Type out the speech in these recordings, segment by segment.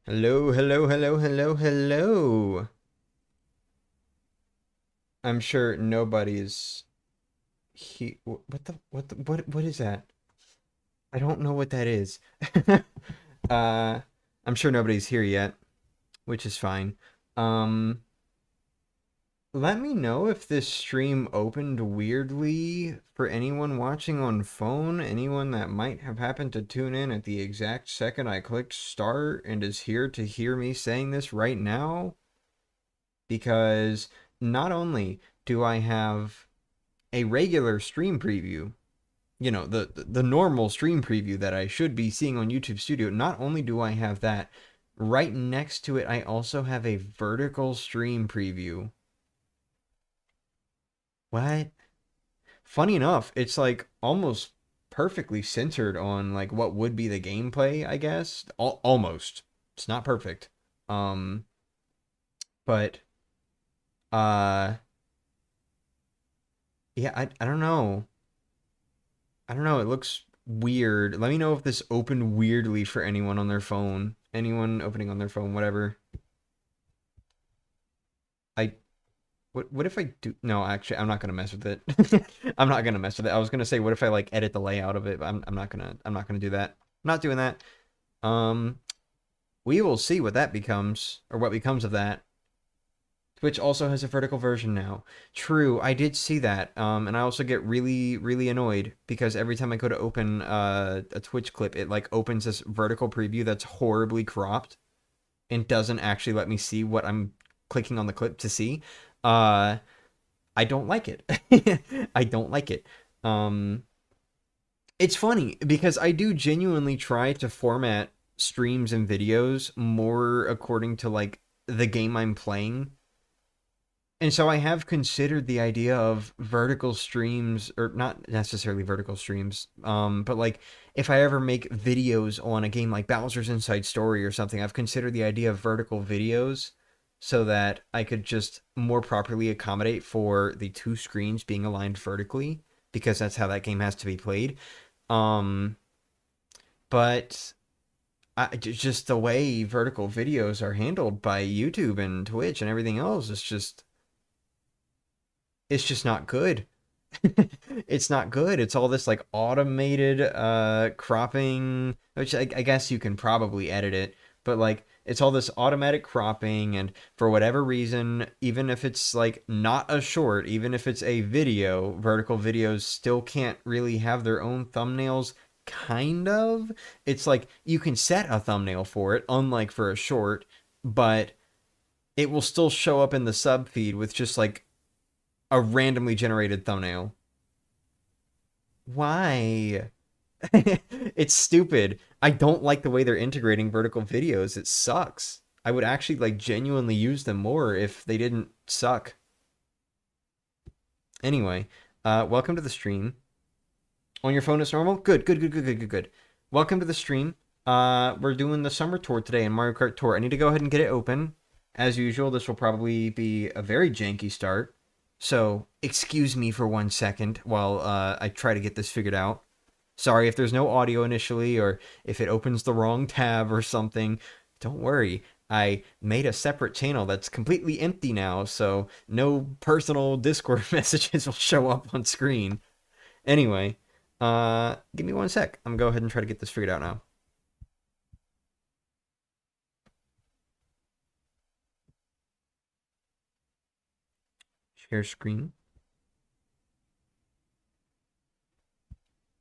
Hello, hello, hello, hello, hello. I'm sure nobody's what is that? I don't know what that is. uh, I'm sure nobody's here yet, which is fine. Um, Let me know if this stream opened weirdly for anyone watching on phone, anyone that might have happened to tune in at the exact second I clicked start and is here to hear me saying this right now. Because not only do I have a regular stream preview, the normal stream preview that I should be seeing on YouTube Studio, not only do I have that, right next to it, I also have a vertical stream preview. What? Funny enough, it's like almost perfectly centered on like what would be the gameplay, I guess. Almost. It's not perfect. Um, but uh yeah, I don't know. I don't know. It looks weird. Let me know if this opened weirdly for anyone on their phone. Anyone opening on their phone, whatever. I what if I do? No, actually, I'm not gonna mess with it. I'm not gonna mess with it. I was gonna say, what if I like edit the layout of it? But I'm not gonna do that. I'm not doing that. Um, we will see what that becomes or what becomes of that. Twitch also has a vertical version now. True, I did see that. And I also get really, really annoyed because every time I go to open a Twitch clip, it like opens this vertical preview that's horribly cropped and doesn't actually let me see what I'm clicking on the clip to see. Uh, I don't like it. I don't like it. Um, it's funny because I do genuinely try to format streams and videos more according to like the game I'm playing, and so I have considered the idea of vertical streams, or not necessarily vertical streams, but like if I ever make videos on a game like Bowser's Inside Story or something, I've considered the idea of vertical videos so that I could just more properly accommodate for the two screens being aligned vertically, because that's how that game has to be played. Um, but just the way vertical videos are handled by YouTube and Twitch and everything else is just not good. It's not good. It's all this like automated cropping, which I guess you can probably edit it, but like it's all this automatic cropping, and for whatever reason, even if it's like not a short, even if it's a video, vertical videos still can't really have their own thumbnails. Kind of. It's like you can set a thumbnail for it, unlike for a short, but it will still show up in the sub feed with just like a randomly generated thumbnail. Why? It's stupid. I don't like the way they're integrating vertical videos. It sucks. I would actually like genuinely use them more if they didn't suck. Anyway, welcome to the stream. On your phone it's normal? Good, good, good, good, good, good, good. Welcome to the stream. We're doing the summer tour today in Mario Kart Tour. I need to go ahead and get it open. As usual, this will probably be a very janky start. So, excuse me for 1 second while I try to get this figured out. Sorry if there's no audio initially or if it opens the wrong tab or something. Don't worry. I made a separate channel that's completely empty now, so no personal Discord messages will show up on screen. Anyway, give me 1 sec. I'm gonna go ahead and try to get this figured out now. Share screen.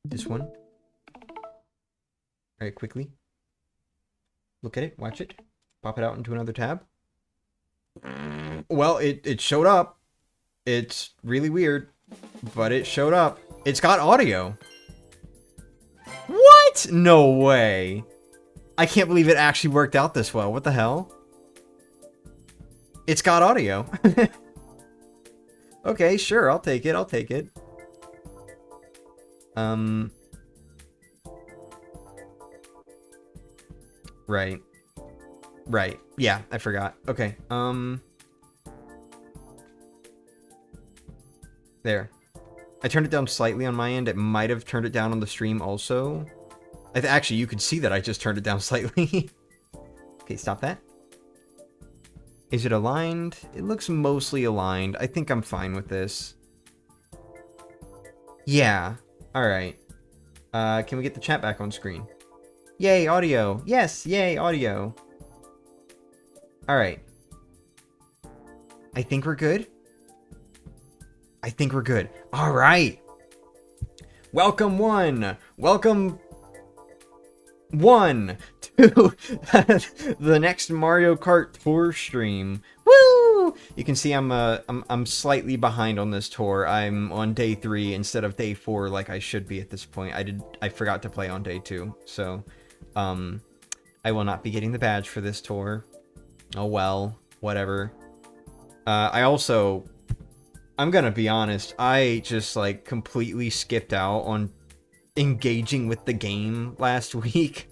This one. All right, quickly. Look at it, watch it. Pop it out into another tab. Well, it showed up. It's really weird, but it showed up. It's got audio. What? No way. I can't believe it actually worked out this well. What the hell? It's got audio. Okay, sure. I'll take it. I'll take it. Um. Right. Right. Yeah, I forgot. Okay. There. I turned it down slightly on my end. It might have turned it down on the stream also. Actually, you could see that I just turned it down slightly. Okay, stop that. Is it aligned? It looks mostly aligned. I think I'm fine with this. Yeah. Alright. Can we get the chat back on screen? Yay, audio. Yes, yay, audio. Alright. I think we're good. I think we're good. Alright. Welcome Welcome to the next Mario Kart Tour stream. Woo! You can see I'm slightly behind on this tour. I'm on day 3 instead of day 4 like I should be at this point. I forgot to play on day 2. So I will not be getting the badge for this tour. Oh well, whatever. I'm gonna be honest, I just like completely skipped out on engaging with the game last week.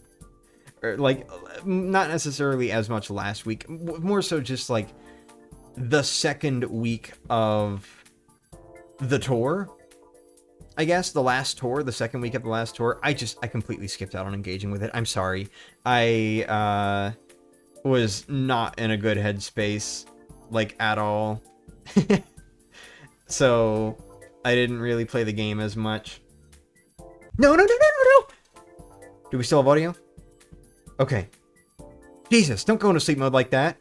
Or like, not necessarily as much last week, more so just like the second week of the tour. I guess the last tour, the second week of the last tour, I completely skipped out on engaging with it. I'm sorry. I was not in a good headspace, like, at all. So I didn't really play the game as much. No! Do we still have audio? Okay. Jesus, don't go into sleep mode like that.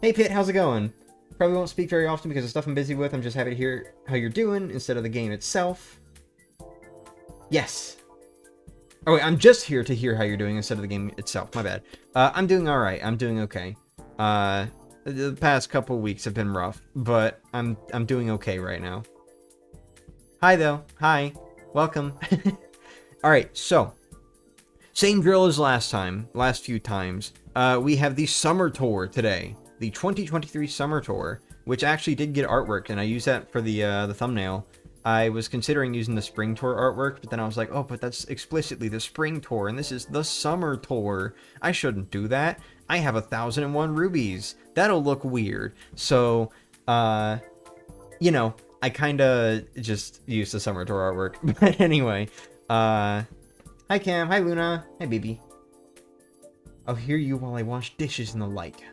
Hey Pit, how's it going? Probably won't speak very often because of stuff I'm busy with. I'm just happy to hear how you're doing instead of the game itself. Yes. Oh wait, I'm just here to hear how you're doing instead of the game itself. My bad. I'm doing alright. I'm doing okay. The past couple weeks have been rough, but I'm doing okay right now. Hi though. Hi. Welcome. Alright, so same drill as last few times. We have the summer tour today. The 2023 summer tour, which actually did get artwork, and I used that for the thumbnail. I was considering using the spring tour artwork, but then I was like, oh, but that's explicitly the spring tour, and this is the summer tour. I shouldn't do that. I have 1,001 rubies. That'll look weird. So, you know, I kind of just used the summer tour artwork. But anyway, hi Cam, hi Luna, hi baby. I'll hear you while I wash dishes and the like.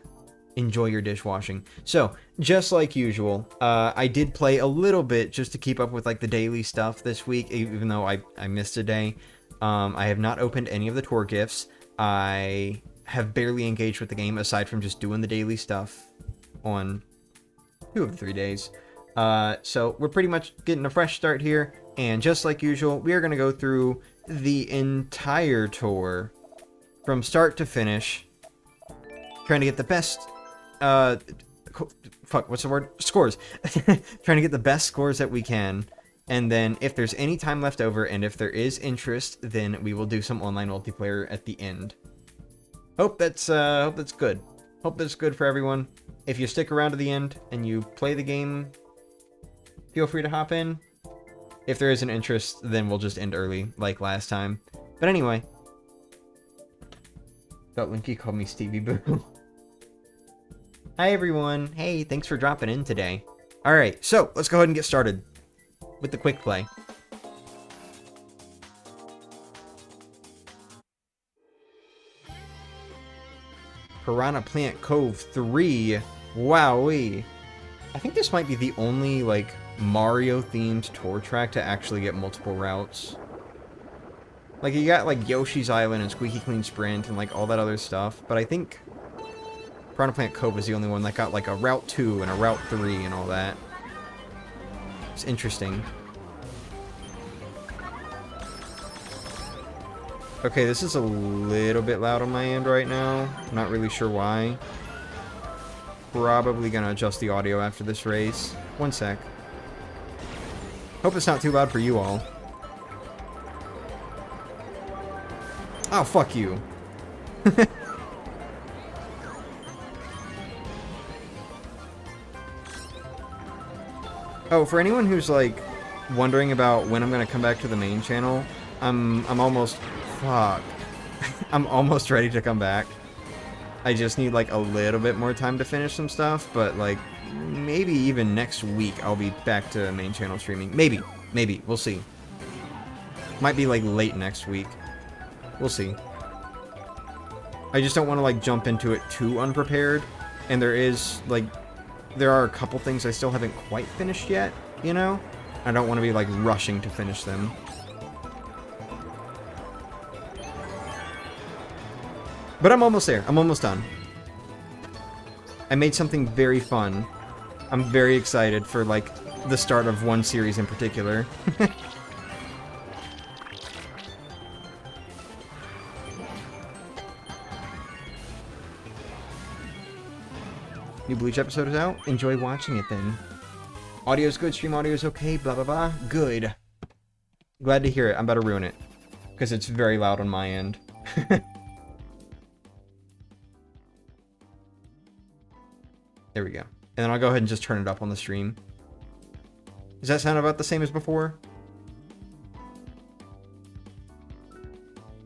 Enjoy your dishwashing. So, just like usual, I did play a little bit just to keep up with like the daily stuff this week, even though I missed a day. I have not opened any of the tour gifts. I have barely engaged with the game aside from just doing the daily stuff on 2 of the 3 days. So we're pretty much getting a fresh start here, and just like usual, we are going to go through the entire tour from start to finish, trying to get the best what's the word? Scores. Trying to get the best scores that we can. And then if there's any time left over and if there is interest, then we will do some online multiplayer at the end. Hope that's good. Hope that's good for everyone. If you stick around to the end and you play the game, feel free to hop in. If there is an interest, then we'll just end early like last time. But anyway. Thought Linky called me Stevie Boo. Hi everyone. Hey, thanks for dropping in today. Alright, so let's go ahead and get started with the quick play. Piranha Plant Cove 3. Wowee. I think this might be the only, like, Mario-themed tour track to actually get multiple routes. Like, you got, like, Yoshi's Island and Squeaky Clean Sprint and, like, all that other stuff, but I think Piranha Plant Cove is the only one that got, like, a Route 2 and a Route 3 and all that. It's interesting. Okay, this is a little bit loud on my end right now. I'm not really sure why. Probably gonna adjust the audio after this race. One sec. Hope it's not too loud for you all. Oh, fuck you. Oh, for anyone who's, like, wondering about when I'm gonna come back to the main channel, I'm almost... Fuck. I'm almost ready to come back. I just need, like, a little bit more time to finish some stuff, but, like, maybe even next week I'll be back to main channel streaming. Maybe. Maybe. We'll see. Might be, like, late next week. We'll see. I just don't want to, like, jump into it too unprepared. And there are a couple things I still haven't quite finished yet, you know? I don't want to be, like, rushing to finish them. But I'm almost there. I'm almost done. I made something very fun. I'm very excited for, like, the start of one series in particular. New Bleach episode is out. Enjoy watching it then. Audio's good, stream audio's okay, blah blah blah. Good. Glad to hear it. I'm about to ruin it. Because it's very loud on my end. There we go. And then I'll go ahead and just turn it up on the stream. Does that sound about the same as before?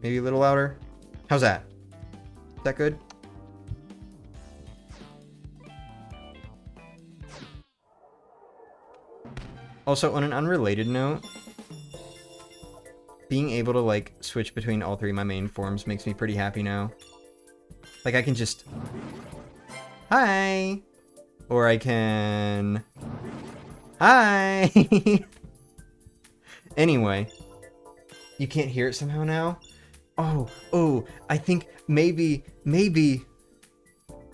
Maybe a little louder? How's that? Is that good? Also, on an unrelated note, being able to, like, switch between all three of my main forms makes me pretty happy now. Like, I can just... Hi! Or I can... Hi! Anyway. You can't hear it somehow now? Oh, I think maybe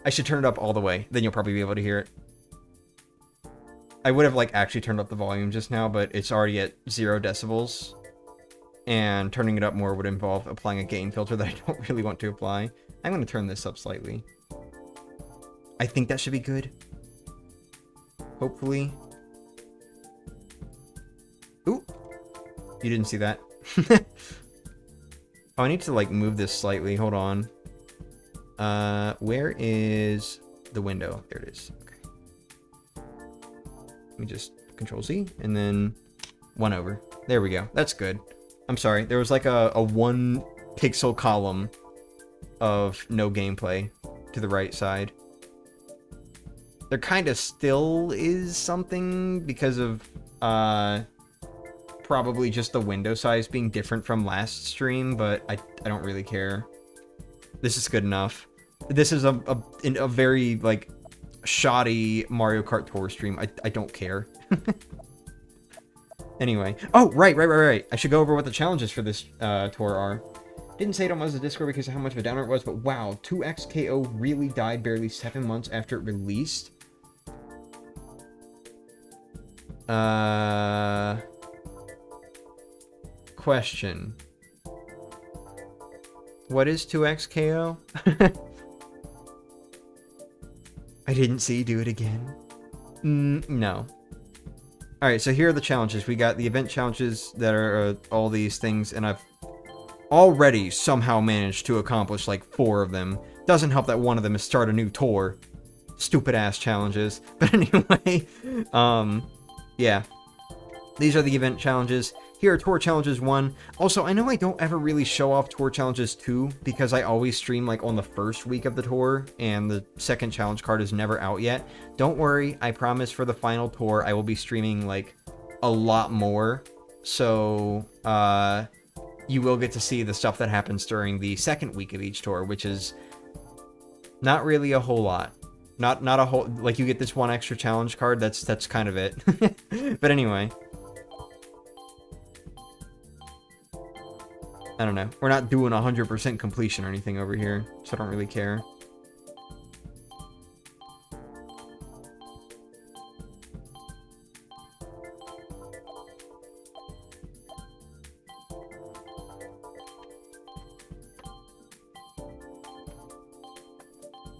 I should turn it up all the way. Then you'll probably be able to hear it. I would have, like, actually turned up the volume just now, but it's already at 0 decibels. And turning it up more would involve applying a gain filter that I don't really want to apply. I'm going to turn this up slightly. I think that should be good. Hopefully. Ooh! You didn't see that. Oh, I need to, like, move this slightly. Hold on. Where is the window? There it is. Okay. Let me just Control Z, and then 1 over. There we go. That's good. I'm sorry. There was, like, a 1 pixel column of no gameplay to the right side. There kind of still is something because of, probably just the window size being different from last stream, but I don't really care. This is good enough. This is a very, like, shoddy Mario Kart Tour stream. I don't care. Anyway. Oh, right. I should go over what the challenges for this tour are. Didn't say it on the Discord because of how much of a downer it was, but wow, 2XKO really died barely 7 months after it released. Question. What is 2XKO? I didn't see. Do it again. No. Alright, so here are the challenges. We got the event challenges that are all these things, and I've already somehow managed to accomplish like 4 of them. Doesn't help that one of them is start a new tour. Stupid ass challenges. But anyway, yeah. These are the event challenges. Here are tour challenges 1. Also, I know I don't ever really show off tour challenges 2 because I always stream like on the first week of the tour and the second challenge card is never out yet. Don't worry, I promise for the final tour I will be streaming like a lot more. So, you will get to see the stuff that happens during the second week of each tour, which is not really a whole lot. Not a whole, like you get this 1 extra challenge card, that's kind of it. But anyway. I don't know. We're not doing 100% completion or anything over here, so I don't really care.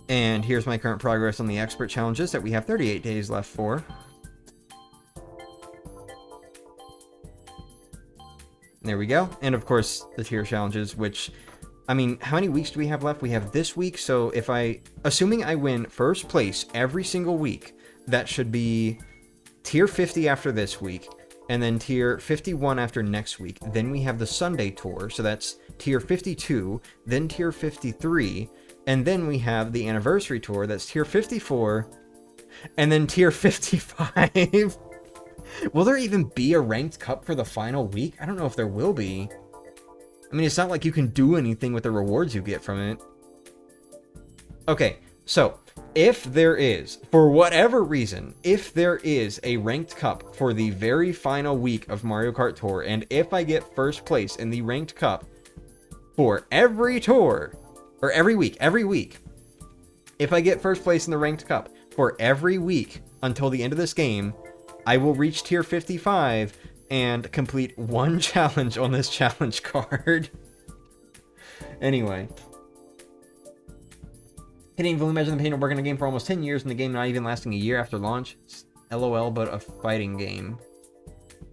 And here's my current progress on the expert challenges that we have 38 days left for. There we go. And of course, the tier challenges, which, I mean, how many weeks do we have left? We have this week, so if assuming I win first place every single week, that should be tier 50 after this week, and then tier 51 after next week. Then we have the Sunday tour, so that's tier 52, then tier 53, and then we have the anniversary tour, that's tier 54, and then tier 55. Will there even be a ranked cup for the final week? I don't know if there will be. I mean, it's not like you can do anything with the rewards you get from it. Okay, so if there is, for whatever reason, if there is a ranked cup for the very final week of Mario Kart Tour, and if I get first place in the ranked cup for every tour, or every week, if I get first place in the ranked cup for every week until the end of this game, I will reach tier 55 and complete one challenge on this challenge card. Anyway. Can you even imagine the pain of working a game for almost 10 years and the game not even lasting a year after launch? It's LOL, but a fighting game.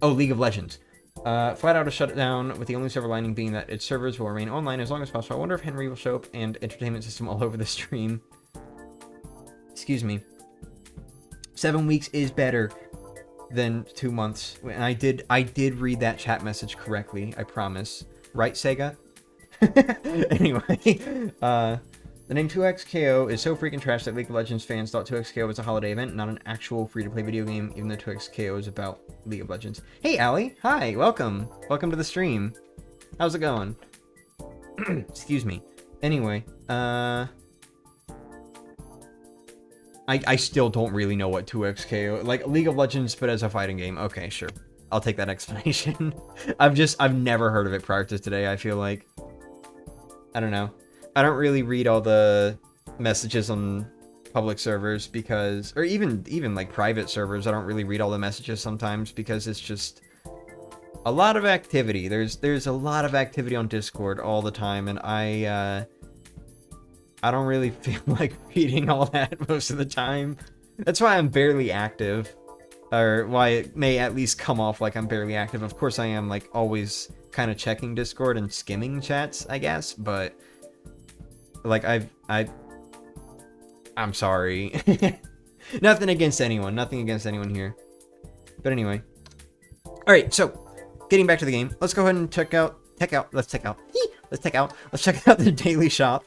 Oh, League of Legends. Flat out a shutdown, with the only silver lining being that its servers will remain online as long as possible. I wonder if Henry will show up and entertainment system all over the stream. Excuse me. 7 weeks is better than 2 months. And I did read that chat message correctly, I promise. Right, Sega? Anyway, the name 2XKO is so freaking trash that League of Legends fans thought 2XKO was a holiday event, not an actual free-to-play video game, even though 2XKO is about League of Legends. Hey, Allie! Hi! Welcome! Welcome to the stream. How's it going? Excuse me. Anyway, I still don't really know what 2XKO... Like, League of Legends, but as a fighting game. Okay, sure. I'll take that explanation. I've never heard of it prior to today, I feel like. I don't know. I don't really read all the messages on public servers because, or even like private servers, I don't really read all the messages sometimes because it's just a lot of activity. There's a lot of activity on Discord all the time, and I don't really feel like reading all that most of the time. That's why I'm barely active, or why it may at least come off like I'm barely active. Of course, I am like always kind of checking Discord and skimming chats, I guess, but like I'm sorry. Nothing against anyone here. But anyway. Alright, so getting back to the game, let's go ahead and check out the daily shop.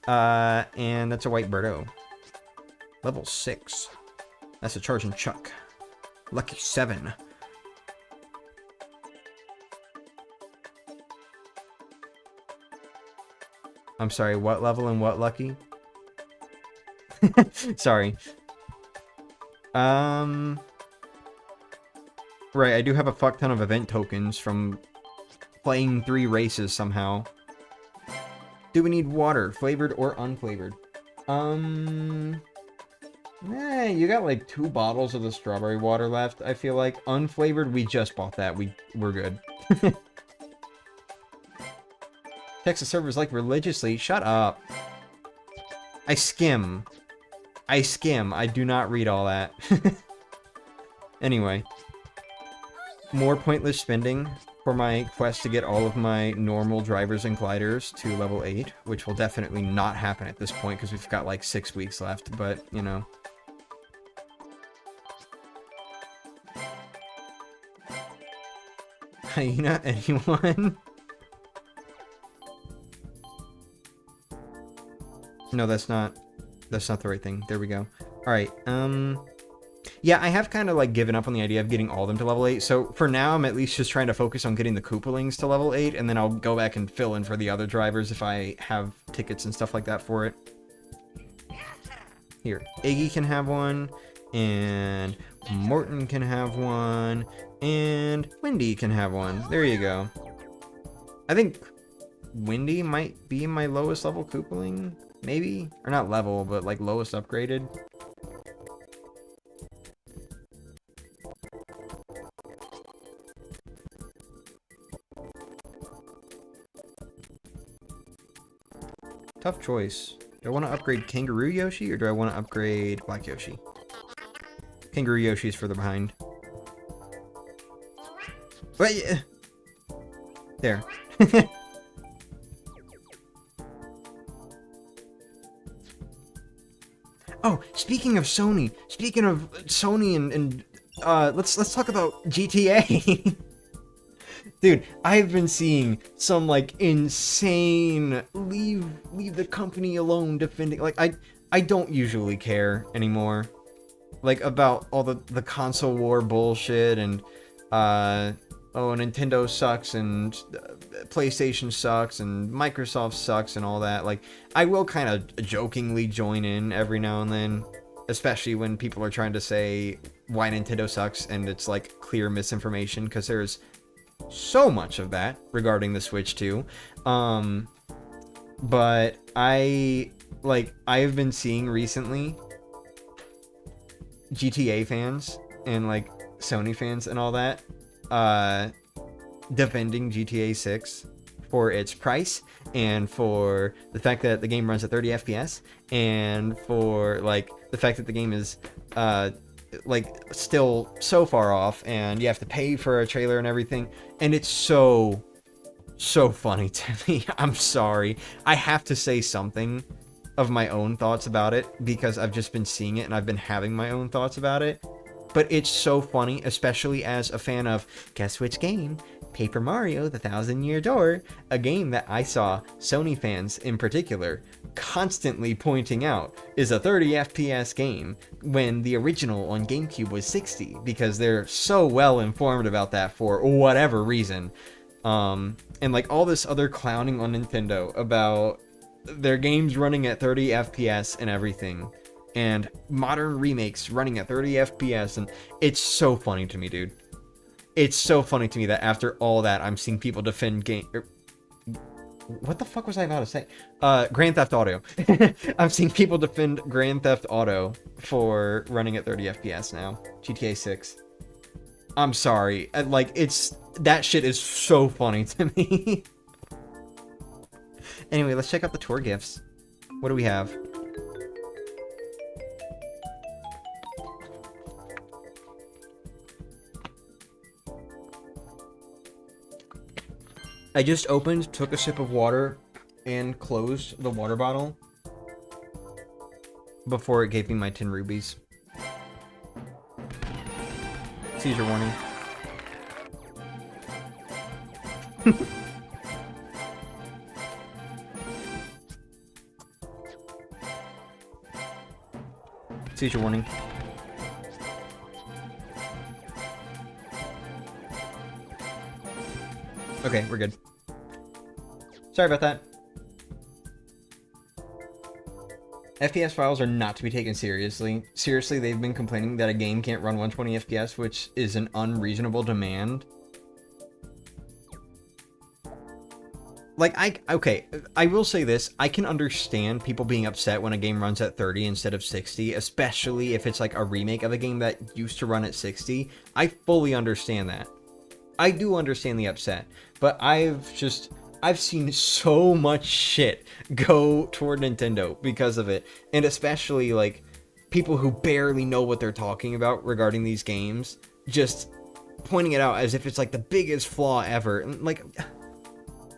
And that's a white Birdo. Level 6. That's a charging Chuck. Lucky 7. I'm sorry, what level and what lucky? Sorry. Right, I do have a fuck ton of event tokens from playing 3 races somehow. Do we need water, flavored or unflavored? You got like 2 bottles of the strawberry water left, I feel like. Unflavored, we just bought that. We're good. Text the servers like religiously. Shut up. I skim. I do not read all that. Anyway. More pointless spending for my quest to get all of my normal drivers and gliders to level 8, which will definitely not happen at this point because we've got like 6 weeks left, but, you know. Hyena, anyone? No, that's not the right thing. There we go. Alright, yeah, I have kind of like given up on the idea of getting all of them to level 8, so for now I'm at least just trying to focus on getting the Koopalings to level 8, and then I'll go back and fill in for the other drivers if I have tickets and stuff like that for it. Here, Iggy can have one, and Morton can have one, and Wendy can have one. There you go. I think Wendy might be my lowest level Koopaling, maybe? Or not level, but like lowest upgraded. Tough choice. Do I want to upgrade Kangaroo Yoshi or do I want to upgrade Black Yoshi? Kangaroo Yoshi's further behind. Wait! There. Oh, speaking of Sony and let's talk about GTA. Dude, I've been seeing some like insane leave the company alone defending, like I don't usually care anymore, like about all the console war bullshit and oh, Nintendo sucks and PlayStation sucks and Microsoft sucks and all that. Like, I will kind of jokingly join in every now and then, especially when people are trying to say why Nintendo sucks and it's like clear misinformation, because there's so much of that regarding the Switch too. But I've been seeing recently GTA fans and like Sony fans and all that defending GTA 6 for its price and for the fact that the game runs at 30 FPS and for like the fact that the game is like still so far off and you have to pay for a trailer and everything, and it's so funny to me. I'm sorry, I have to say something of my own thoughts about it because I've just been seeing it and I've been having my own thoughts about it. But it's so funny, especially as a fan of, guess which game? Paper Mario, The Thousand Year Door, a game that I saw Sony fans in particular constantly pointing out is a 30 FPS game when the original on GameCube was 60, because they're so well informed about that for whatever reason. And like all this other clowning on Nintendo about their games running at 30 FPS and everything, and modern remakes running at 30 FPS, and it's so funny to me, dude. It's so funny to me that after all that, I'm seeing people defend what the fuck was I about to say? Grand Theft Auto. I'm seeing people defend Grand Theft Auto for running at 30 FPS now. GTA 6. I'm sorry. Like, that shit is so funny to me. Anyway, let's check out the tour gifts. What do we have? I just opened, took a sip of water, and closed the water bottle before it gave me my 10 rubies. Seizure warning. Seizure warning. Okay, we're good. Sorry about that. FPS files are not to be taken seriously. Seriously, they've been complaining that a game can't run 120 FPS, which is an unreasonable demand. Like, I will say this. I can understand people being upset when a game runs at 30 instead of 60, especially if it's like a remake of a game that used to run at 60. I fully understand that. I do understand the upset, but I've seen so much shit go toward Nintendo because of it, and especially like people who barely know what they're talking about regarding these games, just pointing it out as if it's like the biggest flaw ever. And like,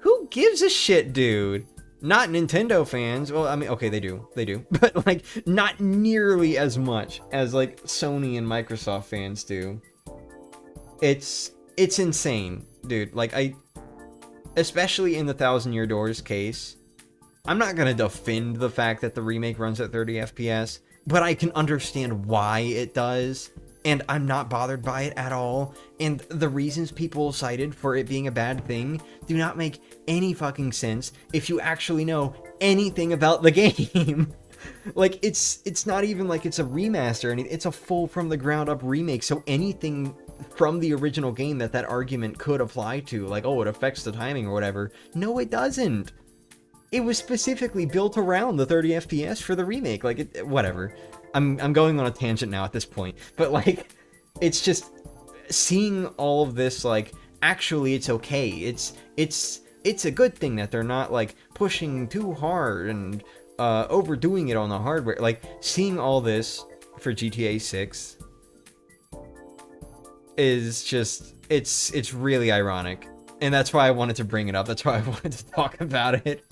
who gives a shit, dude? Not Nintendo fans. Well, I mean, okay, they do, but like not nearly as much as like Sony and Microsoft fans do. It's insane, dude. Like, especially in the Thousand Year Doors case, I'm not gonna defend the fact that the remake runs at 30 FPS, but I can understand why it does, and I'm not bothered by it at all, and the reasons people cited for it being a bad thing do not make any fucking sense if you actually know anything about the game. Like, it's not even like it's a remaster, and it's a full from the ground up remake, so anything from the original game that argument could apply to, like, oh, it affects the timing or whatever. No, it doesn't. It was specifically built around the 30 FPS for the remake. Like, whatever. I'm going on a tangent now at this point, but like, it's just seeing all of this, like, actually it's okay. It's a good thing that they're not like pushing too hard and overdoing it on the hardware. Like, seeing all this for GTA 6 is just, it's really ironic, and that's why I wanted to bring it up. That's why I wanted to talk about it.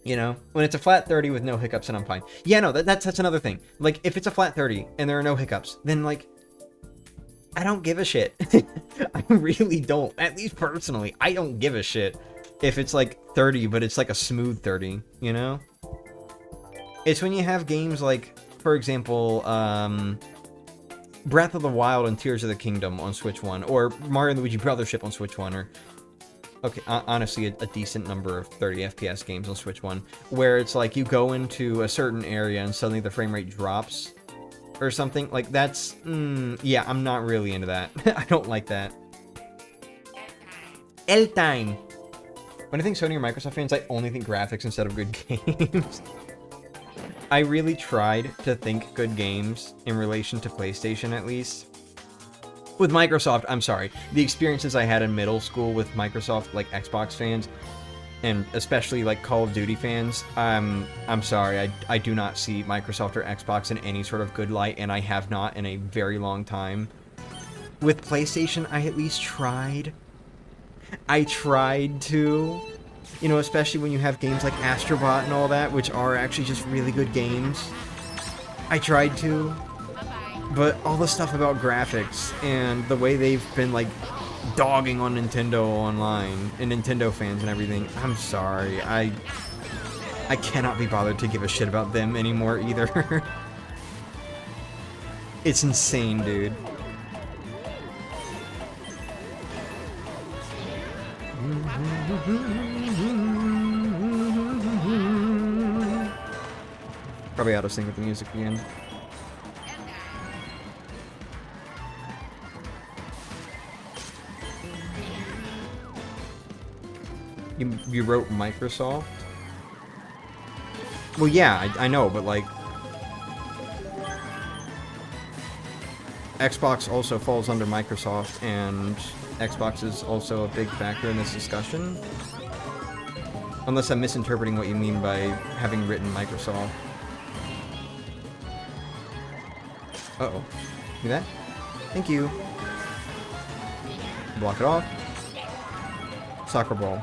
You know, when it's a flat 30 with no hiccups, and I'm fine. Yeah, no, that's another thing. Like, if it's a flat 30 and there are no hiccups, then like, I don't give a shit. I really don't. At least personally, I don't give a shit if it's like 30, but it's like a smooth 30, you know? It's when you have games like, for example, Breath of the Wild and Tears of the Kingdom on Switch 1, or Mario and Luigi Brothership on Switch 1, or okay, honestly, a decent number of 30 FPS games on Switch 1, where it's like you go into a certain area and suddenly the frame rate drops or something. Like, that's, yeah, I'm not really into that. I don't like that. El time. When I think Sony or Microsoft fans, I only think graphics instead of good games. I really tried to think good games in relation to PlayStation, at least. With Microsoft, I'm sorry, the experiences I had in middle school with Microsoft, like Xbox fans, and especially like Call of Duty fans, I'm sorry, I do not see Microsoft or Xbox in any sort of good light, and I have not in a very long time. With PlayStation, I at least tried. I tried to, you know, especially when you have games like Astrobot and all that, which are actually just really good games. I tried to. But all the stuff about graphics and the way they've been, like, dogging on Nintendo online and Nintendo fans and everything, I'm sorry. I cannot be bothered to give a shit about them anymore either. It's insane, dude. Probably out of sync with the music again. You wrote Microsoft? Well, yeah, I know, but like... Xbox also falls under Microsoft, and Xbox is also a big factor in this discussion. Unless I'm misinterpreting what you mean by having written Microsoft. Uh-oh. See that? Thank you. Block it off. Soccer ball.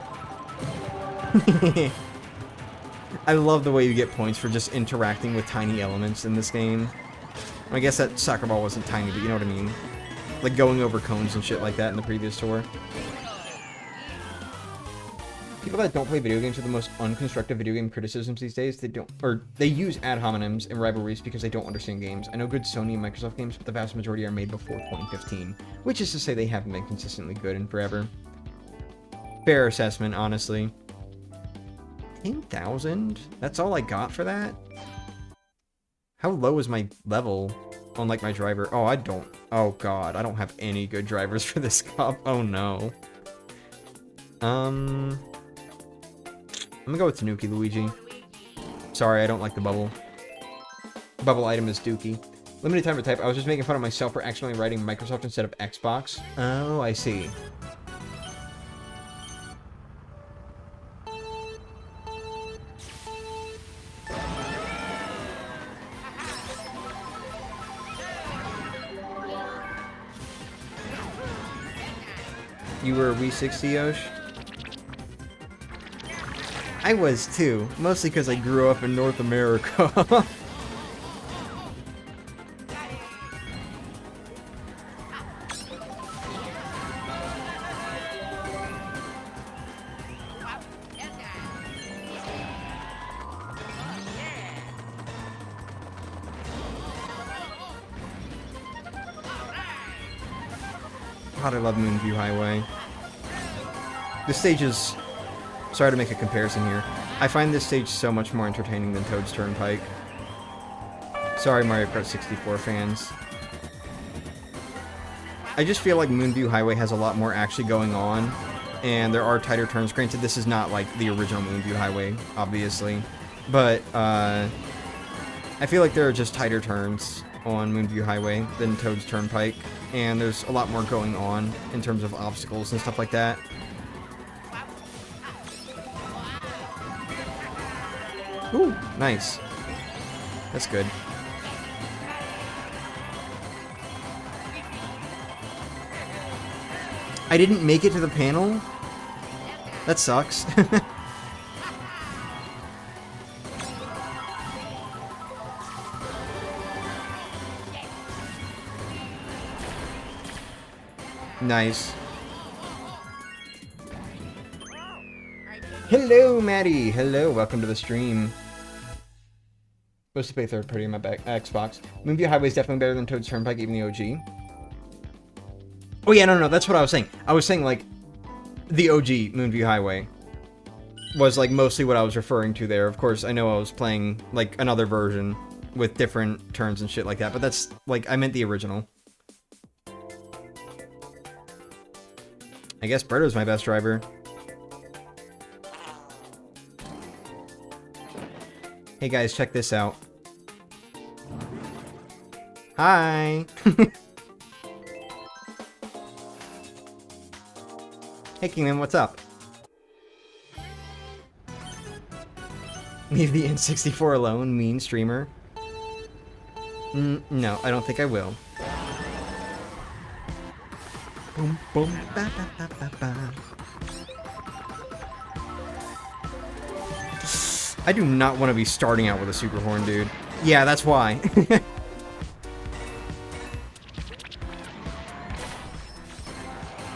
I love the way you get points for just interacting with tiny elements in this game. I guess that soccer ball wasn't tiny, but you know what I mean. Like going over cones and shit like that in the previous tour. People that don't play video games are the most unconstructive video game criticisms these days. They use ad hominems and rivalries because they don't understand games. I know good Sony and Microsoft games, but the vast majority are made before 2015. Which is to say they haven't been consistently good in forever. Fair assessment, honestly. 10,000? That's all I got for that? How low is my level on, like, my driver? Oh, I don't... Oh, God. I don't have any good drivers for this cup. Oh, no. I'm gonna go with Tanuki Luigi. Sorry, I don't like the bubble. Bubble item is Dookie. Limited time to type. I was just making fun of myself for accidentally writing Microsoft instead of Xbox. Oh, I see. You were a Wii 60, Yosh? I was too, mostly because I grew up in North America. God, I love Moonview Highway. This stage is... Sorry to make a comparison here. I find this stage so much more entertaining than Toad's Turnpike. Sorry, Mario Kart 64 fans. I just feel like Moonview Highway has a lot more actually going on, and there are tighter turns. Granted, this is not like the original Moonview Highway, obviously, but I feel like there are just tighter turns on Moonview Highway than Toad's Turnpike, and there's a lot more going on in terms of obstacles and stuff like that. Ooh, nice. That's good. I didn't make it to the panel? That sucks. Nice. Hello, Maddie. Hello, welcome to the stream. Supposed to play third party on my Xbox. Moonview Highway is definitely better than Toad's Turnpike, even the OG. Oh yeah, no, that's what I was saying. I was saying, like, the OG Moonview Highway was, like, mostly what I was referring to there. Of course, I know I was playing, like, another version with different turns and shit like that, but that's, like, I meant the original. I guess Birdo's my best driver. Hey guys, check this out. Hi! Hey Kingman, what's up? Leave the N64 alone, mean streamer. No, I don't think I will. Boom, boom, ba, ba, ba, ba, ba. I do not want to be starting out with a super horn, dude. Yeah, that's why.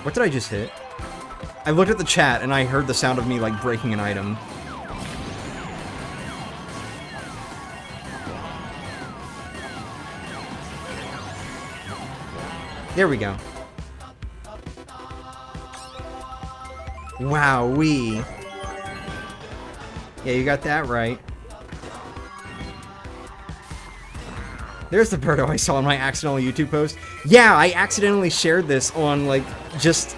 What did I just hit? I looked at the chat and I heard the sound of me, like, breaking an item. There we go. Wowee. Yeah, you got that right. There's the Birdo I saw in my accidental YouTube post. Yeah, I accidentally shared this on, like, just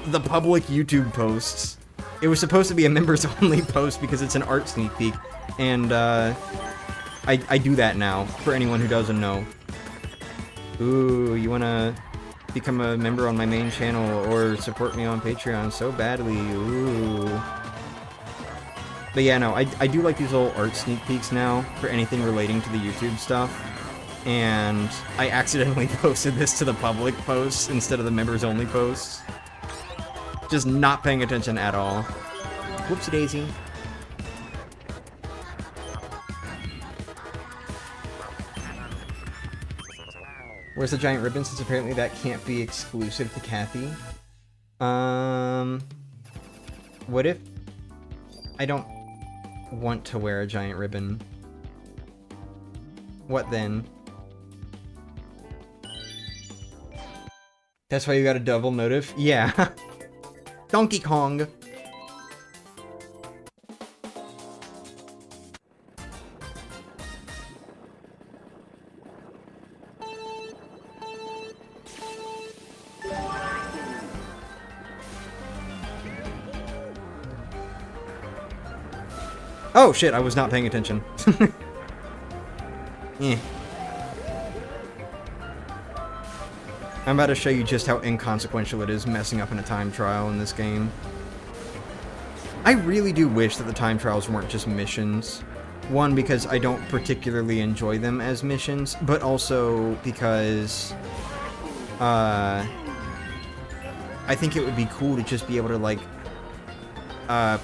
the public YouTube posts. It was supposed to be a members-only post because it's an art sneak peek. And, I do that now, for anyone who doesn't know. Ooh, you wanna become a member on my main channel or support me on Patreon so badly? Ooh. But yeah, no, I do like these little art sneak peeks now for anything relating to the YouTube stuff. And I accidentally posted this to the public posts instead of the members-only posts. Just not paying attention at all. Whoopsie daisy. Where's the giant ribbon, since apparently that can't be exclusive to Kathy? What if I don't want to wear a giant ribbon? What then? That's why you got a double notif? Yeah. Donkey Kong! Oh shit, I was not paying attention. Eh. I'm about to show you just how inconsequential it is messing up in a time trial in this game. I really do wish that the time trials weren't just missions. One, because I don't particularly enjoy them as missions, but also because I think it would be cool to just be able to, like,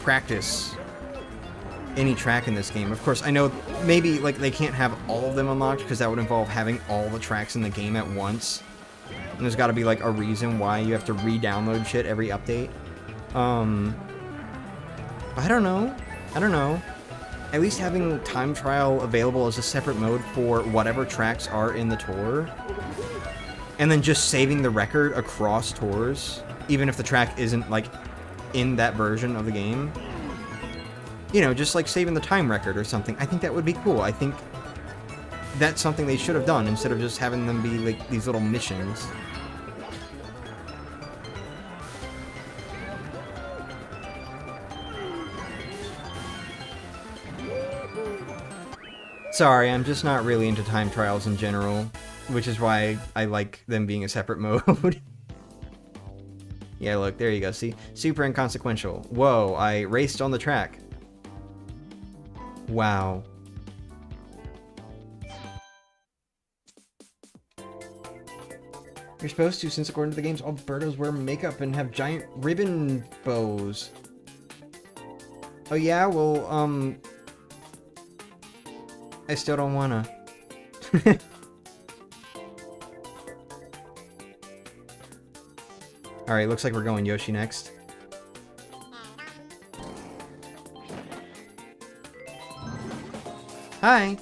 practice any track in this game. Of course, I know maybe, like, they can't have all of them unlocked because that would involve having all the tracks in the game at once. And there's got to be, like, a reason why you have to re-download shit every update. I don't know. At least having time trial available as a separate mode for whatever tracks are in the tour, and then just saving the record across tours, even if the track isn't, like, in that version of the game. You know, just like saving the time record or something. I think that would be cool. I think that's something they should have done instead of just having them be like these little missions. Sorry, I'm just not really into time trials in general, which is why I like them being a separate mode. Yeah, look, there you go. See? Super inconsequential. Whoa, I raced on the track. Wow. You're supposed to, since according to the games, all Birdos wear makeup and have giant ribbon bows. Oh yeah? Well, I still don't wanna. Alright, looks like we're going Yoshi next. Hi!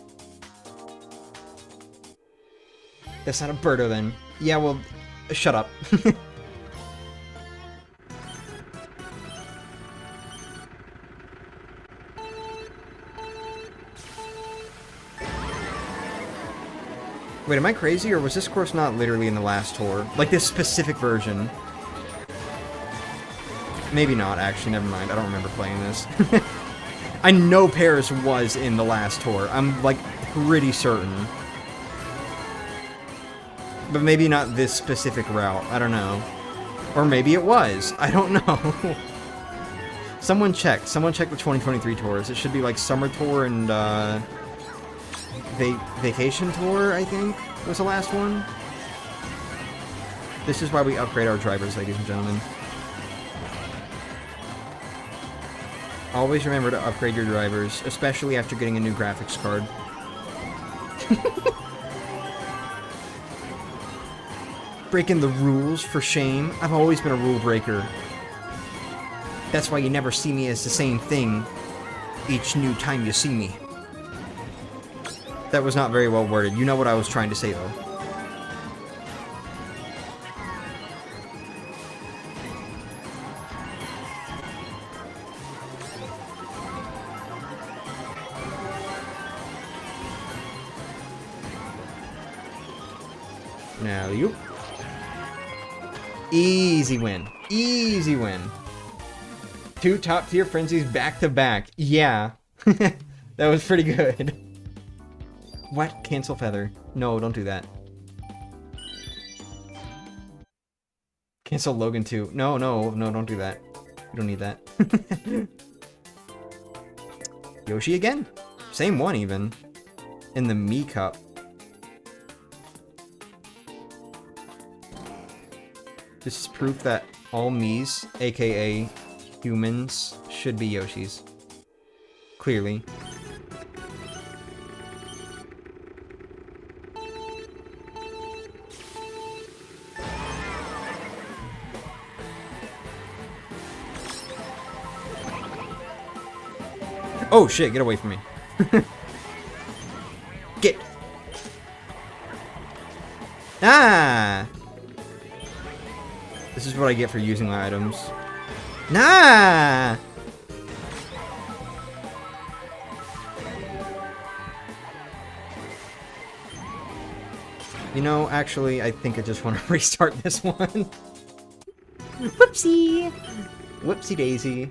That's not a Birdo then. Yeah, well, shut up. Wait, am I crazy, or was this course not literally in the last tour? Like, this specific version? Maybe not, actually, never mind. I don't remember playing this. I know Paris was in the last tour. I'm, like, pretty certain. But maybe not this specific route. I don't know. Or maybe it was. I don't know. Someone check. Someone check the 2023 tours. It should be, like, Summer Tour and, Vacation Tour, I think, was the last one. This is why we upgrade our drivers, ladies and gentlemen. Always remember to upgrade your drivers, especially after getting a new graphics card. Breaking the rules, for shame. I've always been a rule breaker. That's why you never see me as the same thing each new time you see me. That was not very well worded. You know what I was trying to say, though. Now you. Easy win. Easy win. 2 top-tier frenzies back-to-back. Yeah. That was pretty good. What? Cancel feather. No, don't do that. Cancel Logan too. No, no, no, don't do that. You don't need that. Yoshi again. Same one, even. In the Mii Cup. This is proof that all Miis, aka humans, should be Yoshis. Clearly. Oh shit, get away from me. Get. Ah! This is what I get for using my items. Nah! You know, actually, I think I just want to restart this one. Whoopsie! Whoopsie daisy.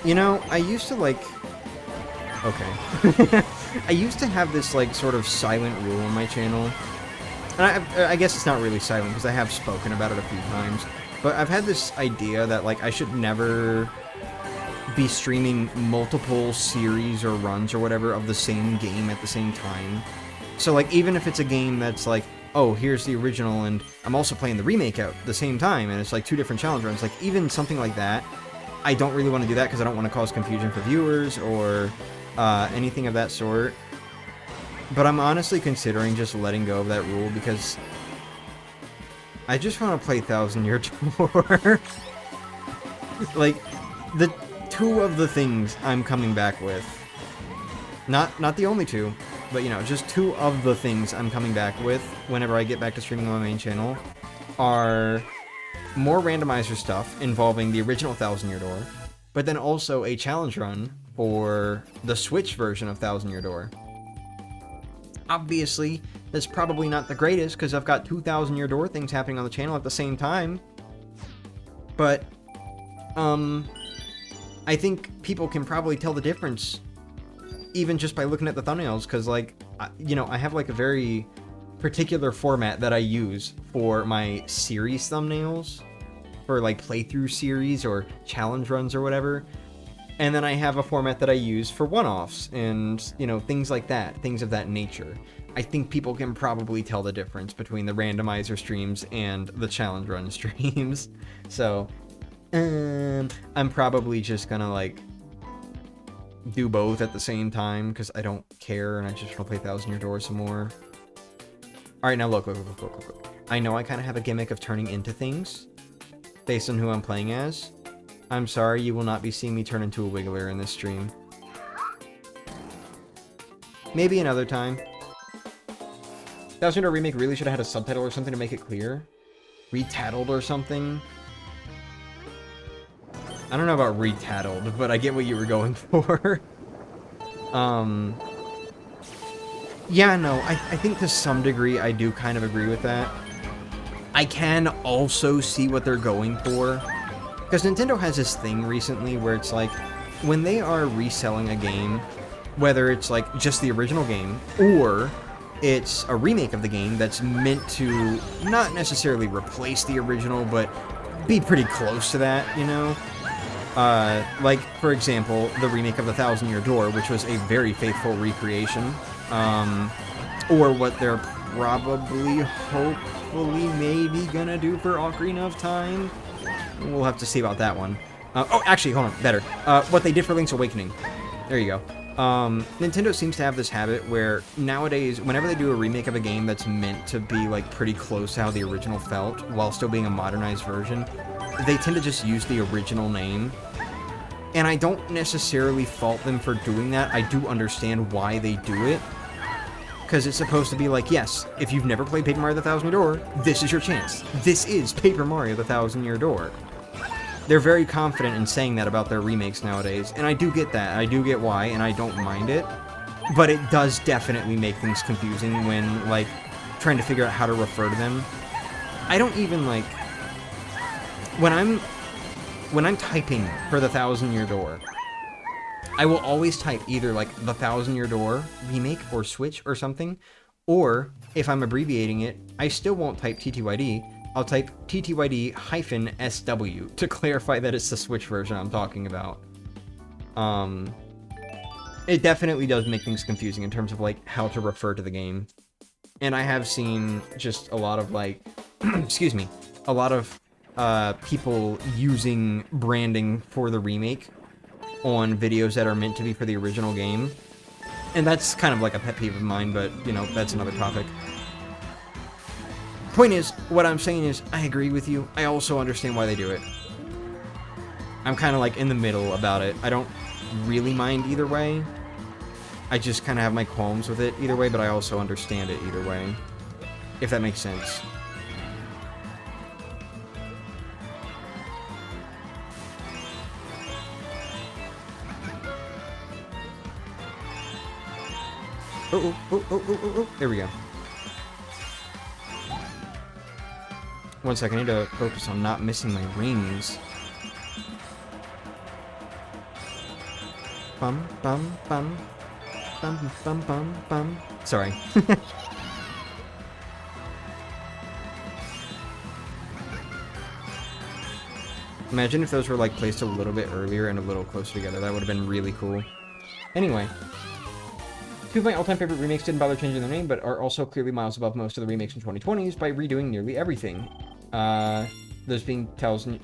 You know, I used to, like... Okay. I used to have this, like, sort of silent rule on my channel. And I guess it's not really silent, because I have spoken about it a few times. But I've had this idea that, like, I should never be streaming multiple series or runs or whatever of the same game at the same time. So, like, even if it's a game that's, like, oh, here's the original, and I'm also playing the remake at the same time, and it's, like, 2 different challenge runs. Like, even something like that, I don't really want to do that because I don't want to cause confusion for viewers or anything of that sort. But I'm honestly considering just letting go of that rule because I just want to play 1000 Year Tour. Like, the 2 of the things I'm coming back with, not the only 2, but, you know, just 2 of the things I'm coming back with whenever I get back to streaming on my main channel are more randomizer stuff involving the original 1000 Year Door, but then also a challenge run for the Switch version of 1000 Year Door. Obviously, that's probably not the greatest because I've got 2000 Year Door things happening on the channel at the same time. But, I think people can probably tell the difference even just by looking at the thumbnails because, like, you know, I have, like, a very particular format that I use for my series thumbnails, for, like, playthrough series or challenge runs or whatever. And then I have a format that I use for one-offs and, you know, things like that, things of that nature. I think people can probably tell the difference between the randomizer streams and the challenge run streams. So, I'm probably just gonna, like, do both at the same time because I don't care and I just want to play 1000 Year Door some more. Alright, now look. I know I kind of have a gimmick of turning into things based on who I'm playing as. I'm sorry, you will not be seeing me turn into a Wiggler in this stream. Maybe another time. Thousand Year Door Remake really should have had a subtitle or something to make it clear. Retitled or something. I don't know about retitled, but I get what you were going for. Yeah, no, I think to some degree I do kind of agree with that. I can also see what they're going for. Because Nintendo has this thing recently where it's like, when they are reselling a game, whether it's like just the original game, or it's a remake of the game that's meant to not necessarily replace the original, but be pretty close to that, you know? Like, for example, the remake of The Thousand Year Door, which was a very faithful recreation, or what they're probably, hopefully, maybe gonna do for Ocarina of Time. We'll have to see about that one. Oh, actually, hold on, better. What they did for Link's Awakening. There you go. Nintendo seems to have this habit where nowadays, whenever they do a remake of a game that's meant to be, like, pretty close to how the original felt, while still being a modernized version, they tend to just use the original name. And I don't necessarily fault them for doing that. I do understand why they do it. Because it's supposed to be like, yes, if you've never played Paper Mario The Thousand Year Door, this is your chance. This is Paper Mario The Thousand Year Door. They're very confident in saying that about their remakes nowadays, and I do get that. I do get why, and I don't mind it. But it does definitely make things confusing when, like, trying to figure out how to refer to them. I don't even, like... When I'm typing for The Thousand Year Door, I will always type either, like, The Thousand Year Door Remake or Switch or something, or, if I'm abbreviating it, I still won't type TTYD, I'll type TTYD-SW to clarify that it's the Switch version I'm talking about. It definitely does make things confusing in terms of, like, how to refer to the game. And I have seen just a lot of, like, excuse me, a lot of people using branding for the remake on videos that are meant to be for the original game. And that's kind of like a pet peeve of mine, but, you know, that's another topic. Point is, what I'm saying is, I agree with you. I also understand why they do it. I'm kind of like in the middle about it. I don't really mind either way. I just kind of have my qualms with it either way, but I also understand it either way. If that makes sense. Oh. There we go. One second, I need to focus on not missing my rings. Bum, bum, bum. Bum, bum, bum, bum. Sorry. Imagine if those were, like, placed a little bit earlier and a little closer together. That would have been really cool. Anyway. Two of my all-time favorite remakes didn't bother changing their name, but are also clearly miles above most of the remakes from 2020s by redoing nearly everything. Those being Thousand...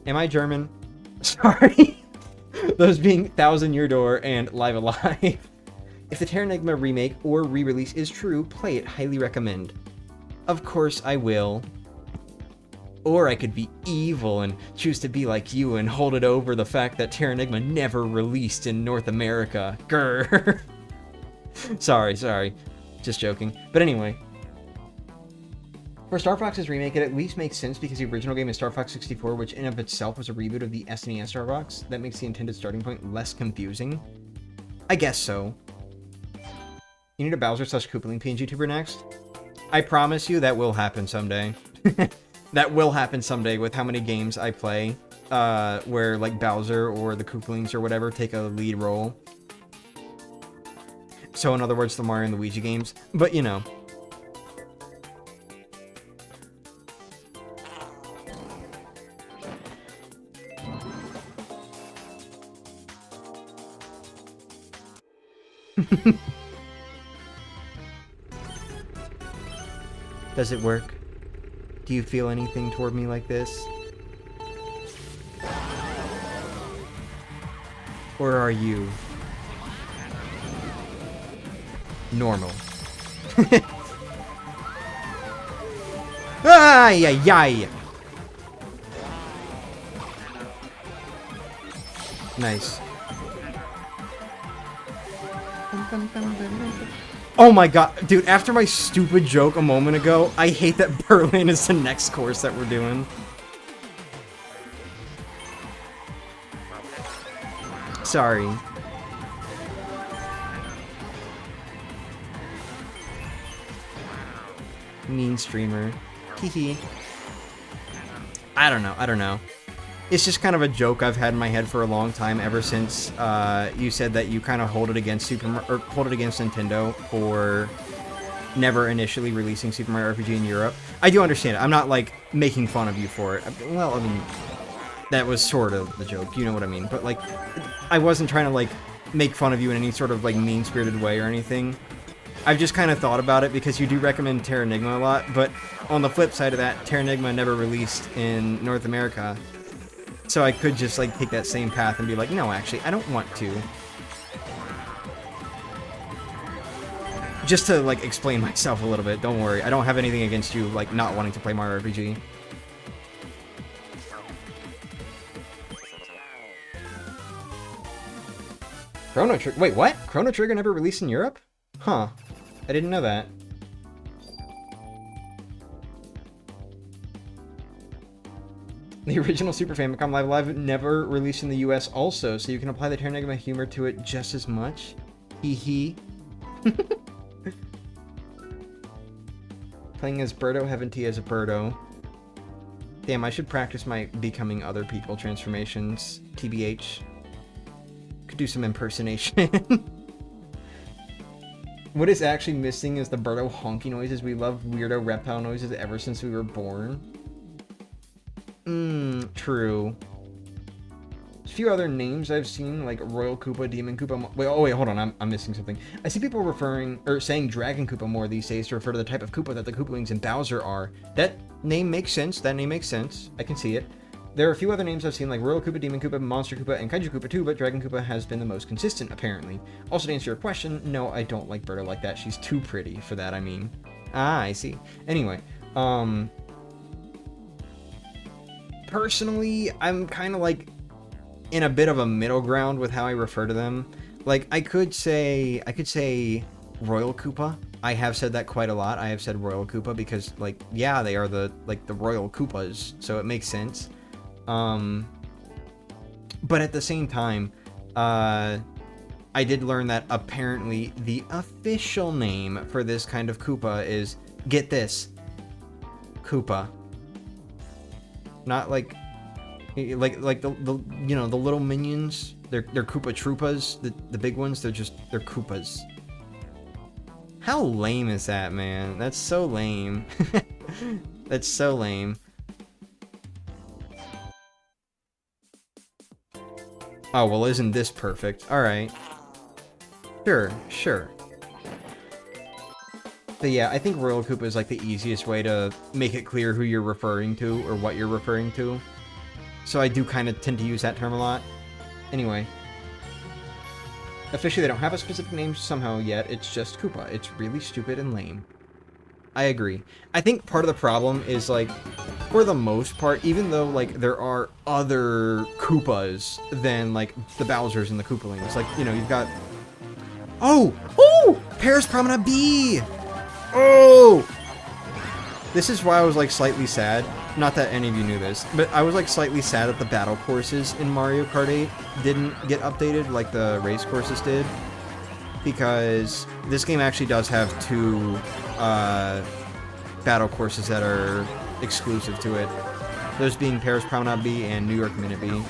Am I German? Sorry. Those being Thousand Year Door and Live Alive. If the Terranigma remake or re-release is true, play it. Highly recommend. Of course I will. Or I could be evil and choose to be like you and hold it over the fact that Terranigma never released in North America. Grr. Sorry. Just joking. But anyway. For Star Fox's remake, it at least makes sense because the original game is Star Fox 64, which in of itself was a reboot of the SNES Star Fox. That makes the intended starting point less confusing. I guess so. You need a Bowser/Koopaling PNG tuber next? I promise you that will happen someday. That will happen someday with how many games I play, where, like, Bowser or the Koopalings or whatever take a lead role. So, in other words, the Mario and Luigi games. But, you know. Does it work? Do you feel anything toward me like this? Or are you normal? Ay, ay, ay. Nice. Oh my god, dude, after my stupid joke a moment ago, I hate that Berlin is the next course that we're doing. Sorry. Mean streamer. Hehe. I don't know. It's just kind of a joke I've had in my head for a long time, ever since you said that you kind of hold it against Nintendo for never initially releasing Super Mario RPG in Europe. I do understand it. I'm not like making fun of you for it. Well, I mean, that was sort of the joke. You know what I mean? But like, I wasn't trying to like make fun of you in any sort of like mean-spirited way or anything. I've just kind of thought about it because you do recommend Terranigma a lot, but on the flip side of that, Terranigma never released in North America. So I could just like take that same path and be like, no, actually, I don't want to. Just to like explain myself a little bit, don't worry. I don't have anything against you like not wanting to play Mario RPG. Chrono Trigger, wait, what? Chrono Trigger never released in Europe? Huh. I didn't know that. The original Super Famicom Live never released in the US also, so you can apply the Terranigma humor to it just as much. Hee hee. Playing as Birdo, having tea as a Birdo. Damn, I should practice my becoming other people transformations. TBH. Could do some impersonation. What is actually missing is the Birdo honky noises. We love weirdo reptile noises ever since we were born. True. A few other names I've seen, like Royal Koopa, Demon Koopa. Wait, hold on, I'm missing something. I see people saying Dragon Koopa more these days to refer to the type of Koopa that the Koopalings in Bowser are. That name makes sense. I can see it. There are a few other names I've seen, like Royal Koopa, Demon Koopa, Monster Koopa, and Kaiju Koopa too, but Dragon Koopa has been the most consistent, apparently. Also, to answer your question, no, I don't like Birdo like that. She's too pretty for that, I mean. Ah, I see. Anyway, personally, I'm kind of like in a bit of a middle ground with how I refer to them. Like, I could say Royal Koopa. I have said that quite a lot. I have said Royal Koopa because, like, yeah, they are the Royal Koopas, so it makes sense. But at the same time, I did learn that apparently the official name for this kind of Koopa is, get this, Koopa. Not like the you know, the little minions. They're Koopa Troopas. The big ones, they're Koopas. How lame is that, man? That's so lame. That's so lame. Oh, well, isn't this perfect? Alright. Sure. But yeah, I think Royal Koopa is like the easiest way to make it clear who you're referring to or what you're referring to. So I do kind of tend to use that term a lot. Anyway. Officially, they don't have a specific name somehow yet. It's just Koopa. It's really stupid and lame. I agree. I think part of the problem is, like, for the most part, even though, like, there are other Koopas than, like, the Bowsers and the Koopalings. Like, you know, you've got... Oh! Paris Promenade B! Oh! This is why I was, like, slightly sad. Not that any of you knew this, but I was, like, slightly sad that the battle courses in Mario Kart 8 didn't get updated like the race courses did. Because this game actually does have two battle courses that are exclusive to it. Those being Paris Promenade B and New York Minute B.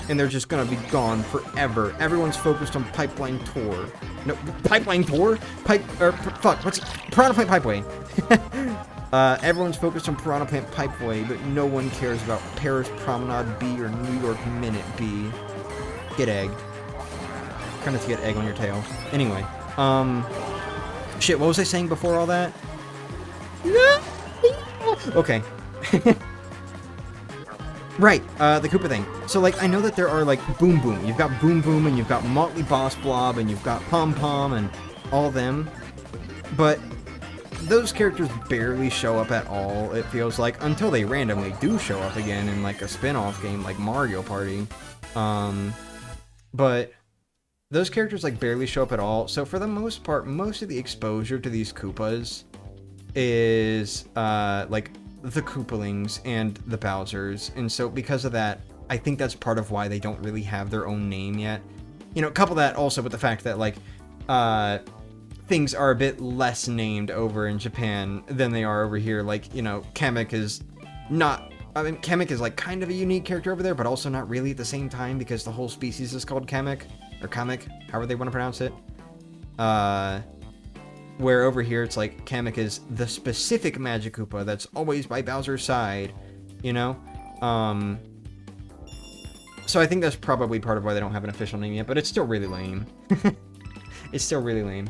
And they're just gonna be gone forever. Everyone's focused on Pipeline Tour. No, Pipeline Tour? Piranha Plant Pipeway. Everyone's focused on Piranha Plant Pipeway, but no one cares about Paris Promenade B or New York Minute B. Get egged. Trying not to get egg on your tail. Anyway, shit, what was I saying before all that? Okay. Right, the Koopa thing. So, like, I know that there are, like, Boom Boom. You've got Boom Boom, and you've got Motley Boss Blob, and you've got Pom Pom, and all them. But those characters barely show up at all, it feels like, until they randomly do show up again in, like, a spin-off game like Mario Party. But those characters like barely show up at all. So for the most part, most of the exposure to these Koopas is like the Koopalings and the Bowsers. And so because of that, I think that's part of why they don't really have their own name yet. You know, couple that also with the fact that like things are a bit less named over in Japan than they are over here. Like, you know, Kamek is not... I mean, Kamek is like kind of a unique character over there, but also not really at the same time because the whole species is called Kamek. Or Kamek, however they want to pronounce it. Where over here it's like Kamek is the specific Magic Koopa that's always by Bowser's side, you know? So I think that's probably part of why they don't have an official name yet, but it's still really lame. It's still really lame.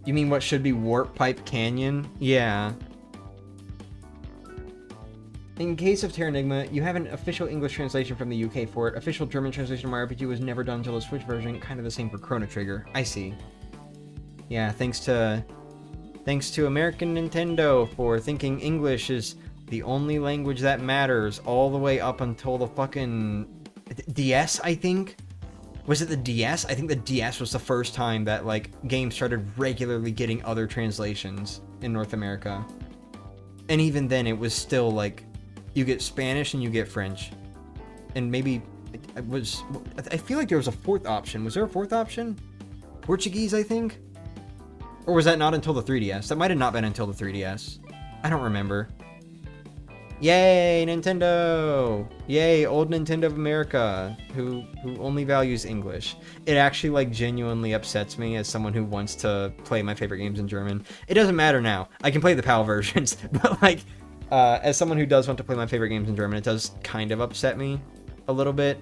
You mean what should be Warp Pipe Canyon? Yeah. In case of Terranigma, you have an official English translation from the UK for it. Official German translation of Mario RPG was never done until the Switch version. Kind of the same for Chrono Trigger. I see. Yeah, thanks to American Nintendo for thinking English is the only language that matters all the way up until the fucking DS, I think? Was it the DS? I think the DS was the first time that, like, games started regularly getting other translations in North America. And even then, it was still, like, you get Spanish and you get French. And maybe it was... I feel like there was a fourth option. Was there a fourth option? Portuguese, I think? Or was that not until the 3DS? That might have not been until the 3DS. I don't remember. Yay, Nintendo! Yay, old Nintendo of America, who only values English. It actually, like, genuinely upsets me as someone who wants to play my favorite games in German. It doesn't matter now. I can play the PAL versions, but, like, as someone who does want to play my favorite games in German, it does kind of upset me a little bit.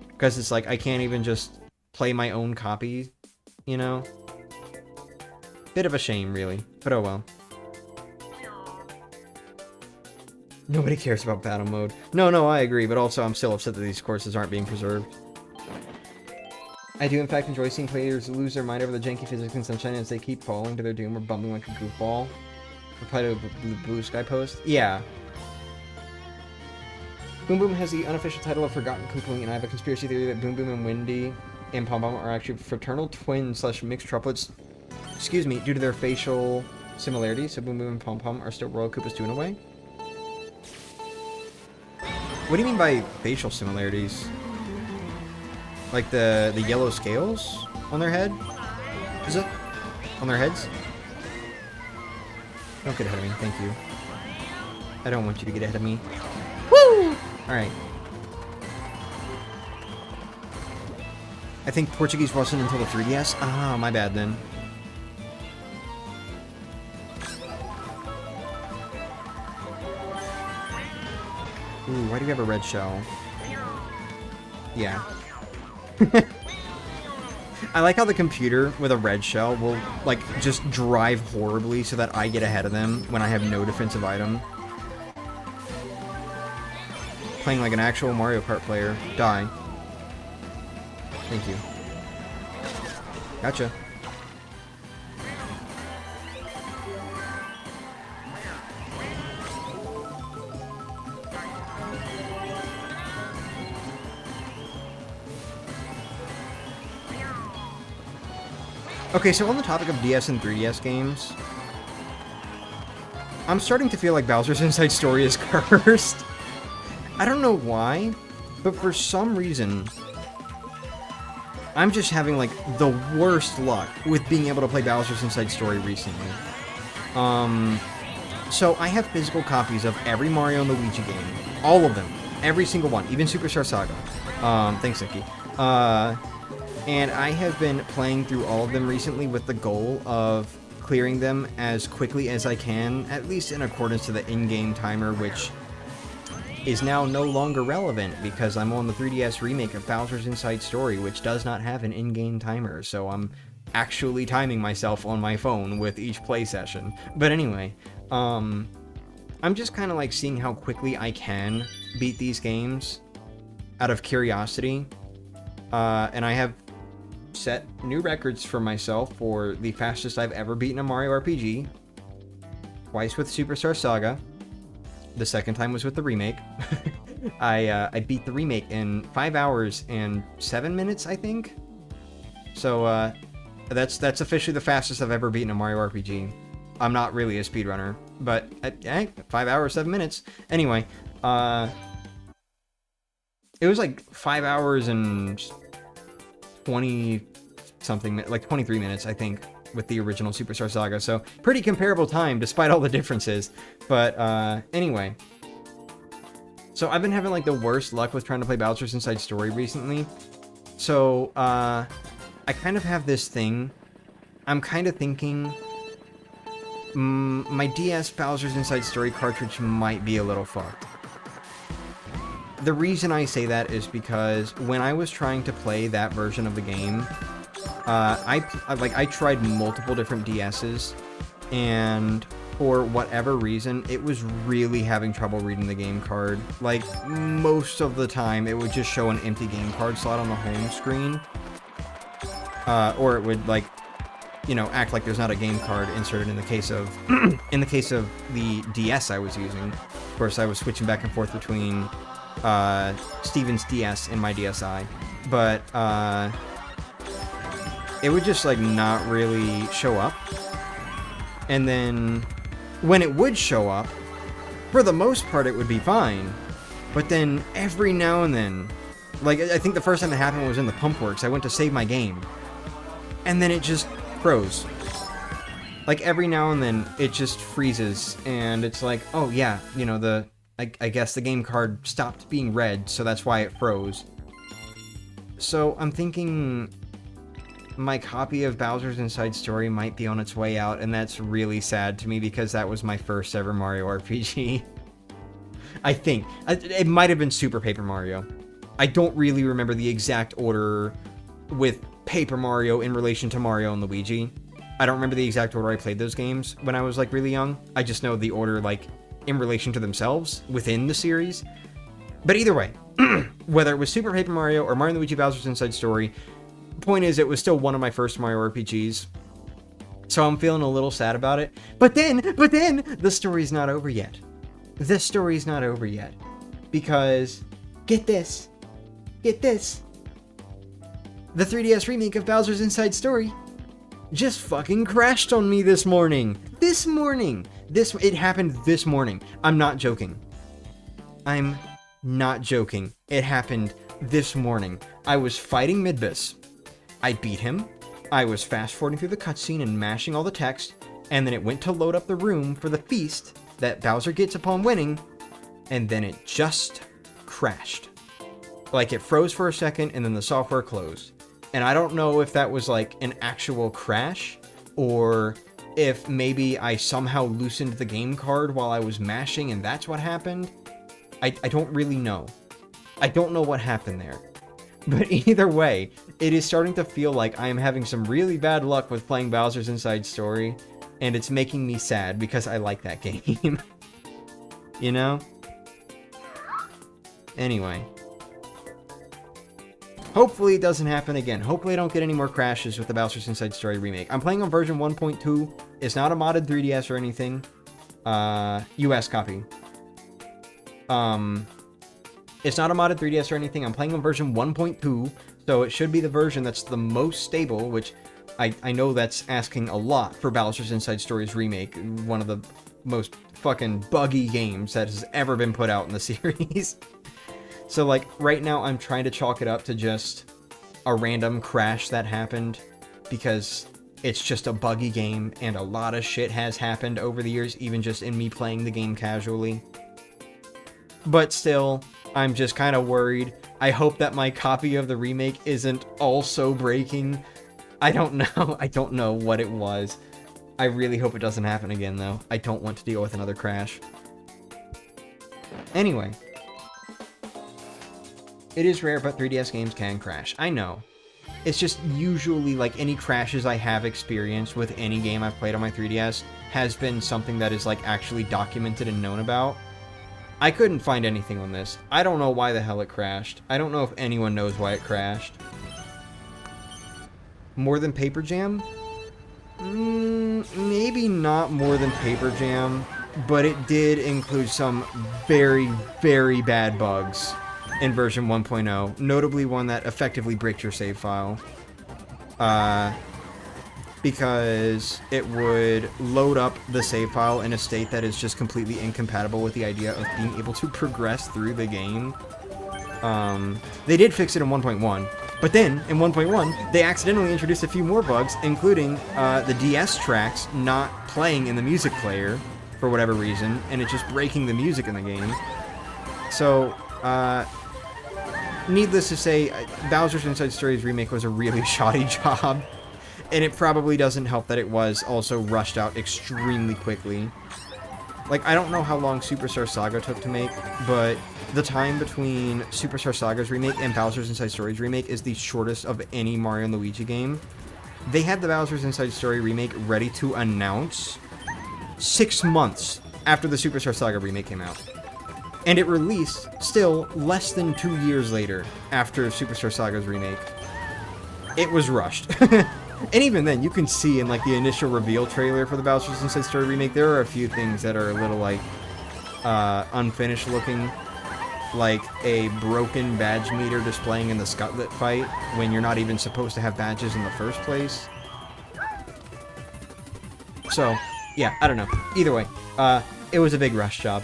Because it's like, I can't even just play my own copy, you know? Bit of a shame, really. But oh well. Nobody cares about battle mode. No, I agree, but also I'm still upset that these courses aren't being preserved. I do in fact enjoy seeing players lose their mind over the janky physics in Sunshine as they keep falling to their doom or bumping like a goofball. Reply to the Blue Sky post. Yeah. Boom Boom has the unofficial title of Forgotten Koopaling, and I have a conspiracy theory that Boom Boom and Wendy and Pom Pom are actually fraternal twins / mixed triplets, excuse me, due to their facial similarities, so Boom Boom and Pom Pom are still Royal Koopas 2 in a way. What do you mean by facial similarities? Like the yellow scales on their head? Is it? On their heads? Don't get ahead of me, thank you. I don't want you to get ahead of me. Woo! Alright. I think Portuguese wasn't until the 3DS? Ah, my bad then. Ooh, why do we have a red shell? Yeah. I like how the computer with a red shell will, like, just drive horribly so that I get ahead of them when I have no defensive item. Playing like an actual Mario Kart player. Die. Thank you. Gotcha. Okay, so on the topic of DS and 3DS games, I'm starting to feel like Bowser's Inside Story is cursed. I don't know why, but for some reason, I'm just having, like, the worst luck with being able to play Bowser's Inside Story recently. So I have physical copies of every Mario and Luigi game. All of them. Every single one. Even Superstar Saga. Thanks, Nikki. And I have been playing through all of them recently with the goal of clearing them as quickly as I can, at least in accordance to the in-game timer, which is now no longer relevant because I'm on the 3DS remake of Bowser's Inside Story, which does not have an in-game timer, so I'm actually timing myself on my phone with each play session. But anyway, I'm just kind of like seeing how quickly I can beat these games out of curiosity, and I have set new records for myself for the fastest I've ever beaten a Mario RPG. Twice with Superstar Saga. The second time was with the remake. I beat the remake in 5 hours and 7 minutes, I think. So that's officially the fastest I've ever beaten a Mario RPG. I'm not really a speedrunner, but 5 hours 7 minutes. Anyway, it was like 5 hours and 20 something, like 23 minutes, I think, with the original Superstar Saga. So pretty comparable time, despite all the differences. But anyway, so I've been having like the worst luck with trying to play Bowser's Inside Story recently. So I kind of have this thing. I'm kind of thinking my DS Bowser's Inside Story cartridge might be a little fucked. The reason I say that is because when I was trying to play that version of the game, I tried multiple different DSs, and for whatever reason, it was really having trouble reading the game card. Like, most of the time, it would just show an empty game card slot on the home screen, or it would, like, you know, act like there's not a game card inserted in the case of in the case of the DS I was using. Of course, I was switching back and forth between Steven's DS and my DSi, but it would just like not really show up. And then when it would show up, for the most part it would be fine, but then every now and then, like I think the first time it happened was in the Pump Works. I went to save my game, and then it just froze. Like every now and then it just freezes, and it's like, oh yeah, you know, I guess the game card stopped being read, so that's why it froze. So I'm thinking my copy of Bowser's Inside Story might be on its way out, and that's really sad to me because that was my first ever Mario RPG. I think. It might have been Super Paper Mario. I don't really remember the exact order with Paper Mario in relation to Mario and Luigi. I don't remember the exact order I played those games when I was like really young. I just know the order like in relation to themselves within the series. But either way, whether it was Super Paper Mario or Mario & Luigi Bowser's Inside Story, point is it was still one of my first Mario RPGs. So I'm feeling a little sad about it. But then, the story's not over yet. The story's not over yet. Because, get this. The 3DS remake of Bowser's Inside Story just fucking crashed on me this morning. It happened this morning. I'm not joking. It happened this morning. I was fighting Midbus. I beat him. I was fast forwarding through the cutscene and mashing all the text, and then it went to load up the room for the feast that Bowser gets upon winning, and then it just crashed. Like, it froze for a second, and then the software closed. And I don't know if that was like an actual crash, or if maybe I somehow loosened the game card while I was mashing and that's what happened. I don't really know. I don't know what happened there. But either way, it is starting to feel like I am having some really bad luck with playing Bowser's Inside Story, and it's making me sad because I like that game. You know? Anyway. Hopefully it doesn't happen again. Hopefully I don't get any more crashes with the Bowser's Inside Story remake. I'm playing on version 1.2. It's not a modded 3DS or anything. US copy. It's not a modded 3DS or anything. I'm playing on version 1.2, so it should be the version that's the most stable, which I know that's asking a lot for Bowser's Inside Story's remake, one of the most fucking buggy games that has ever been put out in the series. So, like, right now I'm trying to chalk it up to just a random crash that happened, because it's just a buggy game, and a lot of shit has happened over the years, even just in me playing the game casually. But still, I'm just kind of worried. I hope that my copy of the remake isn't also breaking. I don't know. I don't know what it was. I really hope it doesn't happen again, though. I don't want to deal with another crash. Anyway. It is rare, but 3DS games can crash. I know. It's just usually, like, any crashes I have experienced with any game I've played on my 3DS has been something that is, like, actually documented and known about. I couldn't find anything on this. I don't know why the hell it crashed. I don't know if anyone knows why it crashed. More than Paper Jam? Maybe not more than Paper Jam. but it did include some very, very bad bugs in version 1.0, notably one that effectively bricked your save file. Because it would load up the save file in a state that is just completely incompatible with the idea of being able to progress through the game. They did fix it in 1.1, but then in 1.1 they accidentally introduced a few more bugs, including the DS tracks not playing in the music player for whatever reason, and it just breaking the music in the game. So, needless to say, Bowser's Inside Stories remake was a really shoddy job. And it probably doesn't help that it was also rushed out extremely quickly. Like, I don't know how long Superstar Saga took to make, but the time between Superstar Saga's remake and Bowser's Inside Stories remake is the shortest of any Mario and Luigi game. They had the Bowser's Inside Story remake ready to announce 6 months after the Superstar Saga remake came out. And it released still less than 2 years later after Superstar Saga's remake. It was rushed. And even then, you can see in, like, the initial reveal trailer for the Bowser's Inside Story remake, there are a few things that are a little, like, unfinished looking. Like a broken badge meter displaying in the Scutlet fight when you're not even supposed to have badges in the first place. So, yeah, I don't know. Either way, it was a big rush job.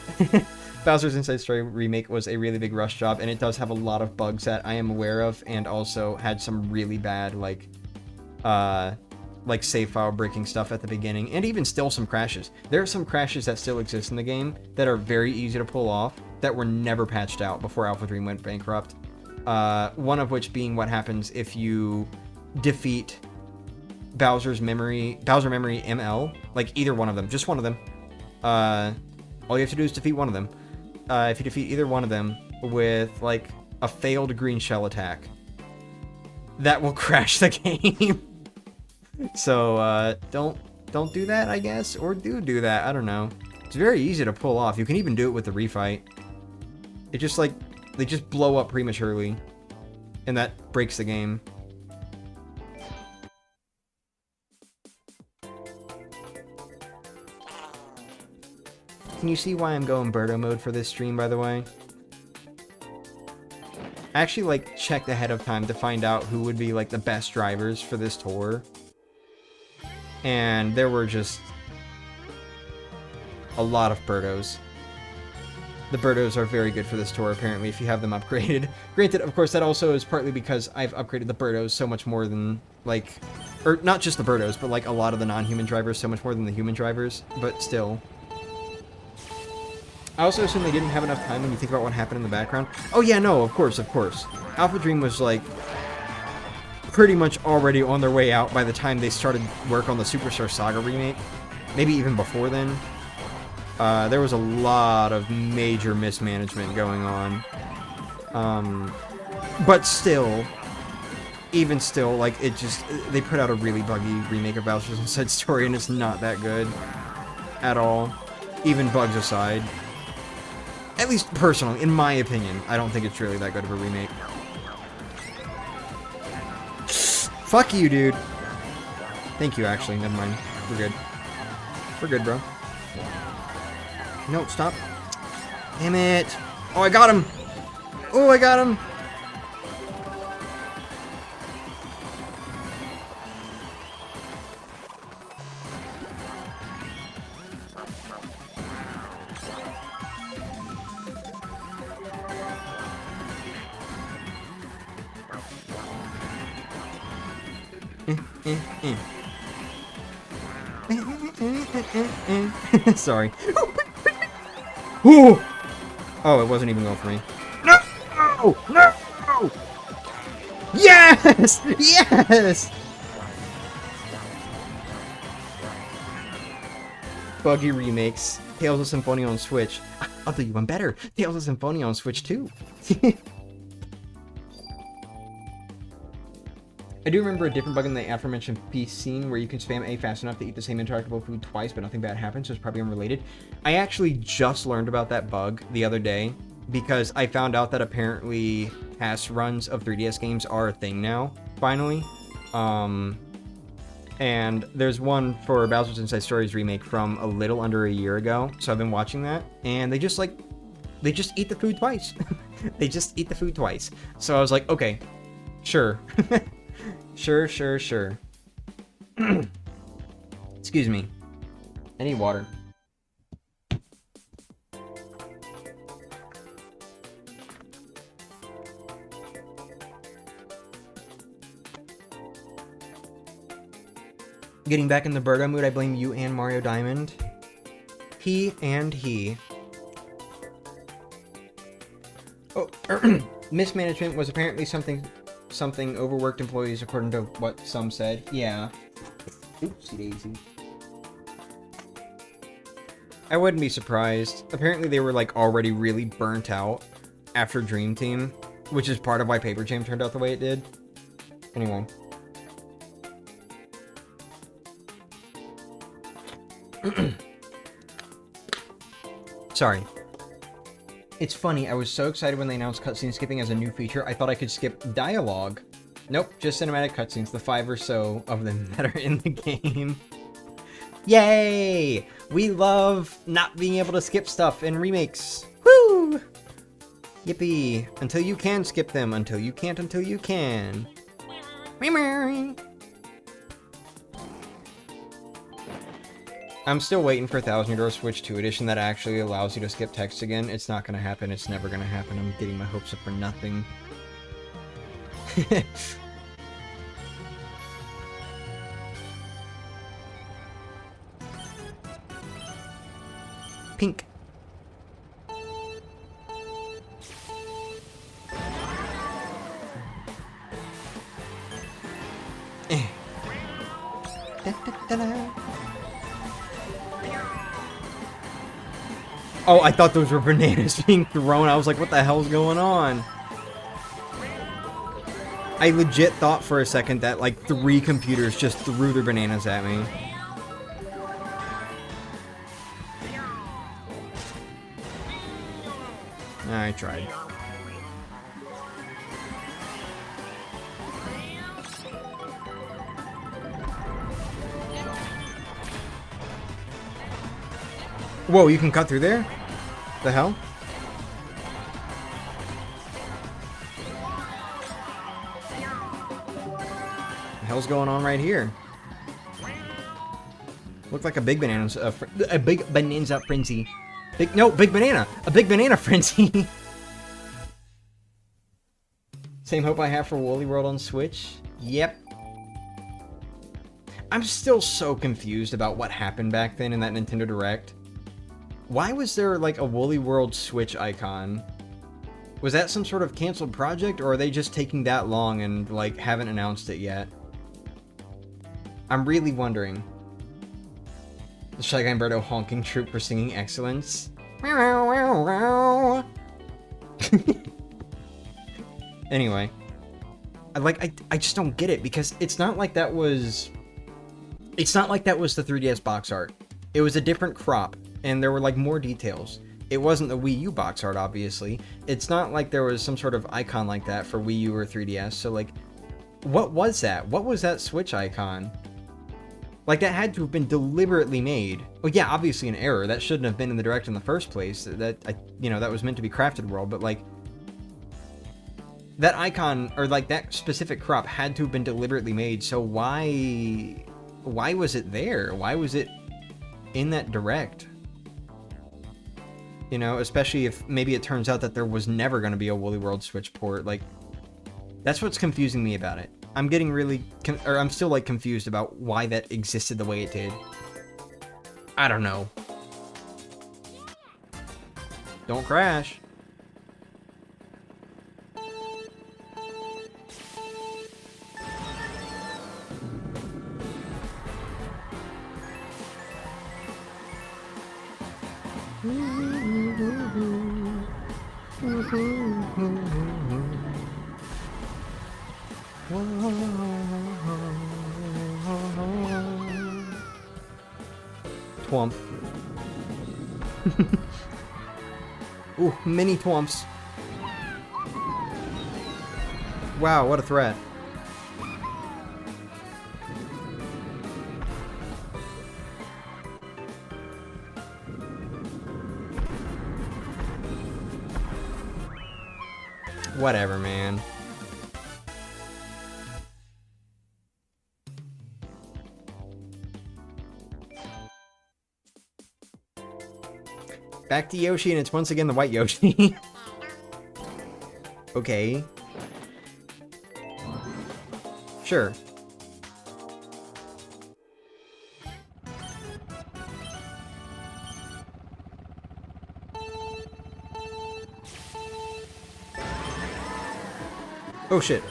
Bowser's Inside Story remake was a really big rush job, and it does have a lot of bugs that I am aware of, and also had some really bad, like save file breaking stuff at the beginning, and even still some crashes. There are some crashes that still exist in the game that are very easy to pull off that were never patched out before Alpha Dream went bankrupt. One of which being what happens if you defeat Bowser Memory ML, like either one of them, just one of them. All you have to do is defeat one of them. If you defeat either one of them with like a failed green shell attack, that will crash the game. So don't do that, I guess, or do that. I don't know. It's very easy to pull off. You can even do it with the refight. It just like they just blow up prematurely, and that breaks the game. Can you see why I'm going Birdo mode for this stream, by the way? I actually, like, checked ahead of time to find out who would be, like, the best drivers for this tour. And there were just a lot of Birdos. The Birdos are very good for this tour, apparently, if you have them upgraded. Granted, of course, that also is partly because I've upgraded the Birdos so much more than, like... Or, not just the Birdos, but, like, a lot of the non-human drivers so much more than the human drivers. But still... I also assume they didn't have enough time when you think about what happened in the background. Oh yeah, no, of course, of course. Alpha Dream was, like, pretty much already on their way out by the time they started work on the Superstar Saga remake. Maybe even before then. There was a lot of major mismanagement going on. But still, even still, like, it just... They put out a really buggy remake of Bowser's Inside Story, and it's not that good. At all. Even bugs aside. At least personally, in my opinion, I don't think it's really that good of a remake. Fuck you, dude. Thank you, actually. Never mind. We're good. We're good, bro. No, stop. Damn it. Oh, I got him. Oh, I got him. Sorry. Ooh! Oh, it wasn't even going for me. No! No! Yes! Yes! Buggy remakes. Tales of Symphonia on Switch. I'll do you one better. Tales of Symphonia on Switch too. I do remember a different bug in the aforementioned peace scene where you can spam A fast enough to eat the same interactable food twice, but nothing bad happens, so it's probably unrelated. I actually just learned about that bug the other day, because I found out that apparently test runs of 3DS games are a thing now, finally. And there's one for Bowser's Inside Stories remake from a little under a year ago. So I've been watching that, and they just eat the food twice. They just eat the food twice. So I was like, okay, sure. Sure. Excuse me. I need water. Getting back in the Birdo mood, I blame you and Mario Diamond. He. Oh, mismanagement was apparently something overworked employees, according to what some said. Yeah. Oopsie daisy. I wouldn't be surprised. Apparently they were like already really burnt out after Dream Team, which is part of why Paper Jam turned out the way it did. Anyway. Sorry. It's funny, I was so excited when they announced cutscene skipping as a new feature, I thought I could skip dialogue. Nope, just cinematic cutscenes, the 5 or so of them that are in the game. Yay! We love not being able to skip stuff in remakes. Woo! Yippee. Until you can skip them, until you can't, until you can. I'm still waiting for 1000 Euro Switch 2 edition that actually allows you to skip text again. It's not gonna happen. It's never gonna happen. I'm getting my hopes up for nothing. Pink. Oh, I thought those were bananas being thrown. I was like, what the hell's going on? I legit thought for a second that like 3 computers just threw their bananas at me. I tried. Whoa, you can cut through there? The hell? The hell's going on right here? Looked like a big banana, a big bonanza frenzy. Big banana! A big banana frenzy! Same hope I have for Woolly World on Switch? Yep. I'm still so confused about what happened back then in that Nintendo Direct. Why was there like a Woolly World Switch icon? Was that some sort of canceled project, or are they just taking that long and like haven't announced it yet? I'm really wondering. The Shy Guy and Birdo honking troupe for singing excellence. Anyway, I just don't get it, because it's not like that was the 3DS box art. It was a different crop, and there were like more details. It wasn't the Wii U box art, obviously. It's not like there was some sort of icon like that for Wii U or 3DS. So like, what was that? What was that Switch icon? Like, that had to have been deliberately made. Well, yeah, obviously an error. That shouldn't have been in the Direct in the first place. That was meant to be Crafted World, but like, that icon, or like that specific crop, had to have been deliberately made. So why was it there? Why was it in that Direct? You know, especially if maybe it turns out that there was never going to be a Woolly World Switch port. Like, that's what's confusing me about it. I'm getting really, I'm still like confused about why that existed the way it did. I don't know. Don't crash. Twomp. Ooh, mini twomps. Wow, what a threat. Whatever, man. Back to Yoshi, and it's once again the white Yoshi. Okay. Sure. Oh shit.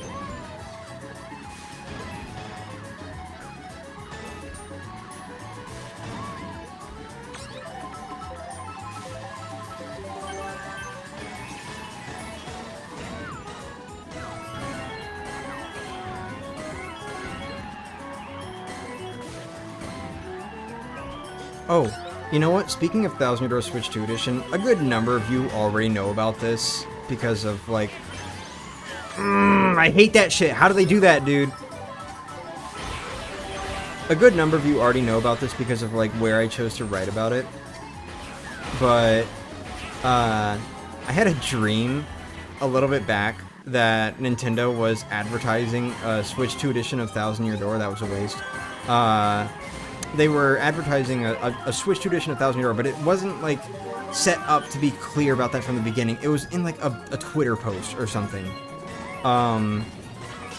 Oh, you know what? Speaking of 1000 Year Door Switch 2 Edition, a good number of you already know about this because of, like... I hate that shit. How do they do that, dude? A good number of you already know about this because of, like, where I chose to write about it. But, I had a dream a little bit back that Nintendo was advertising a Switch 2 Edition of 1000 Year Door. That was a waste. They were advertising a Switch 2 Edition of 1000 Year Door, but it wasn't, like, set up to be clear about that from the beginning. It was in, like, a Twitter post or something.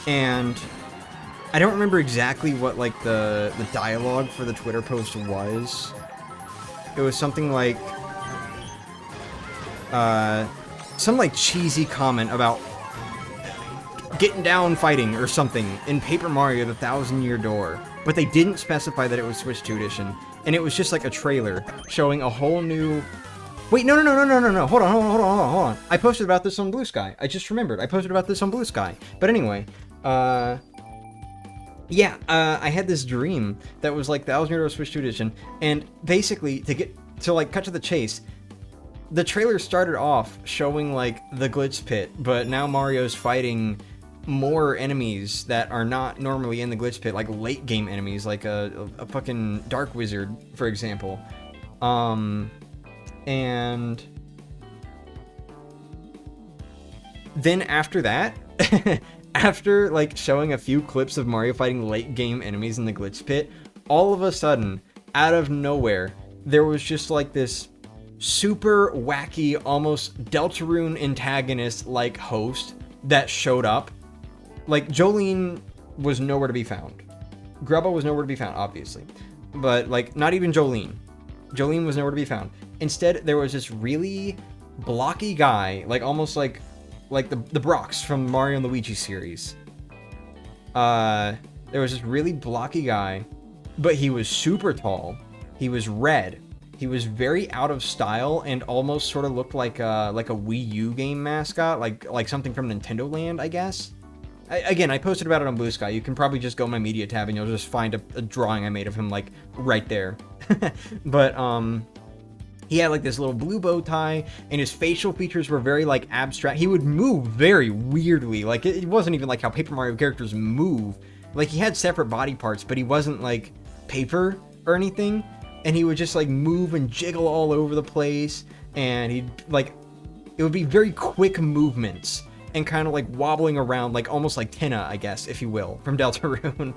And I don't remember exactly what, like, the dialogue for the Twitter post was. It was something like, some, like, cheesy comment about getting down fighting or something in Paper Mario the 1000 Year Door. But they didn't specify that it was Switch 2 Edition. And it was just, like, a trailer showing a whole new... Wait, no. Hold on. I posted about this on Blue Sky. I just remembered. I posted about this on Blue Sky. But anyway, I had this dream that was like 1000 Year Door Switch 2 Edition, and basically, cut to the chase, the trailer started off showing, like, the glitch pit, but now Mario's fighting more enemies that are not normally in the glitch pit, like late game enemies, like a fucking Dark Wizard, for example. And then after that, after, like, showing a few clips of Mario fighting late game enemies in the glitch pit, all of a sudden, out of nowhere, there was just, like, this super wacky, almost Deltarune antagonist-like host that showed up. Like, Jolene was nowhere to be found. Grubba was nowhere to be found, obviously. But, like, not even Jolene. Jolene was nowhere to be found. Instead, there was this really blocky guy, like, almost like the Brox from Mario and Luigi series. There was this really blocky guy, but he was super tall. He was red. He was very out of style and almost sort of looked like a Wii U game mascot, like something from Nintendo Land, I guess. Again, I posted about it on Blue Sky. You can probably just go in my media tab and you'll just find a drawing I made of him, like, right there. But, he had, like, this little blue bow tie, and his facial features were very, like, abstract. He would move very weirdly. Like, it wasn't even like how Paper Mario characters move. Like, he had separate body parts, but he wasn't, like, paper or anything. And he would just, like, move and jiggle all over the place. And he'd, like, it would be very quick movements. And kind of, like, wobbling around, like, almost like Tina, I guess, if you will, from Deltarune.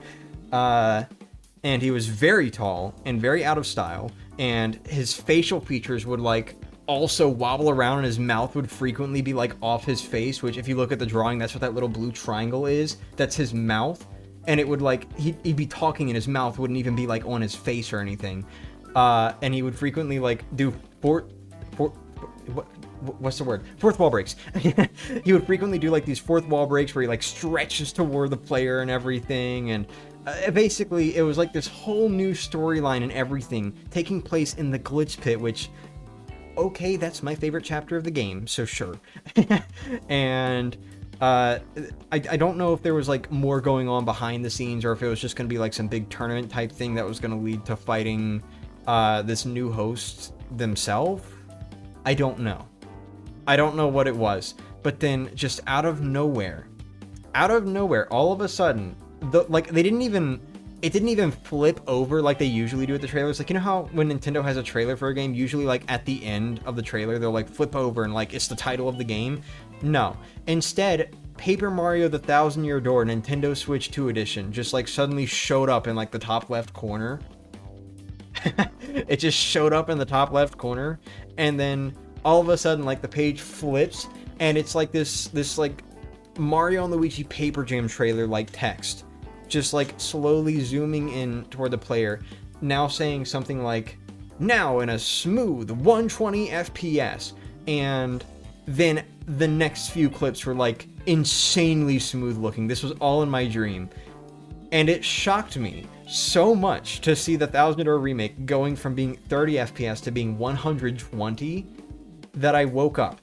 And he was very tall and very out of style, and his facial features would, like, also wobble around, and his mouth would frequently be, like, off his face, which, if you look at the drawing, that's what that little blue triangle is. That's his mouth, and it would, like, he'd be talking, and his mouth wouldn't even be, like, on his face or anything. And he would frequently, like, do what's the word? Fourth wall breaks. He would frequently do, like, these fourth wall breaks where he, like, stretches toward the player and everything, and basically, it was like this whole new storyline and everything taking place in the glitch pit, which, okay, that's my favorite chapter of the game, so sure. And I don't know if there was, like, more going on behind the scenes, or if it was just going to be, like, some big tournament type thing that was going to lead to fighting this new host themselves. I don't know. I don't know what it was. But then, just out of nowhere, all of a sudden, it didn't even flip over like they usually do at the trailers. Like, you know how when Nintendo has a trailer for a game, usually, like, at the end of the trailer, they'll, like, flip over and, like, it's the title of the game. No. Instead, Paper Mario the Thousand Year Door Nintendo Switch 2 edition just like suddenly showed up in like the top left corner. It just showed up in the top left corner, and then all of a sudden like the page flips and it's like this like Mario and Luigi Paper Jam trailer like text, just like slowly zooming in toward the player, now saying something like, now in a smooth 120 FPS, and then the next few clips were like insanely smooth looking. This was all in my dream, and it shocked me so much to see the Thousand Year Door remake going from being 30 FPS to being 120 that I woke up.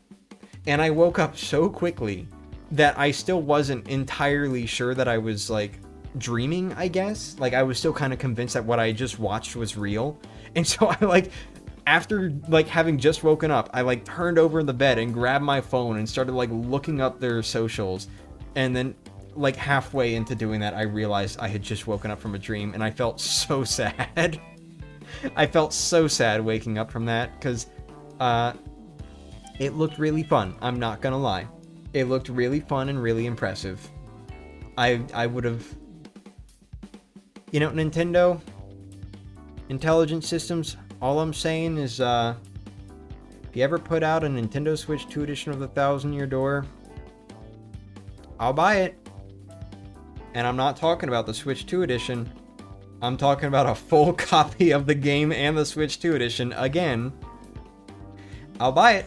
And I woke up so quickly that I still wasn't entirely sure that I was like dreaming, I guess. Like I was still kind of convinced that what I just watched was real. And so I like, after like having just woken up, I like turned over in the bed and grabbed my phone and started like looking up their socials. And then like halfway into doing that, I realized I had just woken up from a dream, and I felt so sad. I felt so sad waking up from that, because it looked really fun. I'm not gonna lie. It looked really fun and really impressive. I would have... You know, Nintendo, Intelligent Systems, all I'm saying is, if you ever put out a Nintendo Switch 2 edition of the Thousand Year Door, I'll buy it. And I'm not talking about the Switch 2 edition. I'm talking about a full copy of the game and the Switch 2 edition again. I'll buy it.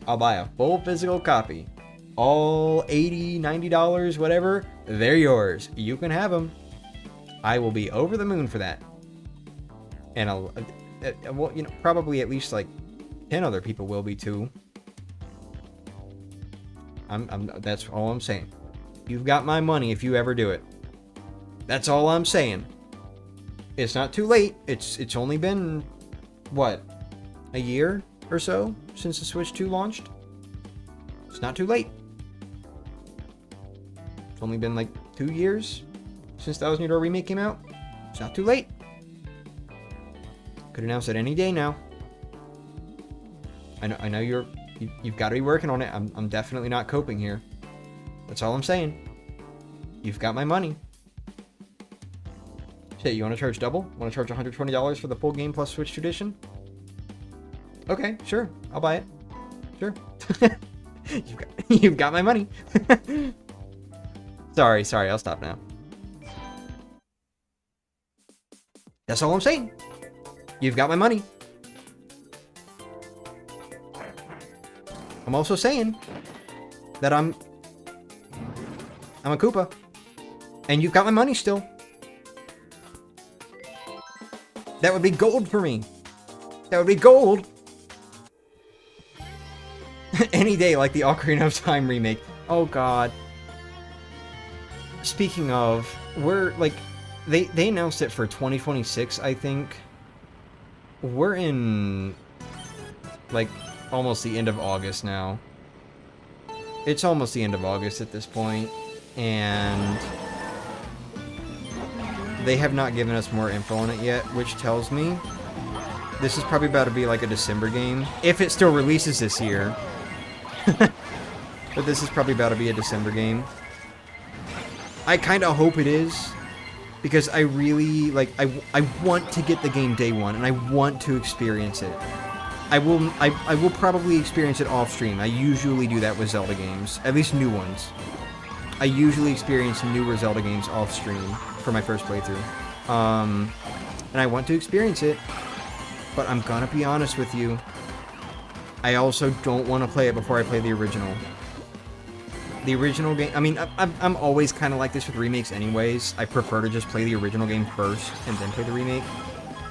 I'll buy a full physical copy. All $80, $90, whatever, they're yours. You can have them. I will be over the moon for that. And I'll, well, you know, probably at least like 10 other people will be too. That's all I'm saying. You've got my money if you ever do it. That's all I'm saying. It's not too late. It's only been, what, a year or so since the Switch 2 launched? It's not too late. It's only been like 2 years since Thousand Year Door Remake came out. It's not too late. Could announce it any day now. I know you've got to be working on it. I'm definitely not coping here. That's all I'm saying. You've got my money. Shit, you want to charge double? Want to charge $120 for the full game plus Switch 2 edition? Okay, sure. I'll buy it. Sure. You've got my money. Sorry, I'll stop now. That's all I'm saying. You've got my money. I'm also saying that I'm a Koopa, and you've got my money still. That would be gold for me. That would be gold. Any day, like the Ocarina of Time remake. Oh god. Speaking of, we're like, they announced it for 2026, I think. We're in like almost the end of August now. It's almost the end of August at this point, and they have not given us more info on it yet, which tells me this is probably about to be like a December game, if it still releases this year. But this is probably about to be a December game. I kind of hope it is, because I really, like, I want to get the game day one, and I want to experience it. I will probably experience it off stream. I usually do that with Zelda games, at least new ones. I usually experience newer Zelda games off stream for my first playthrough. And I want to experience it, but I'm gonna be honest with you. I also don't want to play it before I play the original. The original game, I mean, I'm always kind of like this with remakes anyways. I prefer to just play the original game first and then play the remake.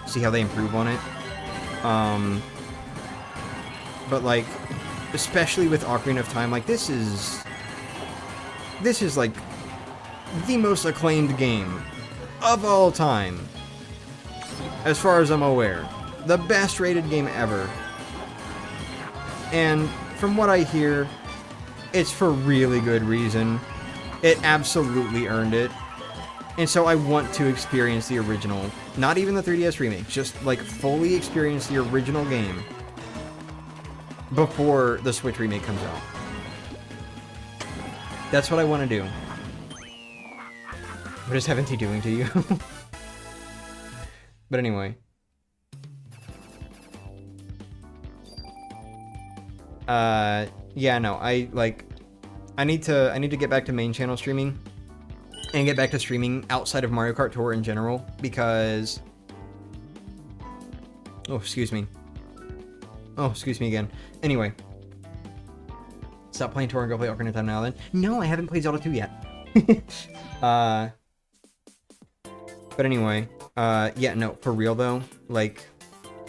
See how they improve on it. But like, especially with Ocarina of Time, like this is like the most acclaimed game of all time. As far as I'm aware. The best rated game ever. And from what I hear, it's for really good reason. It absolutely earned it. And so I want to experience the original. Not even the 3DS remake, just like fully experience the original game before the Switch remake comes out. That's what I want to do. What is 70 doing to you? But anyway. Yeah, no, I need to get back to main channel streaming and get back to streaming outside of Mario Kart Tour in general because oh, excuse me. Oh, excuse me again. Anyway. Stop playing Tour and go play Ocarina of Time now then. No, I haven't played Zelda 2 yet. But anyway, yeah, no, for real though, like,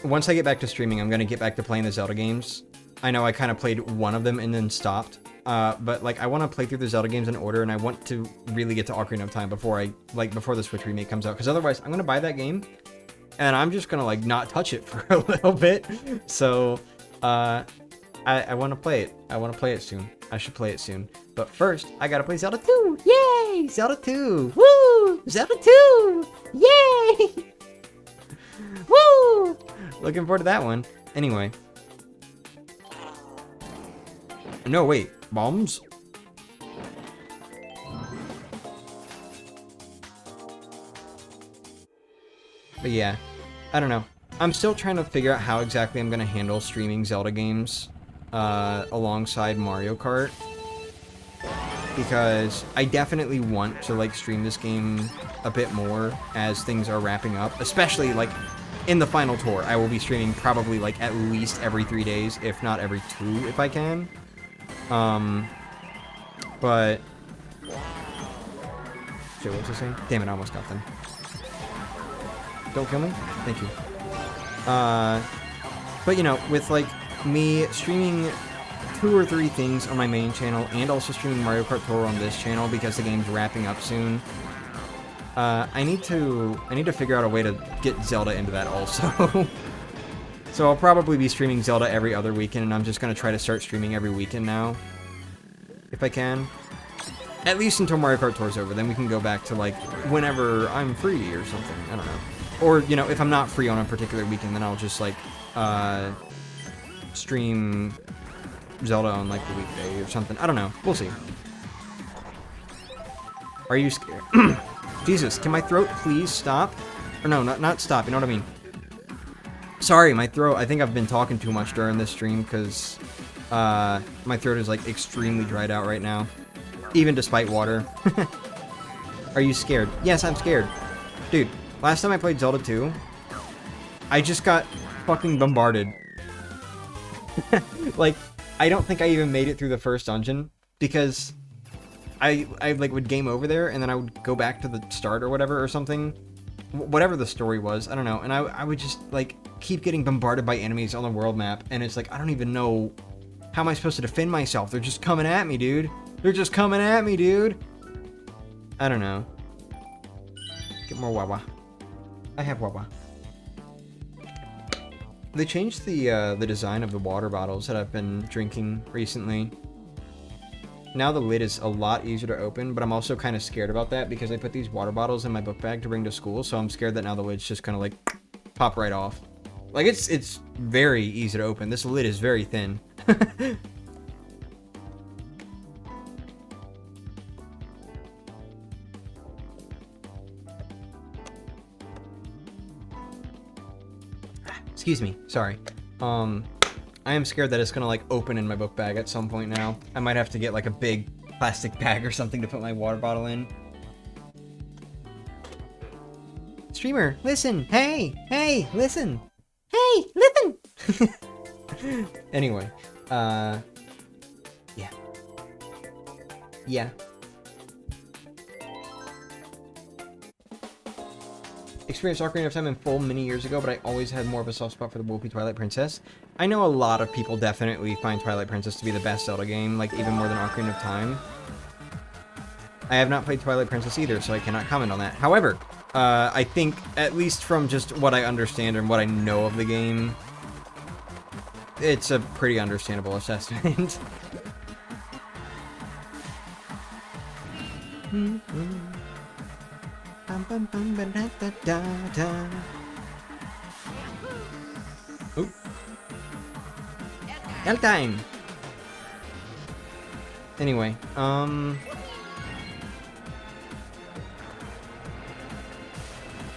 once I get back to streaming, I'm gonna get back to playing the Zelda games. I know I kind of played one of them and then stopped, but, like, I want to play through the Zelda games in order, and I want to really get to Ocarina of Time before before the Switch remake comes out, because otherwise, I'm gonna buy that game, and I'm just gonna, like, not touch it for a little bit, so, I want to play it. I want to play it soon. I should play it soon. But first, I gotta play Zelda 2! Yay! Zelda 2! Woo! Zelda 2! Yay! Woo! Looking forward to that one. Anyway. No, wait. Bombs? But yeah. I don't know. I'm still trying to figure out how exactly I'm gonna handle streaming Zelda games alongside Mario Kart, because I definitely want to like stream this game a bit more as things are wrapping up, especially like in the final tour. I will be streaming probably like at least every 3 days, if not every 2 if I can. But shit, what was I saying? Damn it, I almost got them. Don't kill me. Thank you. But you know, with like me streaming 2 or 3 things on my main channel and also streaming Mario Kart Tour on this channel because the game's wrapping up soon, I need to figure out a way to get Zelda into that also. So I'll probably be streaming Zelda every other weekend, and I'm just gonna try to start streaming every weekend now, if I can. At least until Mario Kart Tour's over, then we can go back to like whenever I'm free or something. I don't know. Or, you know, if I'm not free on a particular weekend, then I'll just like stream Zelda on like the weekday or something. I don't know. We'll see. Are you scared? Jesus, can my throat please stop? Or no, not stop. You know what I mean? Sorry, my throat. I think I've been talking too much during this stream because my throat is like extremely dried out right now, even despite water. Are you scared? Yes, I'm scared. Dude, last time I played Zelda 2, I just got fucking bombarded. Like, I don't think I even made it through the first dungeon because I like would game over there and then I would go back to the start or whatever or something. Whatever the story was, I don't know. And I would just like keep getting bombarded by enemies on the world map, and it's like, I don't even know how am I supposed to defend myself. They're just coming at me, dude. They're just coming at me, dude. I don't know. Get more Wawa. I have Wawa. They changed the design of the water bottles that I've been drinking recently. Now the lid is a lot easier to open, but I'm also kind of scared about that because I put these water bottles in my book bag to bring to school, so I'm scared that now the lid's just kind of like pop right off. Like it's very easy to open. This lid is very thin. Excuse me, sorry. I am scared that it's gonna like open in my book bag at some point now. I might have to get like a big plastic bag or something to put my water bottle in. Streamer, listen! Hey! Hey! Listen! Hey! Listen! Anyway, yeah. Yeah. Experienced Ocarina of Time in full many years ago, but I always had more of a soft spot for the Whoopi Twilight Princess. I know a lot of people definitely find Twilight Princess to be the best Zelda game, like even more than Ocarina of Time. I have not played Twilight Princess either, so I cannot comment on that. However, I think, at least from just what I understand and what I know of the game, it's a pretty understandable assessment. Oop. L time. Anyway,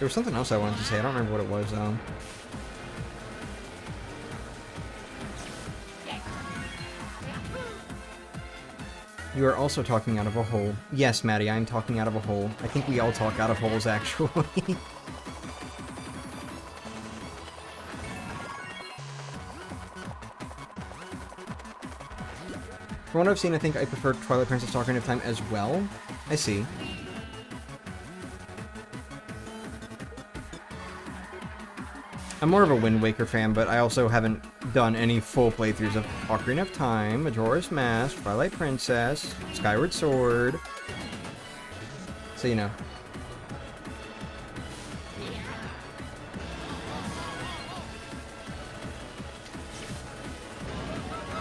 There was something else I wanted to say. I don't remember what it was, though. You are also talking out of a hole. Yes, Maddie, I'm talking out of a hole. I think we all talk out of holes, actually. From what I've seen, I think I prefer Twilight Princess Ocarina of Time as well. I see. I'm more of a Wind Waker fan, but I also haven't done any full playthroughs of Ocarina of Time, Majora's Mask, Twilight Princess, Skyward Sword. So, you know.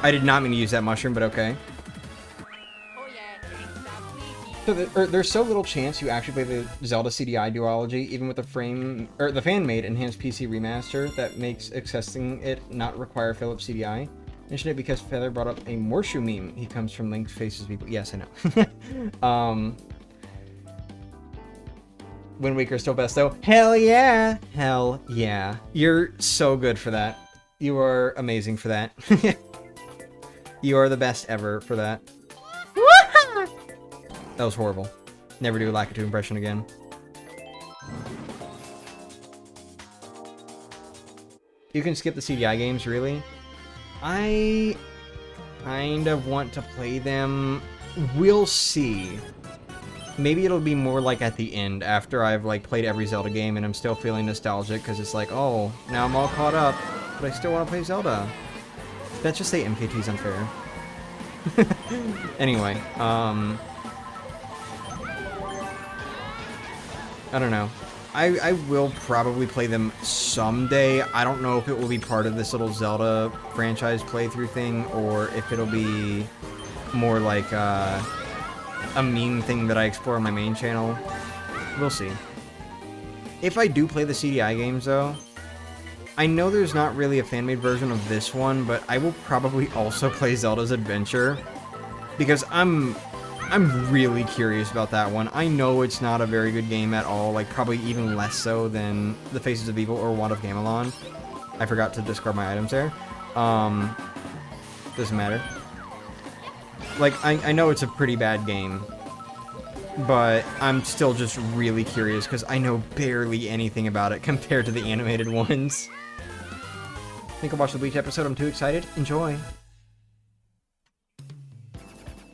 I did not mean to use that mushroom, but okay. So there's so little chance you actually play the Zelda CDI duology, even with the the fan-made enhanced PC remaster that makes accessing it not require Philips CDI. Mention it because Feather brought up a Morshu meme. He comes from Link's Faces people. Yes, I know. Wind Waker is still best though. Hell yeah! Hell yeah! You're so good for that. You are amazing for that. You are the best ever for that. That was horrible. Never do a Lakitu impression again. You can skip the CDI games, really? I kind of want to play them. We'll see. Maybe it'll be more like at the end, after I've like played every Zelda game and I'm still feeling nostalgic, because it's like, oh, now I'm all caught up, but I still want to play Zelda. Let's just say MKT's unfair. Anyway, I don't know. I will probably play them someday. I don't know if it will be part of this little Zelda franchise playthrough thing, or if it'll be more like a meme thing that I explore on my main channel. We'll see. If I do play the CDI games, though, I know there's not really a fan-made version of this one, but I will probably also play Zelda's Adventure, because I'm really curious about that one. I know it's not a very good game at all, like probably even less so than The Faces of Evil or Wand of Gamelon. I forgot to discard my items there. Doesn't matter. Like, I know it's a pretty bad game, but I'm still just really curious because I know barely anything about it compared to the animated ones. I think I'll watch the Bleach episode. I'm too excited. Enjoy.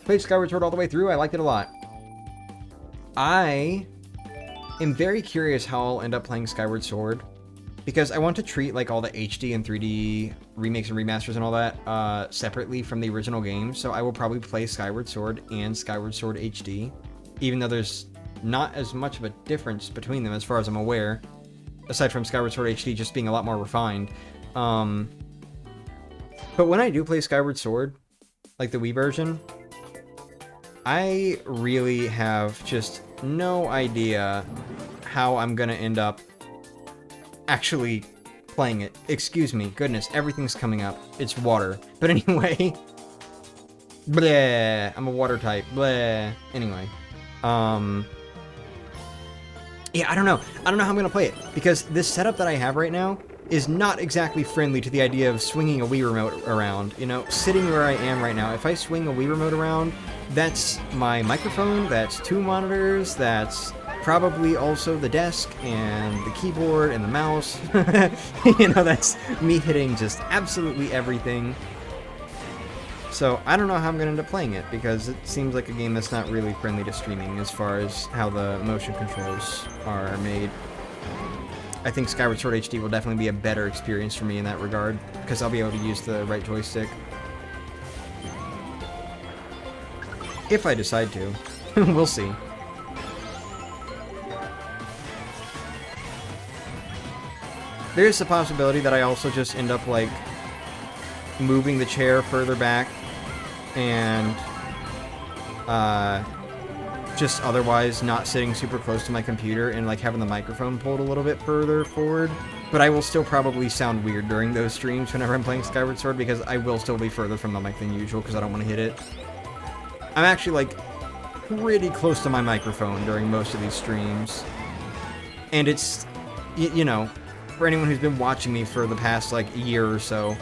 Played Skyward Sword all the way through. I liked it a lot. I am very curious how I'll end up playing Skyward Sword, because I want to treat like all the HD and 3D remakes and remasters and all that separately from the original game. So I will probably play Skyward Sword and Skyward Sword HD, even though there's not as much of a difference between them as far as I'm aware, aside from Skyward Sword HD just being a lot more refined. But when I do play Skyward Sword, like the Wii version, I really have just no idea how I'm gonna end up actually playing it. Excuse me, goodness, everything's coming up. It's water. But anyway, bleh, I'm a water type, bleh. Anyway, yeah, I don't know how I'm gonna play it, because this setup that I have right now is not exactly friendly to the idea of swinging a Wii remote around. You know, sitting where I am right now, if I swing a Wii remote around, that's my microphone, that's 2 monitors, that's probably also the desk and the keyboard and the mouse. You know, that's me hitting just absolutely everything. So I don't know how I'm going to end up playing it, because it seems like a game that's not really friendly to streaming as far as how the motion controls are made. I think Skyward Sword HD will definitely be a better experience for me in that regard, because I'll be able to use the right joystick. If I decide to. We'll see. There's the possibility that I also just end up, like, moving the chair further back and just otherwise not sitting super close to my computer and, like, having the microphone pulled a little bit further forward. But I will still probably sound weird during those streams whenever I'm playing Skyward Sword, because I will still be further from the mic than usual because I don't want to hit it. I'm actually, like, pretty close to my microphone during most of these streams. And it's you know, for anyone who's been watching me for the past, like, year or so,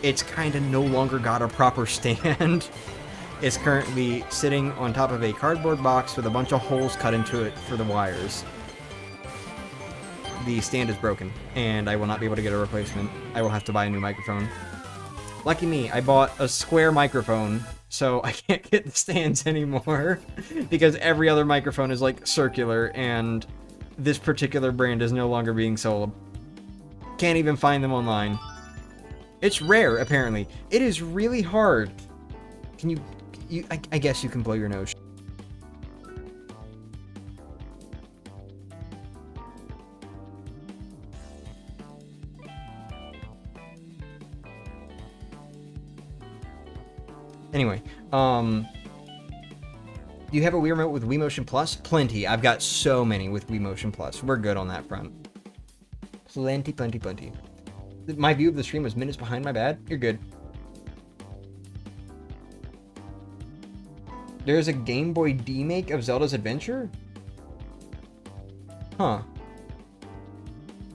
it's kind of no longer got a proper stand. It's currently sitting on top of a cardboard box with a bunch of holes cut into it for the wires. The stand is broken, and I will not be able to get a replacement. I will have to buy a new microphone. Lucky me, I bought a square microphone, so I can't get the stands anymore, because every other microphone is, like, circular, and this particular brand is no longer being sold. Can't even find them online. It's rare, apparently. It is really hard. Can you I guess you can blow your nose. Anyway, do you have a Wii Remote with Wii Motion Plus? Plenty. I've got so many with Wii Motion Plus. We're good on that front. Plenty, plenty, plenty. My view of the stream was minutes behind, my bad. You're good. There's a Game Boy remake of Zelda's Adventure? Huh.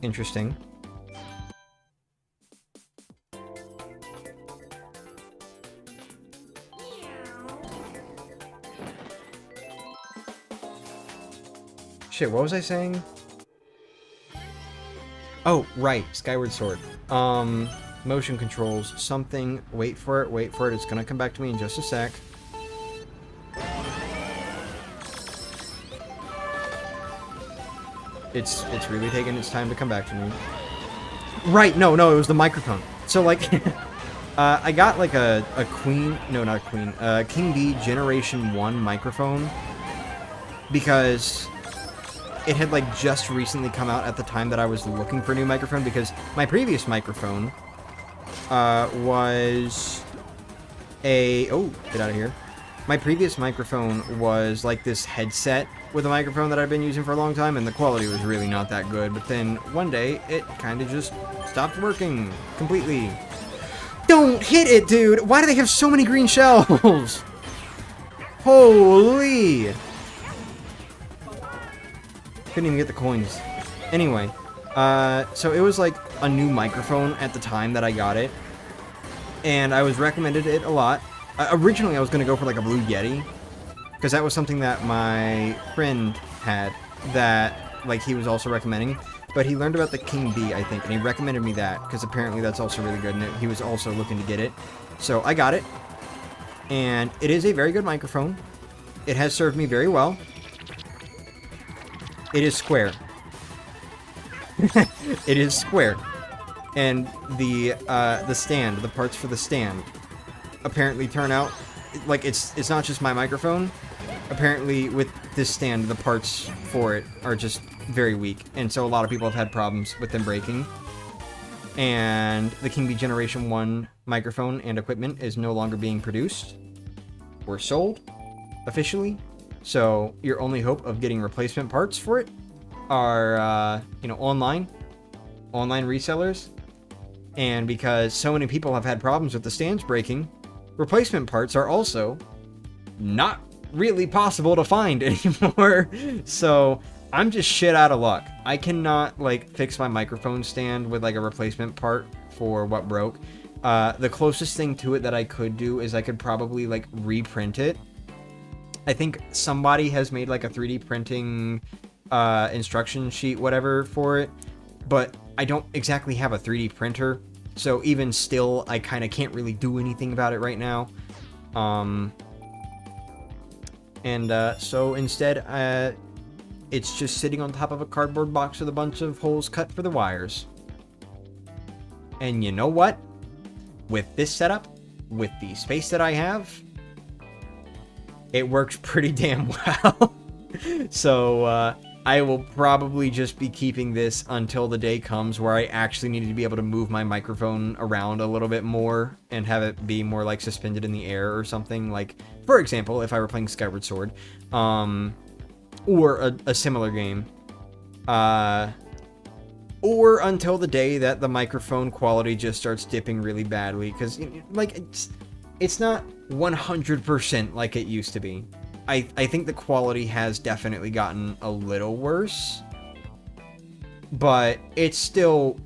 Interesting. Shit, what was I saying? Oh, right, Skyward Sword. Motion controls, something, wait for it, it's gonna come back to me in just a sec. It's really taking its time to come back to me. Right, no, it was the microphone. So, like, I got, like, a Queen, no, not a Queen, King Bee Generation 1 microphone, because it had, like, just recently come out at the time that I was looking for a new microphone, because my previous microphone, was a, oh, get out of here. My previous microphone was, like, this headset with a microphone that I've been using for a long time, and the quality was really not that good, but then one day, it kind of just stopped working completely. Don't hit it, dude! Why do they have so many green shells? Holy! Couldn't even get the coins. Anyway, so it was like a new microphone at the time that I got it, and I was recommended it a lot. Originally, I was going to go for like a Blue Yeti, because that was something that my friend had that, like, he was also recommending, but he learned about the King Bee, I think, and he recommended me that, because apparently that's also really good, and he was also looking to get it. So I got it, and it is a very good microphone. It has served me very well. It is square. It is square. And the stand, the parts for the stand, apparently turn out, like, it's not just my microphone. Apparently, with this stand, the parts for it are just very weak, and so a lot of people have had problems with them breaking. And the King Bee Generation 1 microphone and equipment is no longer being produced or sold officially, so your only hope of getting replacement parts for it are, you know, online resellers. And because so many people have had problems with the stands breaking, replacement parts are also not really possible to find anymore. So I'm just shit out of luck. I cannot, like, fix my microphone stand with, like, a replacement part for what broke. The closest thing to it that I could do is I could probably, like, reprint it. I think somebody has made, like, a 3D printing instruction sheet, whatever, for it, but I don't exactly have a 3D printer, so even still, I kind of can't really do anything about it right now. So instead, it's just sitting on top of a cardboard box with a bunch of holes cut for the wires. And you know what? With this setup, with the space that I have, it works pretty damn well. So, I will probably just be keeping this until the day comes where I actually need to be able to move my microphone around a little bit more and have it be more, like, suspended in the air or something. Like, for example, if I were playing Skyward Sword, or a similar game, or until the day that the microphone quality just starts dipping really badly, because, like, it's not 100% like it used to be. I think the quality has definitely gotten a little worse, but it's still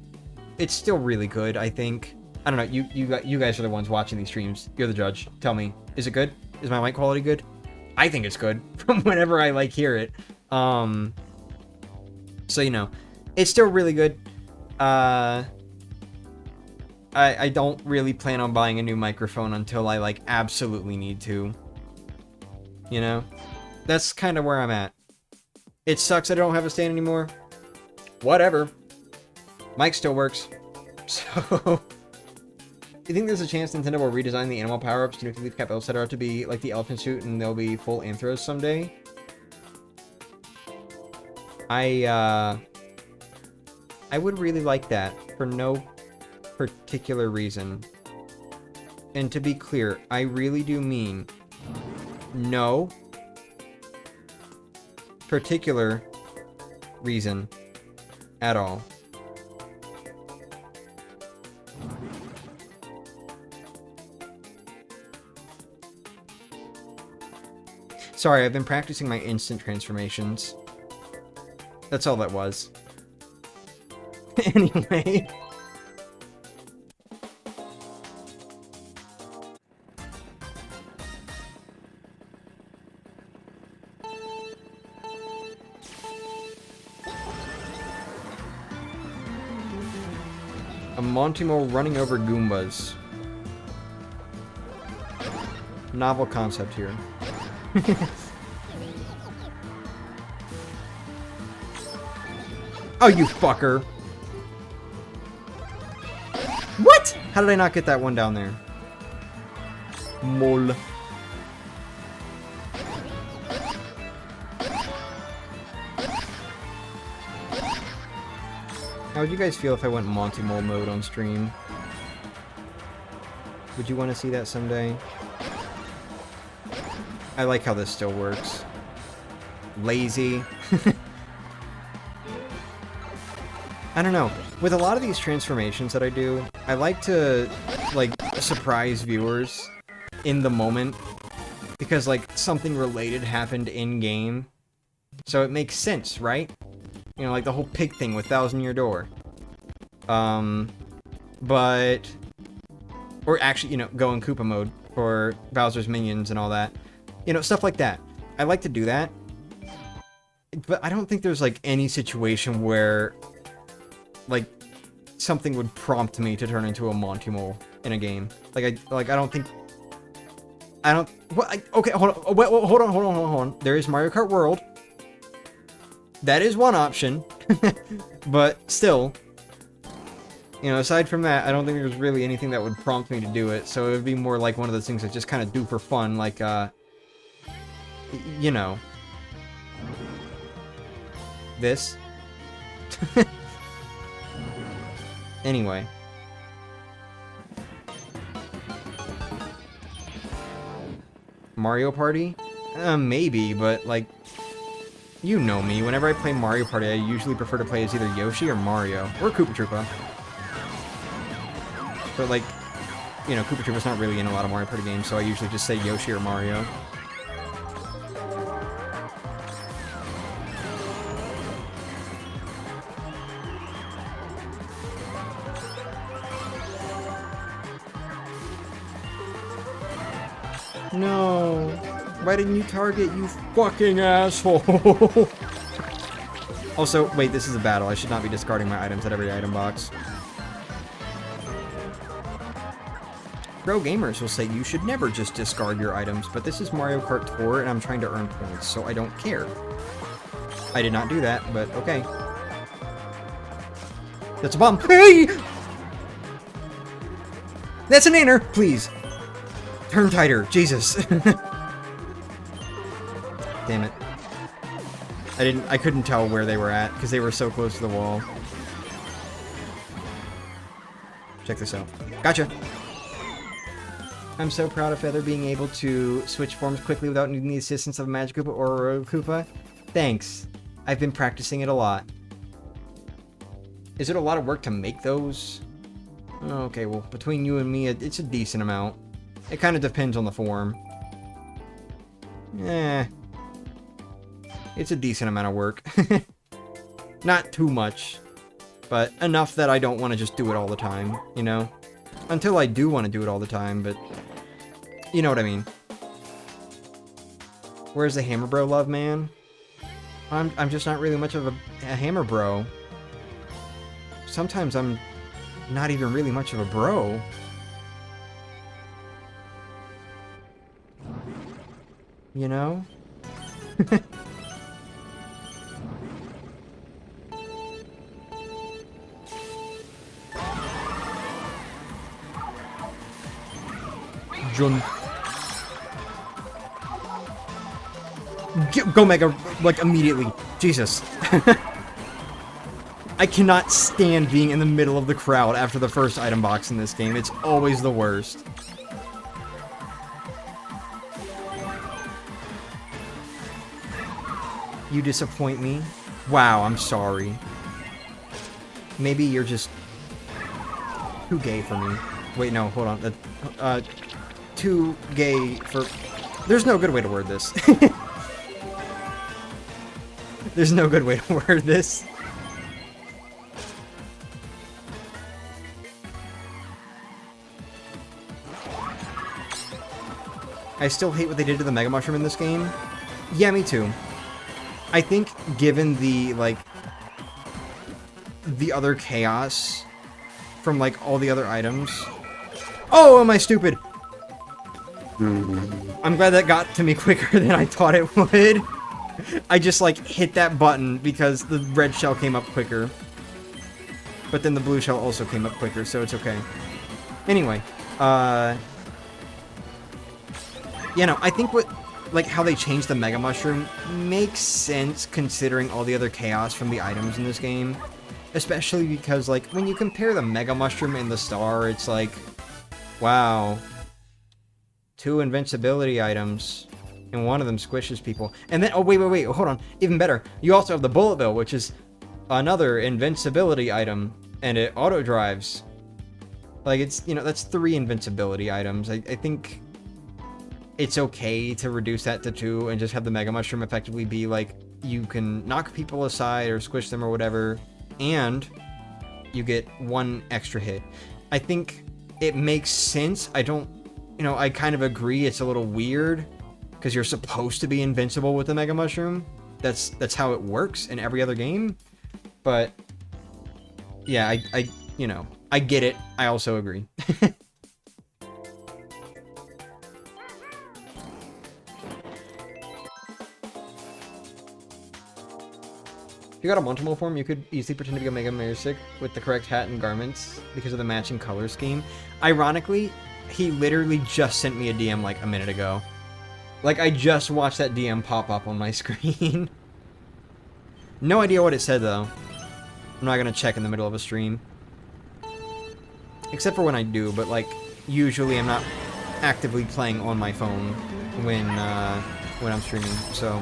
really good, I think. I don't know, you guys are the ones watching these streams. You're the judge. Tell me, is it good? Is my mic quality good? I think it's good from whenever I like hear it. So you know, it's still really good. I don't really plan on buying a new microphone until I like absolutely need to. You know? That's kind of where I'm at. It sucks that I don't have a stand anymore. Whatever. Mic still works. So you think there's a chance Nintendo will redesign the animal power-ups to make the leaf cap set art to be like the elephant suit and they'll be full anthros someday? I would really like that for no particular reason. And to be clear, I really do mean no particular reason at all. Sorry, I've been practicing my instant transformations. That's all that was. Anyway. A Montimo running over Goombas. Novel concept here. Oh, you fucker! What? How did I not get that one down there? Mol. How would you guys feel if I went Monty Mole mode on stream? Would you want to see that someday? I like how this still works. Lazy. I don't know. With a lot of these transformations that I do, I like to, like, surprise viewers in the moment. Because, like, something related happened in-game. So it makes sense, right? You know, like the whole pig thing with Thousand Year Door. But... Or actually, you know, go in Koopa mode for Bowser's minions and all that. You know, stuff like that. I like to do that. But I don't think there's, like, any situation where, like, something would prompt me to turn into a Monty Mole in a game. Like, I don't think... I don't... What? Okay, hold on. Wait, hold on. There is Mario Kart World. That is one option. But still... You know, aside from that, I don't think there's really anything that would prompt me to do it. So it would be more like one of those things I just kind of do for fun, like, you know. This. Anyway. Mario Party? Maybe, but, like, you know me. Whenever I play Mario Party, I usually prefer to play as either Yoshi or Mario. Or Koopa Troopa. But, like, you know, Koopa Troopa's not really in a lot of Mario Party games, so I usually just say Yoshi or Mario. No. Why didn't you target, you fucking asshole? Also, wait, this is a battle. I should not be discarding my items at every item box. Pro gamers will say you should never just discard your items, but this is Mario Kart Tour and I'm trying to earn points, so I don't care. I did not do that, but okay. That's a bomb. Hey! That's an inner! Please. Turn tighter. Jesus. Damn it. I couldn't tell where they were at, because they were so close to the wall. Check this out. Gotcha! I'm so proud of Feather being able to switch forms quickly without needing the assistance of a Magic Koopa or a Rogue Koopa. Thanks. I've been practicing it a lot. Is it a lot of work to make those? Okay, well, between you and me, it's a decent amount. It kind of depends on the form. It's a decent amount of work. Not too much. But enough that I don't want to just do it all the time, you know? Until I do want to do it all the time, but... You know what I mean. Where's the Hammer Bro love, man? I'm just not really much of a Hammer Bro. Sometimes I'm not even really much of a bro. You know? Jun. Go Mega, like, immediately. Jesus. I cannot stand being in the middle of the crowd after the first item box in this game. It's always the worst. You disappoint me? Wow, I'm sorry. Maybe you're just too gay for me. Wait, no, hold on. Too gay for... There's no good way to word this. There's no good way to word this. I still hate what they did to the Mega Mushroom in this game. Yeah, me too. I think given the, like, the other chaos from, like, all the other items... Oh, am I stupid? I'm glad that got to me quicker than I thought it would. I just, like, hit that button because the red shell came up quicker. But then the blue shell also came up quicker, so it's okay. Anyway, you know, I think what, like, how they changed the Mega Mushroom makes sense considering all the other chaos from the items in this game. Especially because, like, when you compare the Mega Mushroom and the Star, it's like, wow, 2 invincibility items, and one of them squishes people. And then, oh, wait, hold on, even better, you also have the Bullet Bill, which is another invincibility item, and it auto-drives. Like, it's, you know, that's 3 invincibility items. I think it's okay to reduce that to 2 and just have the Mega Mushroom effectively be, like, you can knock people aside or squish them or whatever, and you get 1 extra hit. I think it makes sense. I don't, you know, I kind of agree it's a little weird, because you're supposed to be invincible with the Mega Mushroom. That's how it works in every other game. But, yeah, I you know, I get it. I also agree. If you got a multiple form, you could easily pretend to be Omega Music with the correct hat and garments because of the matching color scheme. Ironically, he literally just sent me a DM like a minute ago. Like, I just watched that DM pop up on my screen. No idea what it said, though. I'm not gonna check in the middle of a stream. Except for when I do, but, like, usually I'm not actively playing on my phone when I'm streaming, so...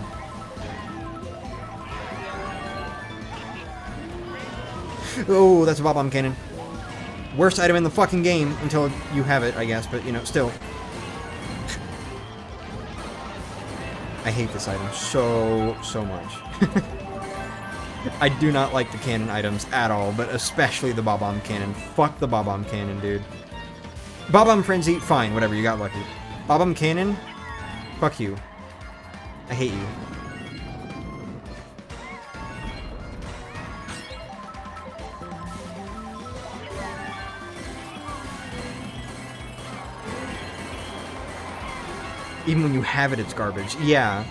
Oh, that's a Bob-omb Cannon. Worst item in the fucking game until you have it, I guess, but, you know, still. I hate this item so much. I do not like the cannon items at all, but especially the Bob-omb Cannon. Fuck the Bob-omb Cannon, dude. Bob-omb Frenzy, fine, whatever, you got lucky. Bob-omb Cannon, fuck you. I hate you. Even when you have it, it's garbage. Yeah.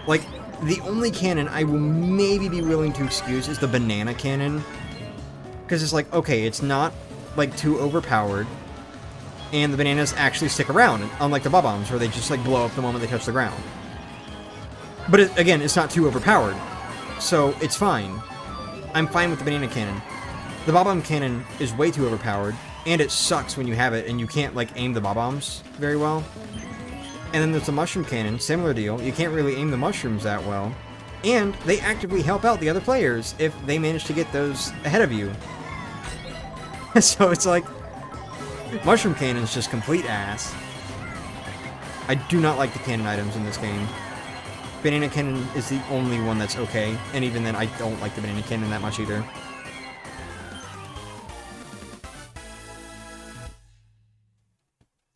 Like, the only cannon I will maybe be willing to excuse is the banana cannon. Because it's like, okay, it's not, like, too overpowered. And the bananas actually stick around, unlike the Bob-ombs, where they just, like, blow up the moment they touch the ground. But, again, it's not too overpowered. So, it's fine. I'm fine with the banana cannon. The Bob-omb Cannon is way too overpowered, and it sucks when you have it and you can't, like, aim the Bob-ombs very well. And then there's the Mushroom Cannon, similar deal. You can't really aim the mushrooms that well. And they actively help out the other players if they manage to get those ahead of you. So it's like, Mushroom Cannon's just complete ass. I do not like the cannon items in this game. Banana Cannon is the only one that's okay, and even then, I don't like the Banana Cannon that much either.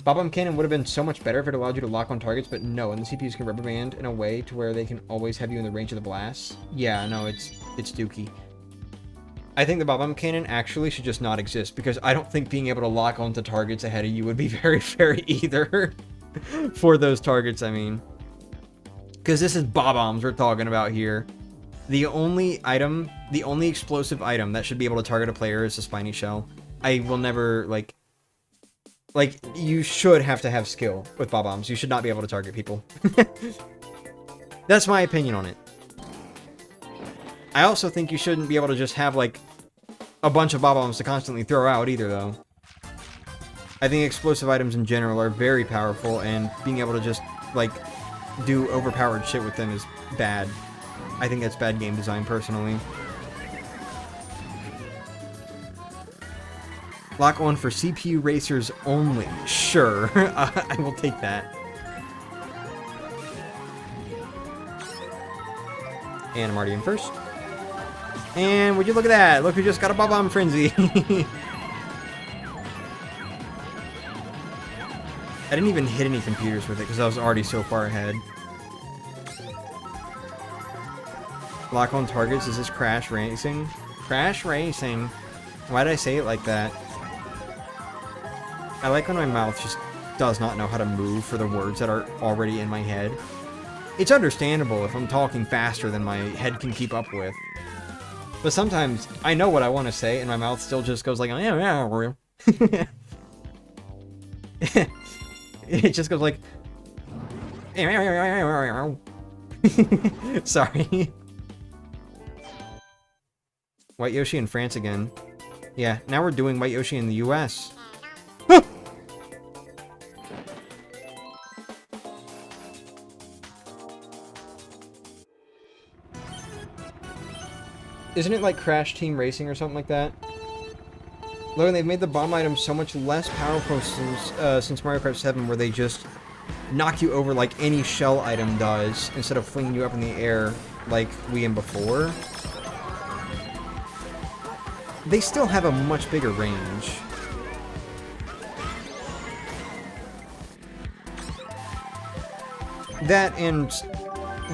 Bob-omb Cannon would have been so much better if it allowed you to lock on targets, but no, and the CPUs can rubber band in a way to where they can always have you in the range of the blasts. Yeah, no, it's dookie. I think the Bob-omb Cannon actually should just not exist, because I don't think being able to lock onto targets ahead of you would be very fair either. For those targets, I mean. Because this is Bob-ombs we're talking about here. The only explosive item that should be able to target a player is the Spiny Shell. I will never, like, you should have to have skill with Bob-ombs. You should not be able to target people. That's my opinion on it. I also think you shouldn't be able to just have, like, a bunch of Bob-ombs to constantly throw out either, though. I think explosive items in general are very powerful, and being able to just, like, do overpowered shit with them is bad. I think that's bad game design, personally. Lock on for CPU racers only. Sure, I will take that. And I'm already in first. And would you look at that? Look who just got a Bob-omb Frenzy. I didn't even hit any computers with it because I was already so far ahead. Lock on targets. Is this Crash Racing? Crash Racing. Why did I say it like that? I like when my mouth just does not know how to move for the words that are already in my head. It's understandable if I'm talking faster than my head can keep up with. But sometimes I know what I want to say and my mouth still just goes like, it just goes like, sorry. White Yoshi in France again. Yeah, now we're doing White Yoshi in the US. Isn't it like Crash Team Racing or something like that? Logan, they've made the bomb items so much less powerful since Mario Kart 7, where they just knock you over like any shell item does, instead of flinging you up in the air like Wii and before. They still have a much bigger range. That, and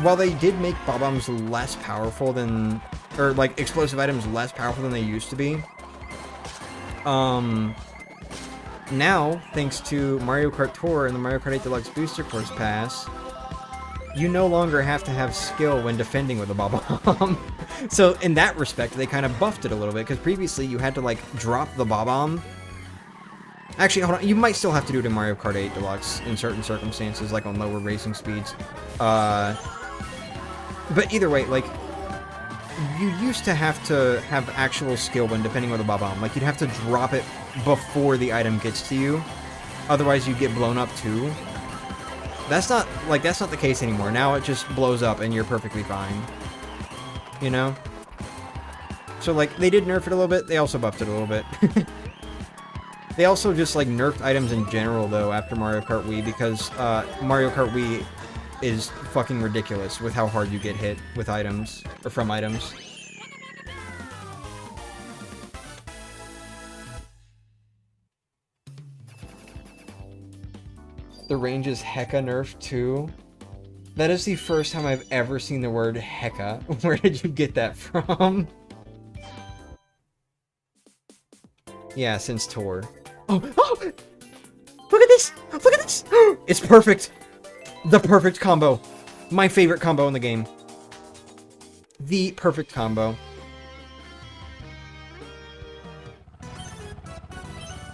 while they did make Bob-ombs less powerful than, or like explosive items less powerful than they used to be, now, thanks to Mario Kart Tour and the Mario Kart 8 Deluxe Booster Course Pass, you no longer have to have skill when defending with a Bob-omb. So, in that respect, they kind of buffed it a little bit, because previously you had to, like, drop the Bob-omb. Actually, hold on, you might still have to do it in Mario Kart 8 Deluxe in certain circumstances, like on lower racing speeds. But either way, like, you used to have actual skill when defending with a Bob-omb. Like, you'd have to drop it before the item gets to you. Otherwise, you'd get blown up too. That's not the case anymore. Now it just blows up and you're perfectly fine. You know? So, like, they did nerf it a little bit. They also buffed it a little bit. They also just, like, nerfed items in general, though, after Mario Kart Wii, because Mario Kart Wii is fucking ridiculous with how hard you get hit with items, or from items. The range is hecka nerfed too. That is the first time I've ever seen the word hecka. Where did you get that from? Yeah, since Tour. Oh! Look at this! Look at this! It's perfect! The perfect combo. My favorite combo in the game. The perfect combo.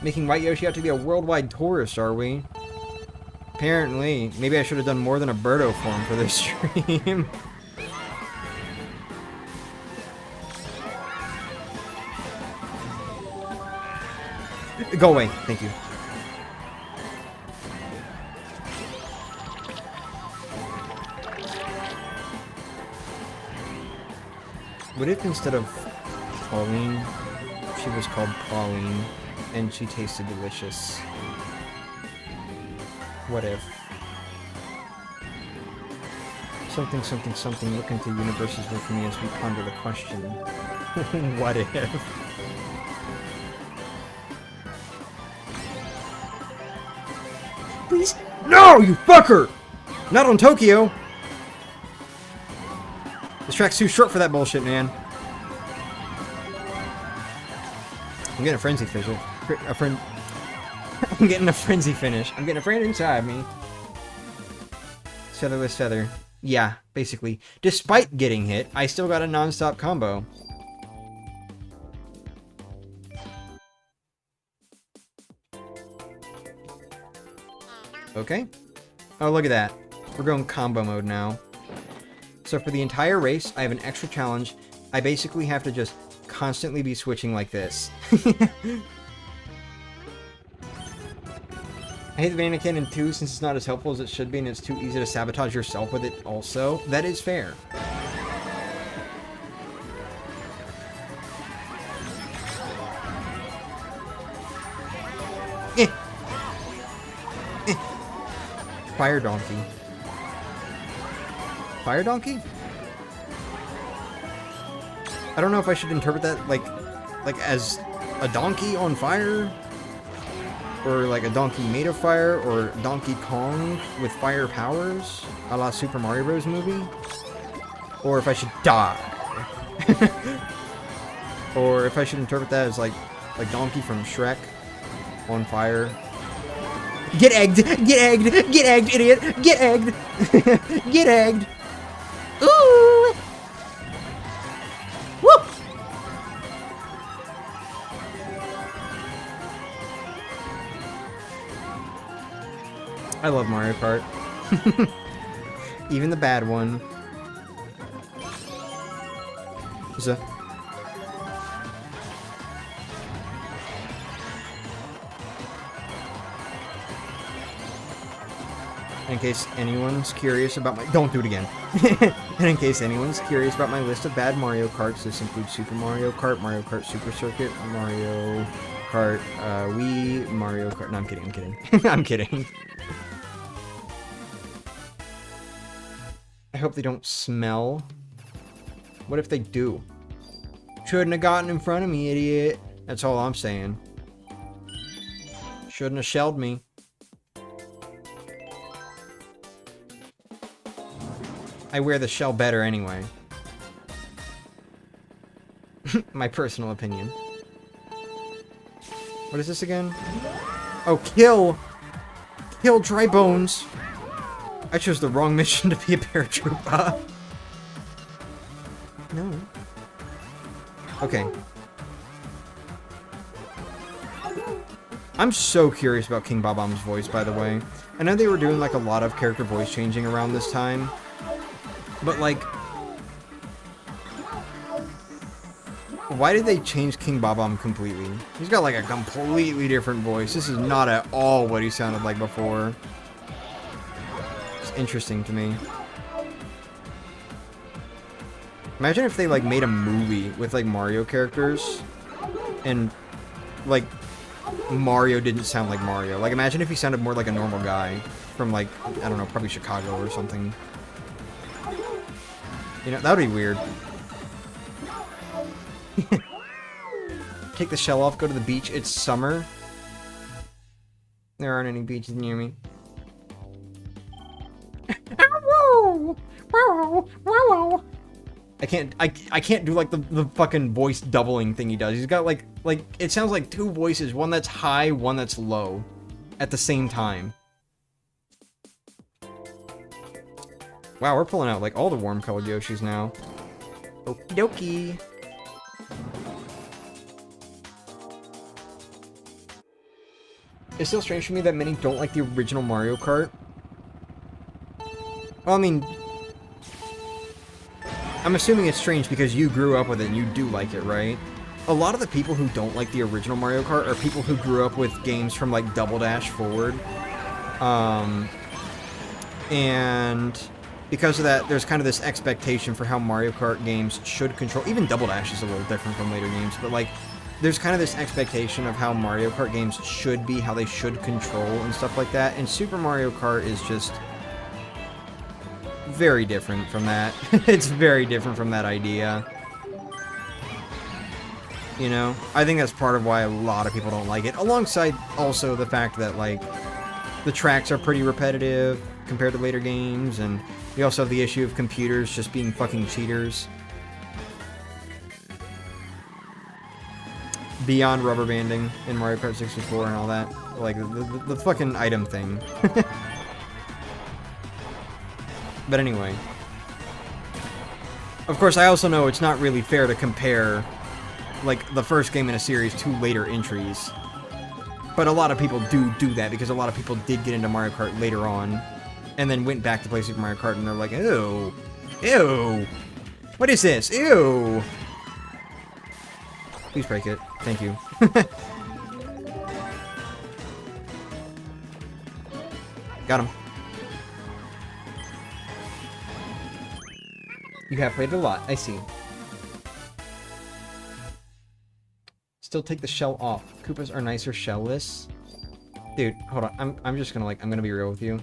Making White Yoshi out to be a worldwide tourist, are we? Apparently. Maybe I should have done more than a Birdo form for this stream. Go away. Thank you. What if instead of Pauline, she was called Pauline, and she tasted delicious? What if? Something, something, something. Look into universes with me as we ponder the question. What if? Please? No, you fucker! Not on Tokyo! This track's too short for that bullshit, man. I'm getting a frenzy finish. I'm getting a frenzy finish. I'm getting a friend inside me. Featherless feather. Yeah, basically. Despite getting hit, I still got a non-stop combo. Okay. Oh, look at that. We're going combo mode now. So for the entire race, I have an extra challenge. I basically have to just constantly be switching like this. I hate the Banana Cannon too, since it's not as helpful as it should be, and it's too easy to sabotage yourself with it also. That is fair. Fire Donkey. Fire Donkey? I don't know if I should interpret that like as a donkey on fire, or like a donkey made of fire, or Donkey Kong with fire powers, a la Super Mario Bros. Movie, or if I should die, or if I should interpret that as like Donkey from Shrek on fire. Get egged! Get egged! Get egged, idiot! Get egged! Get egged! Ooh! Woo! I love Mario Kart. Even the bad one. In case anyone's curious about my... Don't do it again. And in case anyone's curious about my list of bad Mario Karts, this includes Super Mario Kart, Mario Kart Super Circuit, Mario Kart Wii, Mario Kart... No, I'm kidding, I'm kidding. I'm kidding. I hope they don't smell. What if they do? Shouldn't have gotten in front of me, idiot. That's all I'm saying. Shouldn't have shelled me. I wear the shell better anyway. My personal opinion. What is this again? Oh, kill! Kill Dry Bones! I chose the wrong mission to be a paratrooper. No. Okay. I'm so curious about King Bob-omb's voice, by the way. I know they were doing like a lot of character voice changing around this time. But, like, why did they change King Bob-omb completely? He's got, like, a completely different voice. This is not at all what he sounded like before. It's interesting to me. Imagine if they, like, made a movie with, like, Mario characters, and, like, Mario didn't sound like Mario. Like, imagine if he sounded more like a normal guy from, like, I don't know, probably Chicago or something. You know, that would be weird. Take the shell off, go to the beach. It's summer. There aren't any beaches near me. I can't do like the fucking voice doubling thing he does. He's got like it sounds like two voices, one that's high, one that's low at the same time. Wow, we're pulling out, like, all the warm-colored Yoshis now. Okie dokie. It's still strange to me that many don't like the original Mario Kart. Well, I mean... I'm assuming it's strange because you grew up with it and you do like it, right? A lot of the people who don't like the original Mario Kart are people who grew up with games from, like, Double Dash forward. And... because of that, there's kind of this expectation for how Mario Kart games should control... Even Double Dash is a little different from later games, but, like, there's kind of this expectation of how Mario Kart games should be, how they should control, and stuff like that. And Super Mario Kart is just... very different from that. It's very different from that idea. You know? I think that's part of why a lot of people don't like it. Alongside also the fact that, like, the tracks are pretty repetitive compared to later games, and we also have the issue of computers just being fucking cheaters. Beyond rubber banding in Mario Kart 64 and all that. Like, the fucking item thing. But anyway. Of course, I also know it's not really fair to compare, like, the first game in a series to later entries. But a lot of people do that, because a lot of people did get into Mario Kart later on, and then went back to play Super Mario Kart, and they're like, ew. Ew. What is this? Ew. Please break it. Thank you. Got him. You have played a lot. I see. Still take the shell off. Koopas are nicer shellless. Dude, hold on. I'm just gonna, like, I'm gonna be real with you.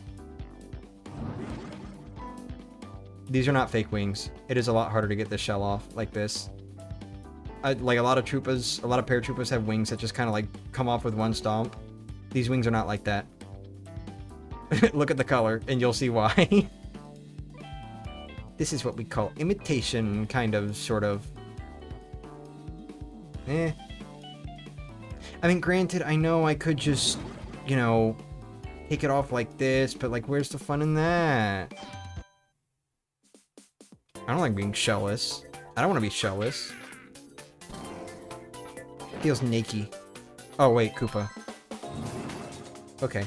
These are not fake wings. It is a lot harder to get the shell off like this. Like, a lot of Troopas, a lot of paratroopas have wings that just kind of, like, come off with one stomp. These wings are not like that. Look at the color, and you'll see why. This is what we call imitation, kind of, sort of. Eh. I mean, granted, I know I could just, you know, take it off like this, but, like, where's the fun in that? I don't like being shellless. I don't want to be shellless. Feels naked. Oh, wait, Koopa. Okay.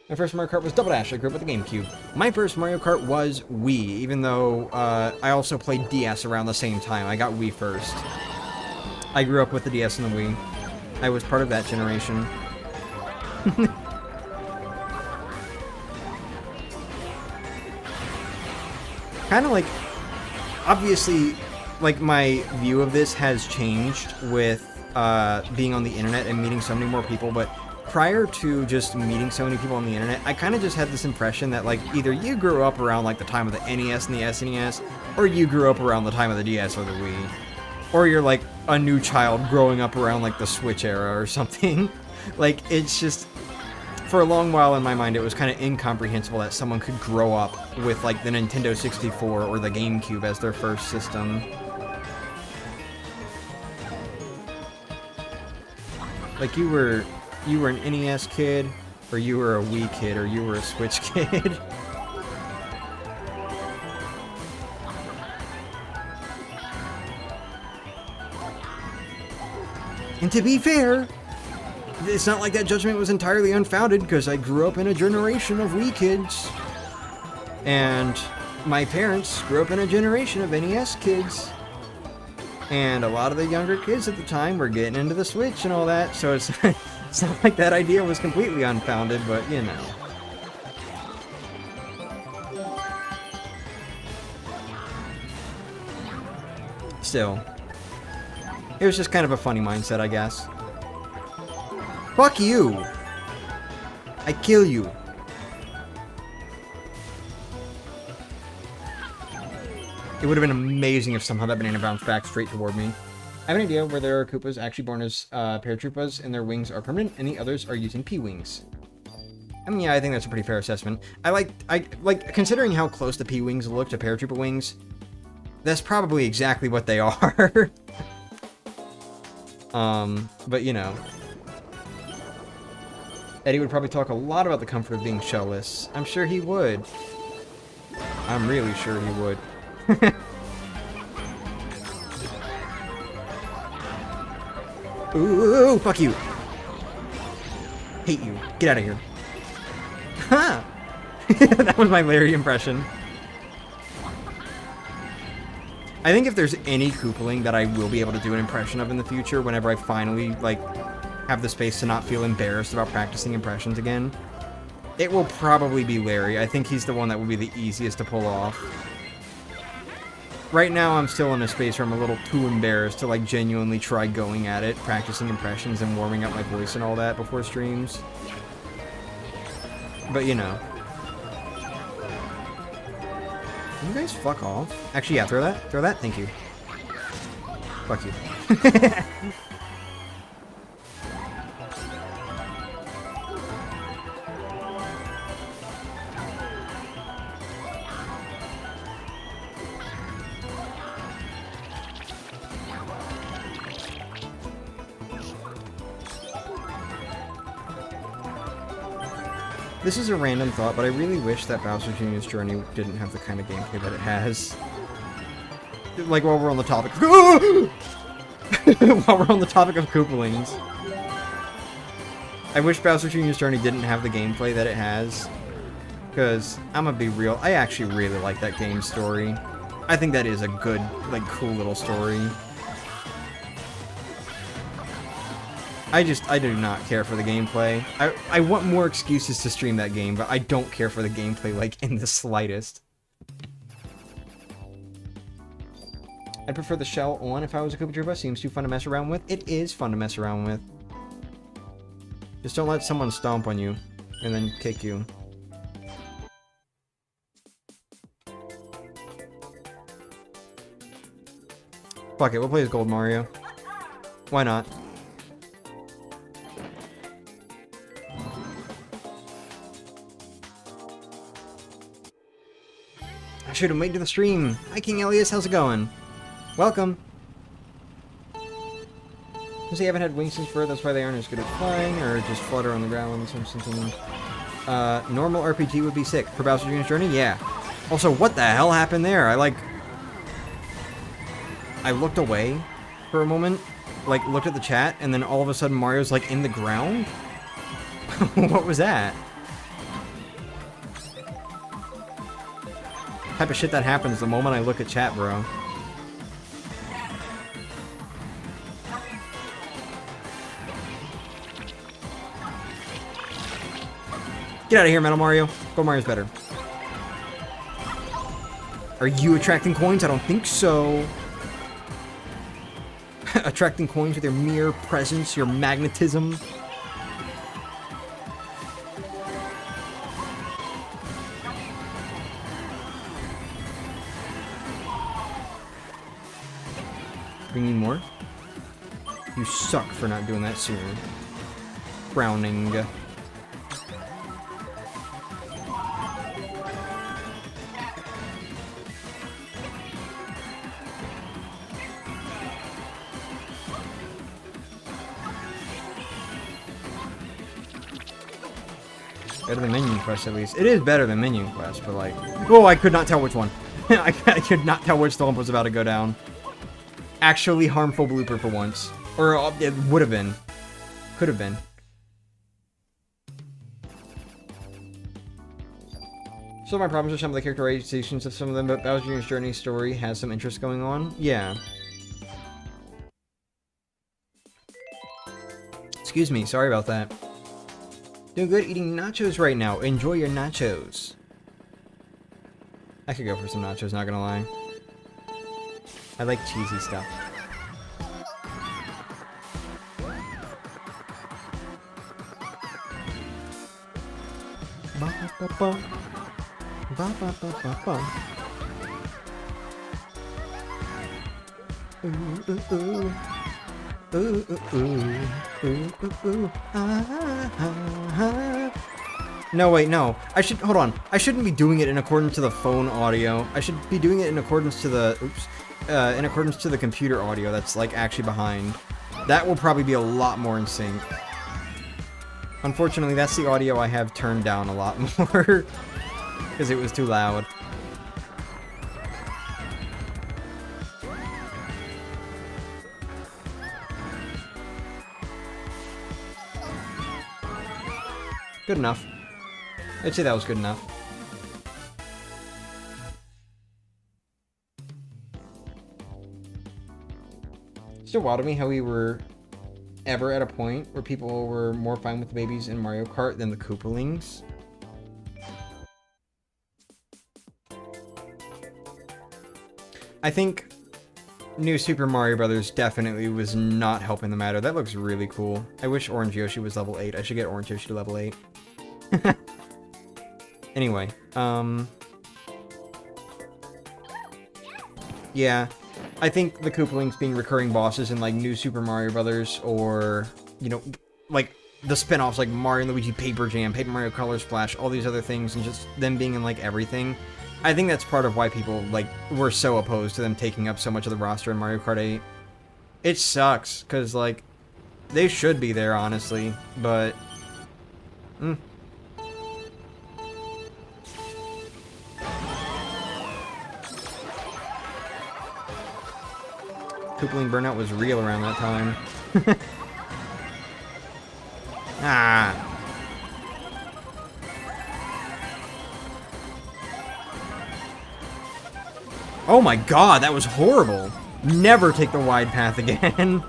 My first Mario Kart was Double Dash. I grew up with the GameCube. My first Mario Kart was Wii, even though I also played DS around the same time. I got Wii first. I grew up with the DS and the Wii. I was part of that generation. Kind of like, obviously, like, my view of this has changed with being on the internet and meeting so many more people, but prior to just meeting so many people on the internet, I kind of just had this impression that, like, either you grew up around, like, the time of the NES and the SNES, or you grew up around the time of the DS or the Wii. Or you're, like, a new child growing up around, like, the Switch era or something. Like, it's just, for a long while in my mind, it was kind of incomprehensible that someone could grow up with, like, the Nintendo 64 or the GameCube as their first system. Like, you were an NES kid, or you were a Wii kid, or you were a Switch kid. And to be fair, it's not like that judgment was entirely unfounded, because I grew up in a generation of Wii kids. And my parents grew up in a generation of NES kids. And a lot of the younger kids at the time were getting into the Switch and all that, so it's not like that idea was completely unfounded, but, you know. Still. It was just kind of a funny mindset, I guess. Fuck you! I kill you. It would have been amazing if somehow that banana bounced back straight toward me. I have an idea where there are Koopas actually born as paratroopas, and their wings are permanent, and the others are using P-wings. I mean, yeah, I think that's a pretty fair assessment. I like considering how close the P-wings look to paratrooper wings. That's probably exactly what they are. But you know, Eddie would probably talk a lot about the comfort of being shellless. I'm sure he would. I'm really sure he would. Ooh, fuck you. Hate you. Get out of here. Ha! That was my Larry impression. I think if there's any Koopaling that I will be able to do an impression of in the future, whenever I finally, like, have the space to not feel embarrassed about practicing impressions again, it will probably be Larry. I think he's the one that will be the easiest to pull off. Right now, I'm still in a space where I'm a little too embarrassed to, like, genuinely try going at it, practicing impressions and warming up my voice and all that before streams. But, you know. You guys fuck off. Actually, yeah, throw that. Throw that. Thank you. Fuck you. This is a random thought, but I really wish that Bowser Jr.'s Journey didn't have the kind of gameplay that it has. Like, while we're on the topic of... while we're on the topic of Koopalings. I wish Bowser Jr.'s Journey didn't have the gameplay that it has. Because, I'm gonna be real, I actually really like that game's story. I think that is a good, like, cool little story. I do not care for the gameplay. I want more excuses to stream that game, but I don't care for the gameplay, like, in the slightest. I'd prefer the shell on if I was a Koopa Troopa. Seems too fun to mess around with. It is fun to mess around with. Just don't let someone stomp on you, and then kick you. Fuck it, we'll play as Gold Mario. Why not? I should have made to the stream. Hi, King Elias, how's it going? Welcome. Since they haven't had wings since birth, that's why they aren't as good at flying, or just flutter on the ground or something. Normal RPG would be sick. For Bowser Jr.'s Journey? Yeah. Also, what the hell happened there? I looked away for a moment, like, looked at the chat, and then all of a sudden Mario's, like, in the ground? What was that? Type of shit that happens the moment I look at chat, bro. Get out of here, Metal Mario. Gold Mario's better. Are you attracting coins? I don't think so. Attracting coins with your mere presence, your magnetism. Bringing more? You suck for not doing that sooner. Browning. Better than Minion Quest, at least. It is better than Minion Quest, but like... Oh, I could not tell which one. I could not tell which thump was about to go down. Actually harmful blooper for once. Or it would have been. Could have been. So my problems are some of the characterizations of some of them, but Bowser Jr.'s Journey story has some interest going on. Yeah. Excuse me, sorry about that. Doing good eating nachos right now. Enjoy your nachos. I could go for some nachos, not gonna lie. I like cheesy stuff. Ba ba ba ba ba ba ba ba. Ooh ooh ooh. Ooh ooh ooh. Ooh ooh ooh. Ah, ah, ah. No, wait, no. I should, hold on. I shouldn't be doing it in accordance to the phone audio. I should be doing it in accordance to the, in accordance to the computer audio that's, like, actually behind. That will probably be a lot more in sync. Unfortunately, that's the audio I have turned down a lot more. Because it was too loud. Good enough. I'd say that was good enough. Still wild to me how we were ever at a point where people were more fine with the babies in Mario Kart than the Koopalings. I think New Super Mario Brothers definitely was not helping the matter. That looks really cool. I wish Orange Yoshi was level 8. I should get Orange Yoshi to level 8. Anyway, Yeah. I think the Koopalings being recurring bosses in, like, New Super Mario Brothers, or, you know, like, the spin-offs like Mario & Luigi Paper Jam, Paper Mario Color Splash, all these other things, and just them being in, like, everything. I think that's part of why people, like, were so opposed to them taking up so much of the roster in Mario Kart 8. It sucks, because, like, they should be there, honestly, but... Koopaling Burnout was real around that time. Ah! Oh my god, that was horrible! Never take the wide path again.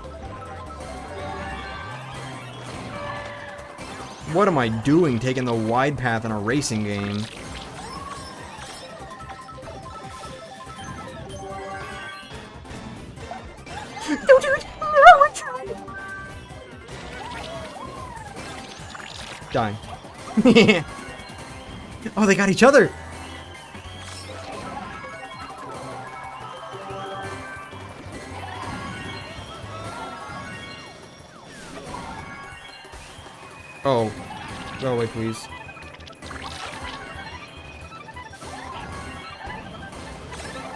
What am I doing taking the wide path in a racing game? Don't do it! No, I tried! Dying. Oh, they got each other! Oh. Go away, please.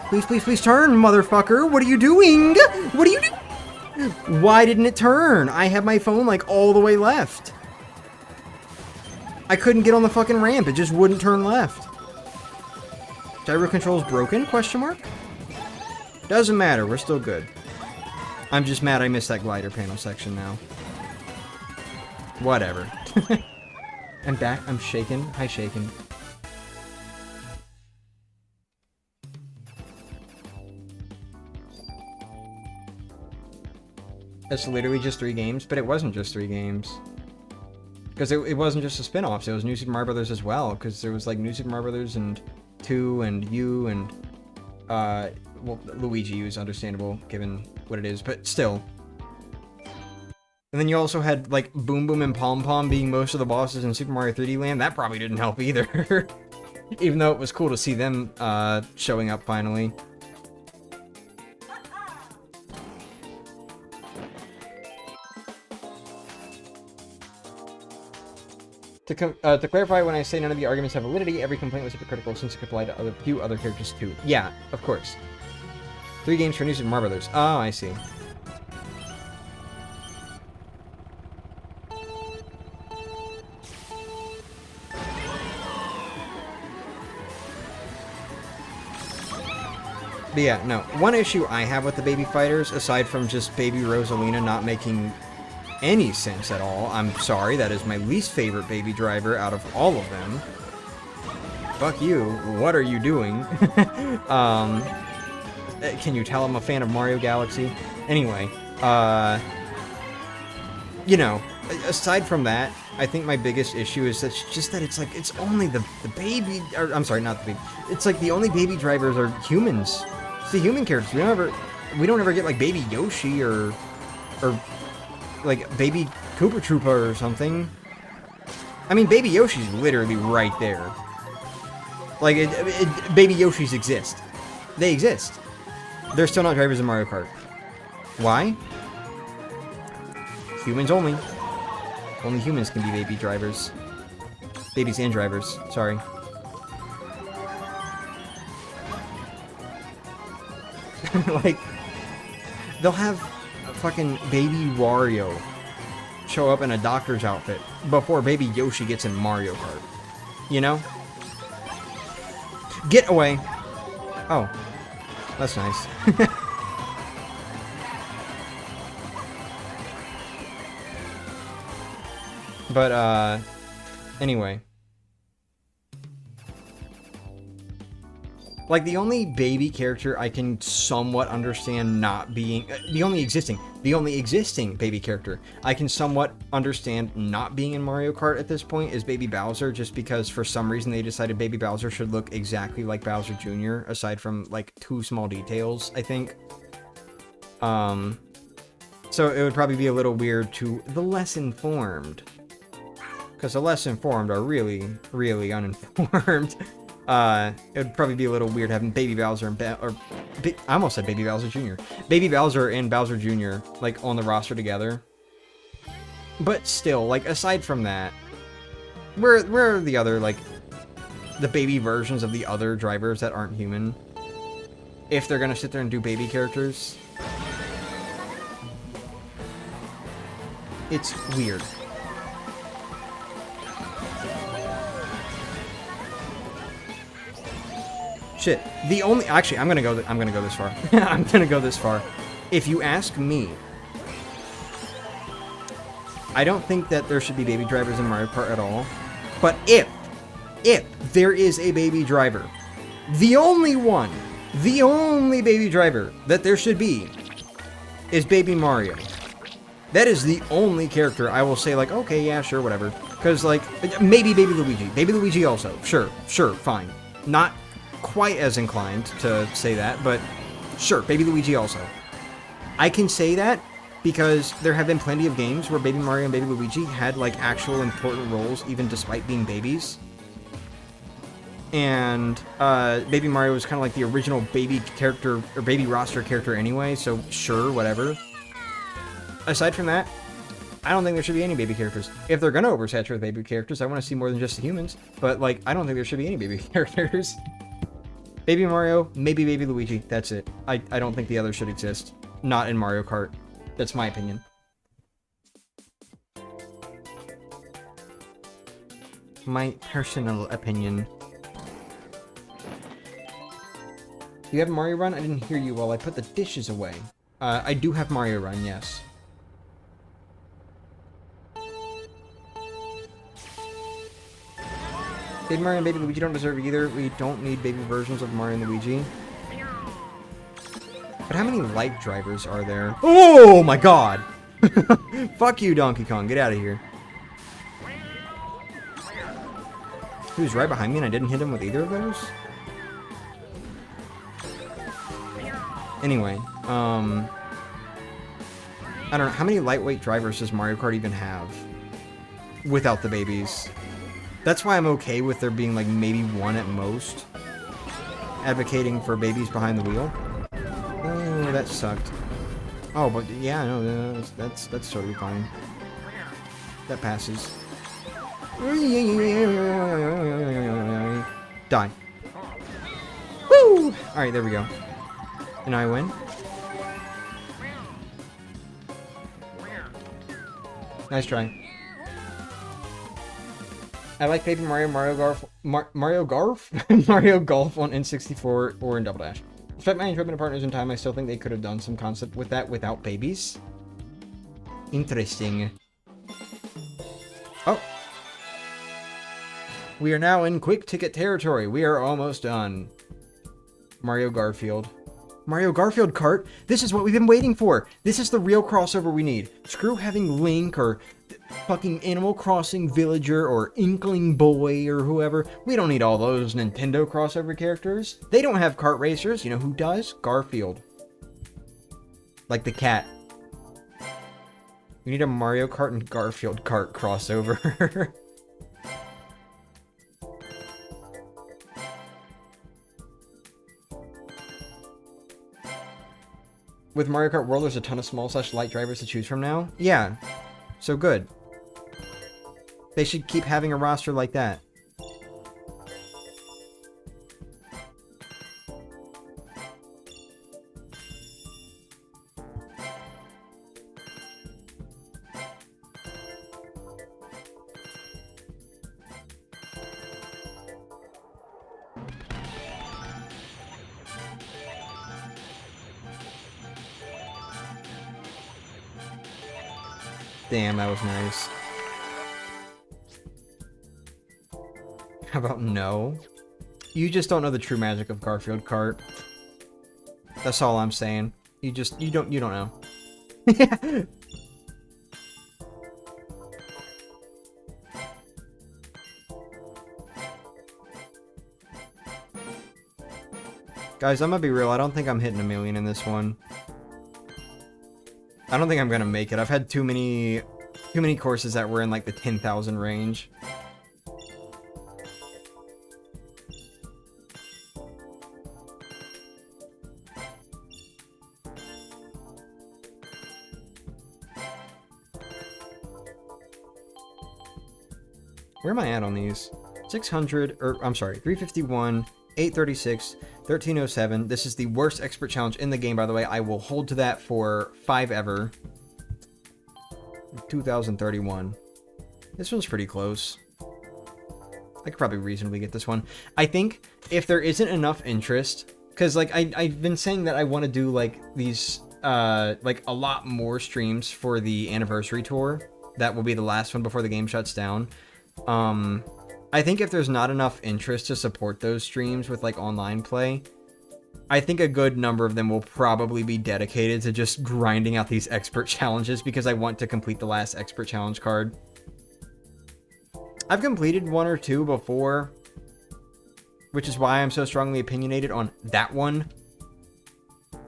Please, please, please turn, motherfucker! What are you doing? What are you doing? Why didn't it turn? I had my phone, like, all the way left. I couldn't get on the fucking ramp. It just wouldn't turn left. Gyro controls broken? Question mark? Doesn't matter. We're still good. I'm just mad I missed that glider panel section now. Whatever. I'm back. I'm shaking. Hi, shaking. That's literally just 3 games, but it wasn't just 3 games. Because it wasn't just the spin-offs, it was New Super Mario Brothers as well, because there was, like, New Super Mario Brothers and 2 and U and, well, Luigi U is understandable, given what it is, but still. And then you also had, like, Boom Boom and Pom Pom being most of the bosses in Super Mario 3D Land. That probably didn't help either. Even though it was cool to see them, showing up finally. To clarify, when I say none of the arguments have validity, every complaint was hypocritical since it could apply to a few other characters too. Yeah, of course. 3 games for New Super Mario Brothers. Oh, I see. But yeah, no. One issue I have with the baby fighters, aside from just Baby Rosalina not making any sense at all. I'm sorry, that is my least favorite baby driver out of all of them. Fuck you. What are you doing? Can you tell I'm a fan of Mario Galaxy? Anyway, you know, aside from that, I think my biggest issue is that just that it's like, it's only the baby, or I'm sorry, not the baby. It's like the only baby drivers are humans. It's the human characters. We don't ever get like Baby Yoshi or like Baby Koopa Troopa or something. I mean, Baby Yoshi's literally right there. Like, Baby Yoshis exist. They exist. They're still not drivers in Mario Kart. Why? Humans only. Only humans can be baby drivers. Babies and drivers, sorry. Like, they'll have a fucking Baby Wario show up in a doctor's outfit before Baby Yoshi gets in Mario Kart. You know? Get away! Oh. That's nice. But, anyway. Like, the only baby character I can somewhat understand not being... the only existing baby character I can somewhat understand not being in Mario Kart at this point is Baby Bowser, just because for some reason they decided Baby Bowser should look exactly like Bowser Jr., aside from, like, 2 small details, I think. So it would probably be a little weird to the less informed. Because the less informed are really, really uninformed. It would probably be a little weird having Baby Bowser and I almost said Baby Bowser Jr. Baby Bowser and Bowser Jr. like on the roster together. But still, like aside from that, where are the other like the baby versions of the other drivers that aren't human? If they're gonna sit there and do baby characters, it's weird. Shit. The only actually, I'm gonna go this far. I'm gonna go this far. If you ask me, I don't think that there should be baby drivers in Mario Kart at all. But if there is a baby driver, the only baby driver that there should be is Baby Mario. That is the only character I will say like, okay, yeah, sure, whatever. Because like, maybe Baby Luigi. Baby Luigi also. Sure, fine. Not quite as inclined to say that, but sure, Baby Luigi also. I can say that because there have been plenty of games where Baby Mario and Baby Luigi had like actual important roles even despite being babies. And Baby Mario was kind of like the original baby character or baby roster character anyway, so sure, whatever. Aside from that, I don't think there should be any baby characters. If they're gonna oversaturate baby characters, I want to see more than just the humans. But like, I don't think there should be any baby characters. Baby Mario, maybe Baby Luigi. That's it. I don't think the others should exist. Not in Mario Kart. That's my opinion. My personal opinion. Do you have Mario Run? I didn't hear you while I put the dishes away. I do have Mario Run, yes. Baby Mario and Baby Luigi don't deserve either. We don't need baby versions of Mario and Luigi. But how many light drivers are there? Oh my god! Fuck you, Donkey Kong. Get out of here. He was right behind me and I didn't hit him with either of those? Anyway, I don't know. How many lightweight drivers does Mario Kart even have? Without the babies. That's why I'm okay with there being like maybe one at most. Advocating for babies behind the wheel. Oh, that sucked. Oh, but yeah, no, that's totally fine. That passes. Die. Woo! Alright, there we go. And I win. Nice try. I like Baby Mario, Mario Golf Mario Golf on N64 or in Double Dash. Despite my enjoyment of Partners in Time, I still think they could have done some concept with that without babies. Interesting. Oh. We are now in quick ticket territory. We are almost done. Mario Garfield. Mario Garfield Kart? This is what we've been waiting for. This is the real crossover we need. Screw having Link or fucking Animal Crossing Villager or Inkling Boy or whoever. We don't need all those Nintendo crossover characters. They don't have kart racers. You know who does? Garfield. Like the cat. We need a Mario Kart and Garfield Kart crossover. With Mario Kart World, there's a ton of small/light drivers to choose from now. Yeah. So good. They should keep having a roster like that. Damn, that was nice. How about no? You just don't know the true magic of Garfield Kart. That's all I'm saying. You don't know. Guys, I'm gonna be real. I don't think I'm hitting 1 million in this one. I don't think I'm gonna make it. I've had too many courses that were in like the 10,000 range. Where am I at on these? 600, or I'm sorry, 351, 836, 1307. This is the worst expert challenge in the game, by the way. I will hold to that for 5 ever. 2031. This one's pretty close. I could probably reasonably get this one. I think if there isn't enough interest, because like I've been saying that I want to do like these like a lot more streams for the anniversary tour. That will be the last one before the game shuts down. I think if there's not enough interest to support those streams with like online play, I think a good number of them will probably be dedicated to just grinding out these expert challenges because I want to complete the last expert challenge card. I've completed 1 or 2 before, which is why I'm so strongly opinionated on that one.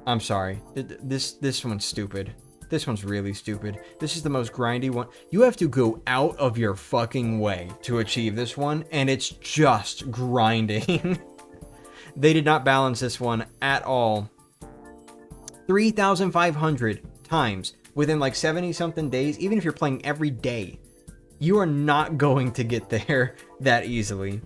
I'm sorry. This one's stupid. This one's really stupid. This is the most grindy one. You have to go out of your fucking way to achieve this one, and it's just grinding. They did not balance this one at all. 3,500 times within like 70-something days, even if you're playing every day. You are not going to get there that easily.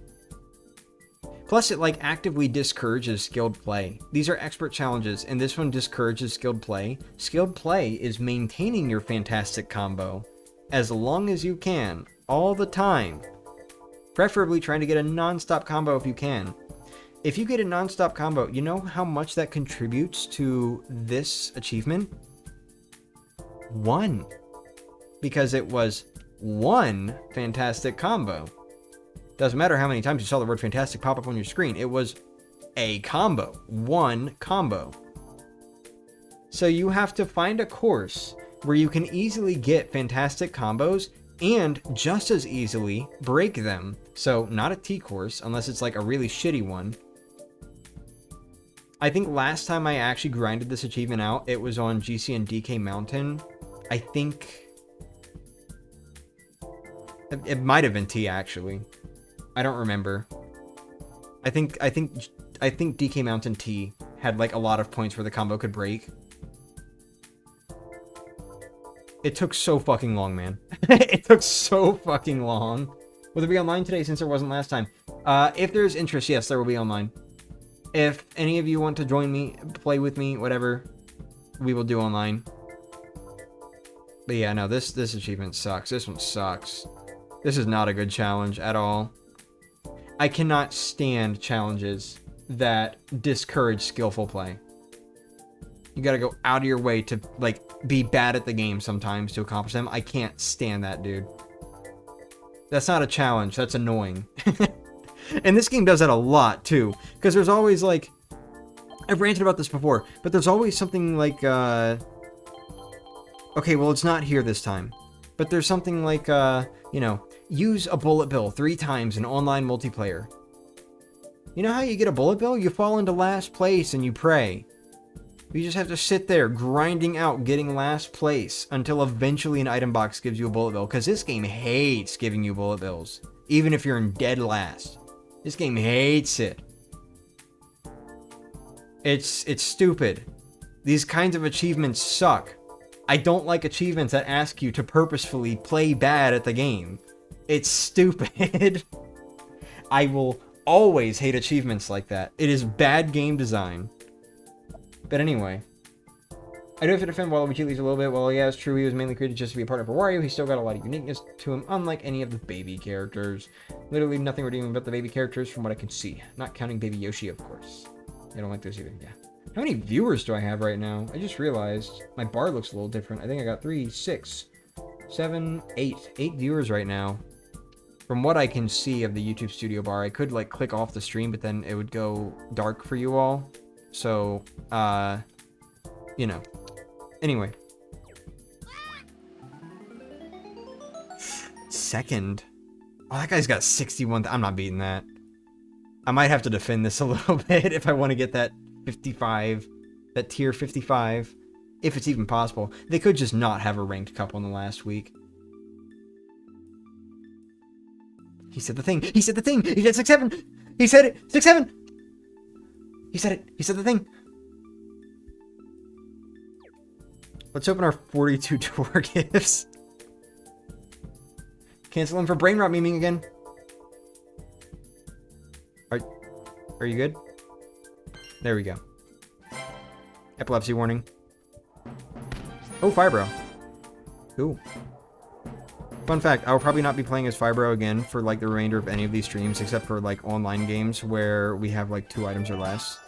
Plus, it like actively discourages skilled play. These are expert challenges, and this one discourages skilled play. Skilled play is maintaining your fantastic combo as long as you can, all the time. Preferably trying to get a non-stop combo if you can. If you get a non-stop combo, you know how much that contributes to this achievement? 1. Because it was 1 fantastic combo. Doesn't matter how many times you saw the word fantastic pop up on your screen. It was a combo. 1 combo. So you have to find a course where you can easily get fantastic combos and just as easily break them. So not a T course, unless it's like a really shitty one. I think last time I actually grinded this achievement out, it was on GC and DK Mountain. I think it might have been T actually. I don't remember. I think DK Mountain T had like a lot of points where the combo could break. It took so fucking long, man. It took so fucking long. Will there be online today since there wasn't last time? If there's interest, yes, there will be online. If any of you want to join me, play with me, whatever, we will do online. But yeah, no, this achievement sucks. This one sucks. This is not a good challenge at all. I cannot stand challenges that discourage skillful play. You gotta go out of your way to, like, be bad at the game sometimes to accomplish them. I can't stand that, dude. That's not a challenge. That's annoying. And this game does that a lot, too. Because there's always, like... I've ranted about this before, but there's always something like, okay, well, it's not here this time. But there's something like, you know... Use a bullet bill 3 times in online multiplayer. You know how you get a bullet bill? You fall into last place and you pray. You just have to sit there grinding out getting last place until eventually an item box gives you a bullet bill. Because this game hates giving you bullet bills. Even if you're in dead last. This game hates it. It's stupid. These kinds of achievements suck. I don't like achievements that ask you to purposefully play bad at the game. It's stupid. I will always hate achievements like that. It is bad game design. But anyway. I do have to defend Waluigi a little bit. Well, yeah, it's true. He was mainly created just to be a partner for Wario. He's still got a lot of uniqueness to him, unlike any of the baby characters. Literally nothing redeeming about the baby characters from what I can see. Not counting Baby Yoshi, of course. I don't like those either. Yeah. How many viewers do I have right now? I just realized my bar looks a little different. I think I got 3, 6, 7, 8. 8 viewers right now. From what I can see of the YouTube studio bar, I could like click off the stream, but then it would go dark for you all. So, you know. Anyway. Second. Oh, that guy's got 61. I'm not beating that. I might have to defend this a little bit if I want to get that 55, that tier 55, if it's even possible. They could just not have a ranked couple in the last week. He said the thing. He said the thing. He said 6-7. He said it. 6-7. He said it. He said the thing. Let's open our 42 tour gifts. Cancel him for brain rot memeing again. Are you good? There we go. Epilepsy warning. Oh, Fibro. Cool. Fun fact, I'll probably not be playing as Fibro again for like the remainder of any of these streams, except for like online games where we have like 2 items or less.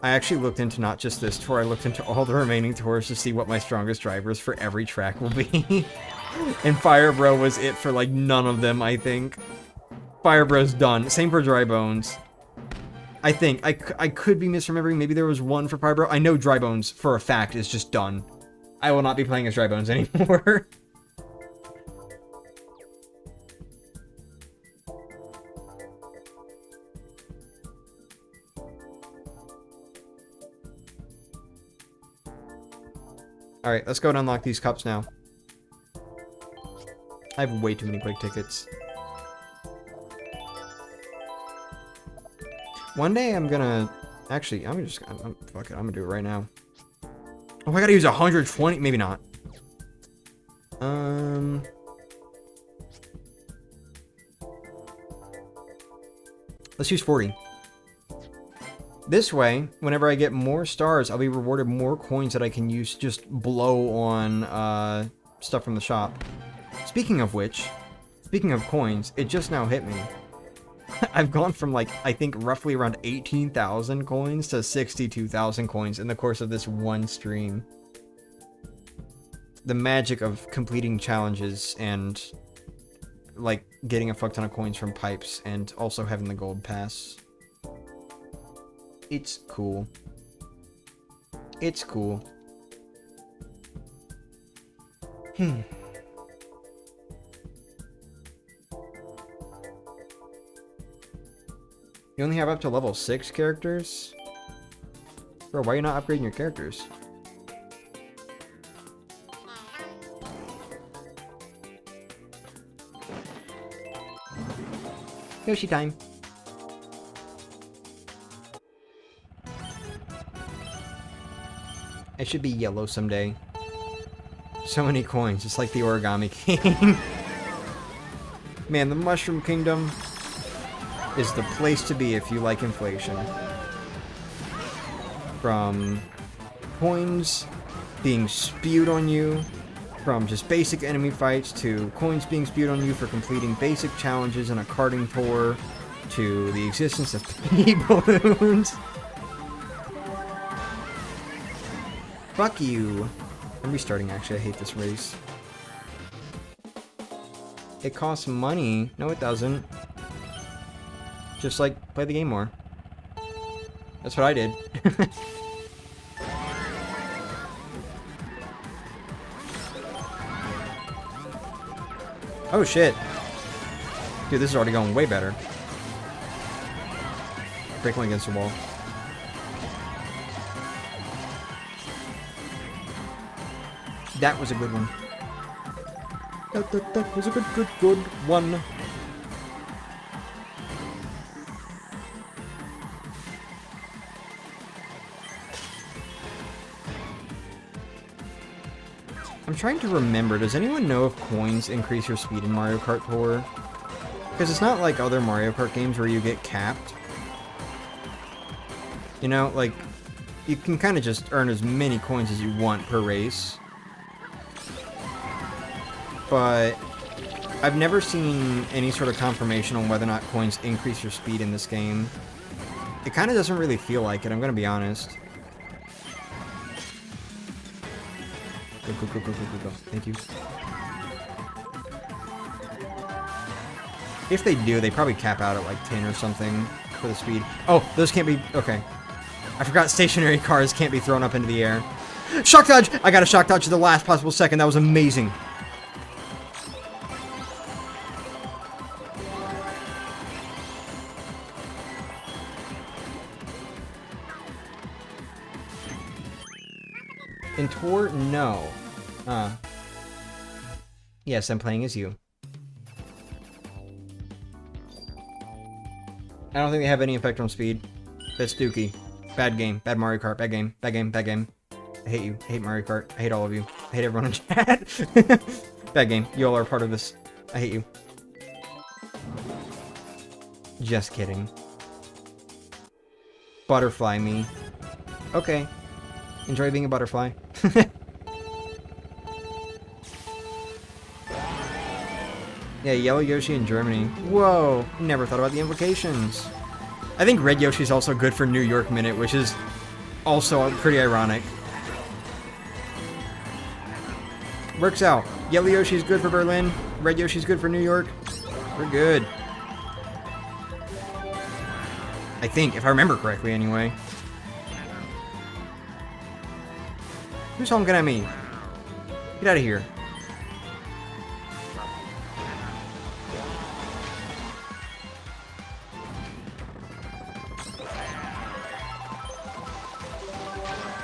I actually looked into not just this tour, I looked into all the remaining tours to see what my strongest drivers for every track will be. And Firebro was it for like none of them, I think. Firebro's done. Same for Dry Bones. I think. I could be misremembering. Maybe there was one for Firebro. I know Dry Bones, for a fact, is just done. I will not be playing as Dry Bones anymore. Alright, let's go and unlock these cups now. I have way too many quick tickets. One day I'm gonna... Actually, fuck it, I'm gonna do it right now. Oh, I gotta use 120? Maybe not. Let's use 40. This way, whenever I get more stars, I'll be rewarded more coins that I can use just blow on stuff from the shop. Speaking of which, speaking of coins, it just now hit me. I've gone from like, I think roughly around 18,000 coins to 62,000 coins in the course of this one stream. The magic of completing challenges and like getting a fuck ton of coins from pipes and also having the gold pass. It's cool. It's cool. You only have up to level 6 characters? Bro, why are you not upgrading your characters? Yoshi time. I should be yellow someday. So many coins, it's like the Origami King. Man, the Mushroom Kingdom is the place to be if you like inflation. From coins being spewed on you, from just basic enemy fights, to coins being spewed on you for completing basic challenges in a karting tour, to the existence of P-balloons. Fuck you. I'm restarting, actually. I hate this race. It costs money. No, it doesn't. Just, like, play the game more. That's what I did. Oh, shit. Dude, this is already going way better. Break one against the wall. That was a good one. That was a good one. I'm trying to remember, does anyone know if coins increase your speed in Mario Kart Tour? Because it's not like other Mario Kart games where you get capped. You know, like, you can kind of just earn as many coins as you want per race. But I've never seen any sort of confirmation on whether or not coins increase your speed in this game. It kind of doesn't really feel like it, I'm going to be honest. Go. Thank you. If they do, they probably cap out at like 10 or something for the speed. Oh, those can't be... Okay. I forgot stationary cars can't be thrown up into the air. Shock dodge! I got a shock dodge at the last possible second. That was amazing. In Tour, no. Yes, I'm playing as you. I don't think they have any effect on speed. That's Dookie. Bad game. Bad Mario Kart. Bad game. Bad game. Bad game. I hate you. I hate Mario Kart. I hate all of you. I hate everyone in chat. Bad game. You all are part of this. I hate you. Just kidding. Butterfly me. Okay. Enjoy being a butterfly. Yeah, Yellow Yoshi in Germany. Whoa, never thought about the implications. I think Red Yoshi's also good for New York Minute, which is also pretty ironic. Works out. Yellow Yoshi's good for Berlin. Red Yoshi's good for New York. We're good. I think, if I remember correctly anyway. Who's honking at me? Get out of here.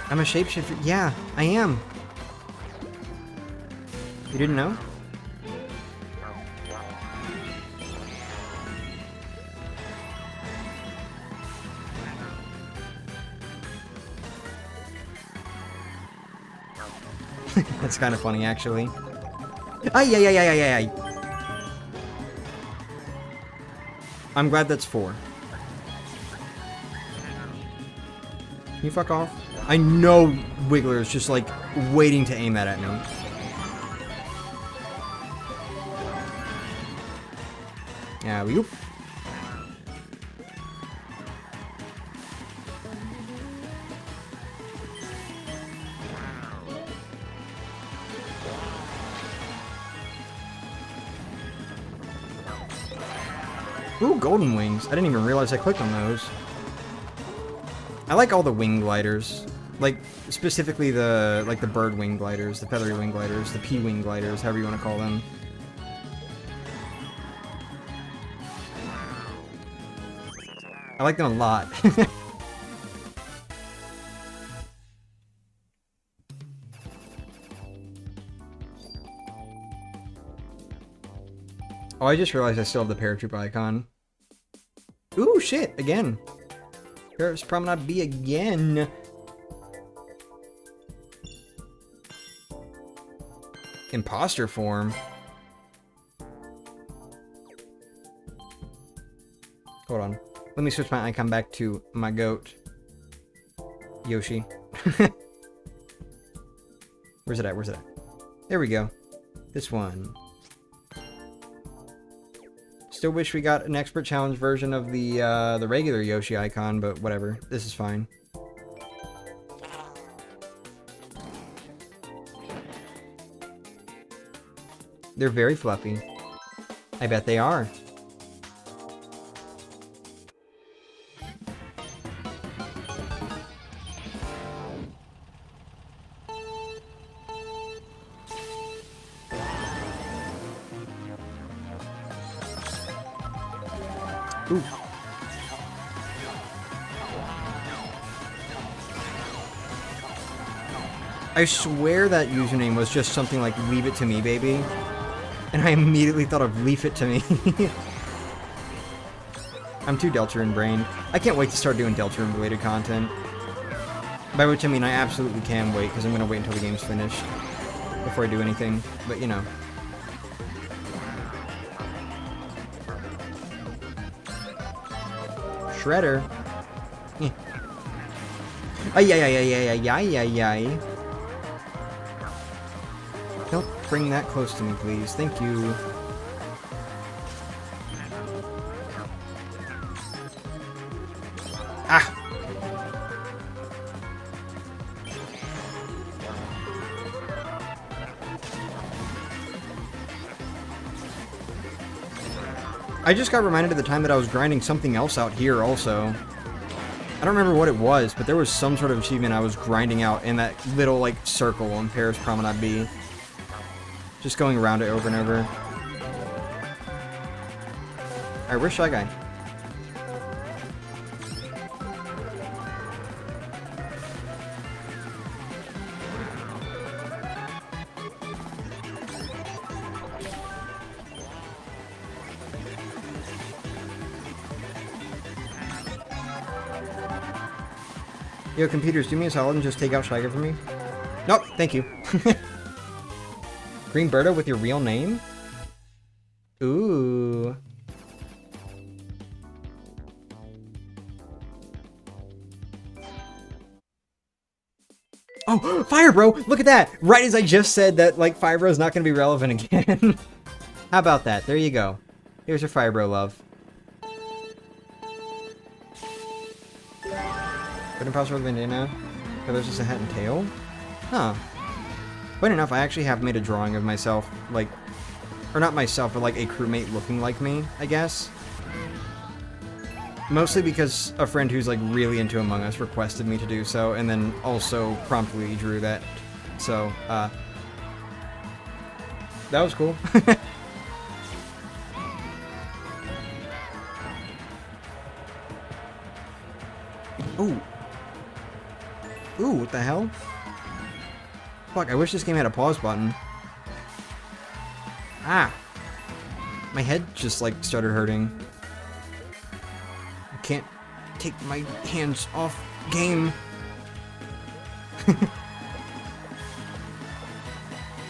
I'm a shapeshifter. Yeah, I am. You didn't know? That's kind of funny, actually. Ay, ay, ay, ay, ay, ay. I'm glad that's 4. Can you fuck off? I know Wiggler is just like waiting to aim that at me. Yeah, we. Ooh, golden wings. I didn't even realize I clicked on those. I like all the wing gliders. Like, specifically the, like, the bird wing gliders, the feathery wing gliders, the pea wing gliders, however you want to call them. I like them a lot. Oh, I just realized I still have the paratroop icon. Ooh, shit, again. Paris Promenade B again. Imposter form. Hold on. Let me switch my icon back to my goat. Yoshi. Where's it at? Where's it at? There we go. This one. Still wish we got an expert challenge version of the regular Yoshi icon, but whatever. This is fine. They're very fluffy. I bet they are. Ooh. I swear that username was just something like "leave it to me, baby," and I immediately thought of "leave it to me." I'm too Deltarune brained. I can't wait to start doing Deltarune related content. By which I mean I absolutely can wait, because I'm gonna wait until the game's finished before I do anything. But you know. Shredder. Ay, ay, ay, ay, ay, ay, ay, ay. Don't bring that close to me, please. Thank you. Ah! I just got reminded of the time that I was grinding something else out here also. I don't remember what it was, but there was some sort of achievement I was grinding out in that little, like, circle on Paris Promenade B. Just going around it over and over. Alright, where's Shy Guy? Yo, computers, do me a solid and just take out Shy Guy for me. Nope, thank you. Green Berta with your real name? Ooh. Oh, Fire Bro! Look at that! Right as I just said that, like, Fire Bro's not gonna be relevant again. How about that? There you go. Here's your Fire Bro love. Good impossible bandana. Oh, there's just a hat and tail? Huh. Funny enough, I actually have made a drawing of myself, like... Or not myself, but like a crewmate looking like me, I guess. Mostly because a friend who's like really into Among Us requested me to do so, and then also promptly drew that. So, that was cool. Ooh. Ooh, what the hell? Fuck, I wish this game had a pause button. Ah! My head just, like, started hurting. I can't take my hands off game.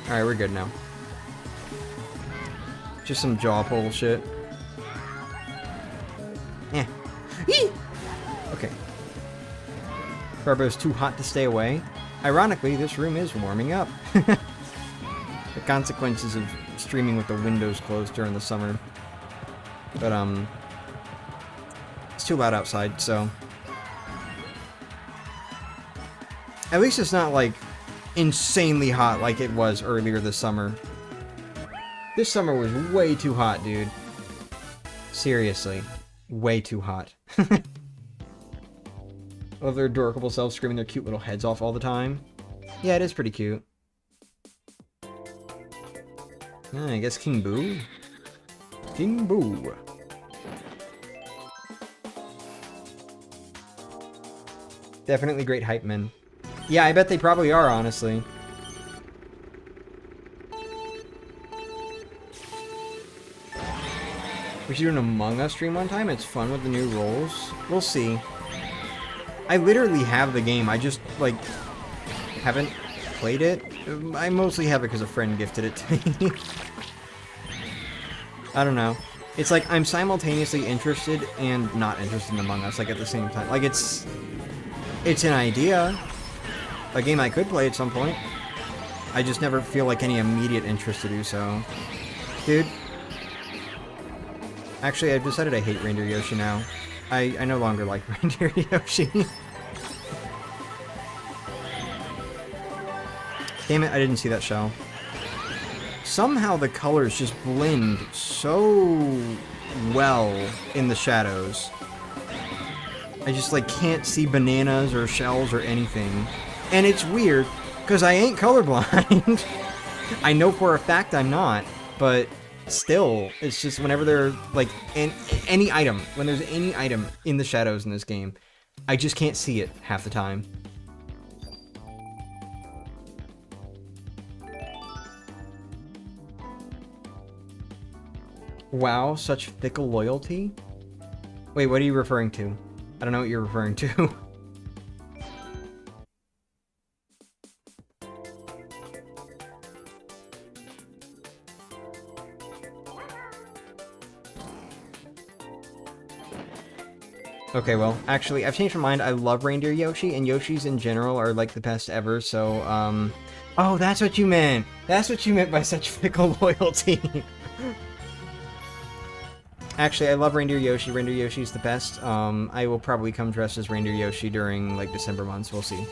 Alright, we're good now. Just some jaw pull shit. Yeah. Okay. Barbo's too hot to stay away. Ironically, this room is warming up. The consequences of streaming with the windows closed during the summer. But, it's too loud outside, so... At least it's not, like, insanely hot like it was earlier this summer. This summer was way too hot, dude. Seriously. Way too hot. Love their adorable selves screaming their cute little heads off all the time. Yeah, it is pretty cute. I guess King Boo? King Boo. Definitely great hype men. Yeah, I bet they probably are, honestly. We should do an Among Us stream one time. It's fun with the new roles. We'll see. I literally have the game. I just, like, haven't played it. I mostly have it because a friend gifted it to me. I don't know. It's like I'm simultaneously interested and not interested in Among Us, like, at the same time. Like, it's an idea. A game I could play at some point. I just never feel like any immediate interest to do so. Dude. Actually, I've decided I hate Reindeer Yoshi now. I no longer like Reindeer Yoshi. Damn it, I didn't see that shell. Somehow the colors just blend so well in the shadows. I just, like, can't see bananas or shells or anything. And it's weird, because I ain't colorblind. I know for a fact I'm not, but still, it's just whenever they're, like, any item, when there's any item in the shadows in this game, I just can't see it half the time. Wow, such fickle loyalty? Wait, what are you referring to? I don't know what you're referring to. Okay, well, actually, I've changed my mind. I love Reindeer Yoshi, and Yoshis in general are, like, the best ever, so, Oh, that's what you meant! That's what you meant by such fickle loyalty! Actually, I love Reindeer Yoshi. Reindeer Yoshi's the best. I will probably come dressed as Reindeer Yoshi during, like, December months. We'll see.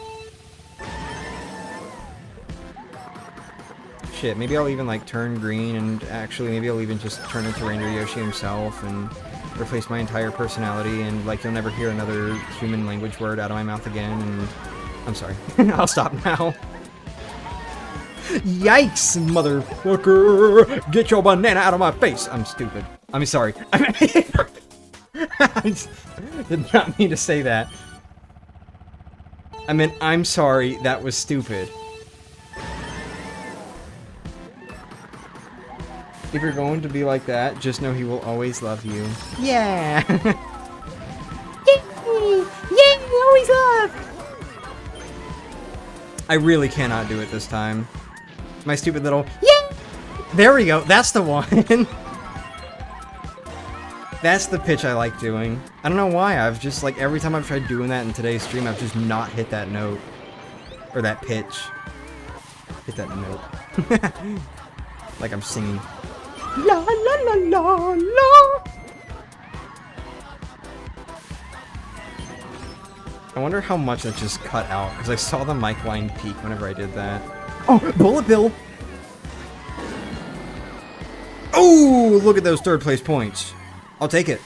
Shit, maybe I'll even, like, turn green, and actually, maybe I'll even just turn into Reindeer Yoshi himself, and replace my entire personality, and, like, you'll never hear another human language word out of my mouth again, and... I'm sorry. I'll stop now. Yikes, motherfucker! Get your banana out of my face! I'm stupid. I'm sorry. I did not mean to say that. I meant, I'm sorry, that was stupid. If you're going to be like that, just know he will always love you. Yeah! Yay! Yay! Always love! I really cannot do it this time. My stupid little, yeah! There we go, that's the one! That's the pitch I like doing. I don't know why, I've just, like, every time I've tried doing that in today's stream, I've just not hit that note. Or that pitch. Hit that note. Like I'm singing. La la la la la. I wonder how much that just cut out, because I saw the mic line peak whenever I did that. Oh, bullet bill! Oh, look at those third place points. I'll take it.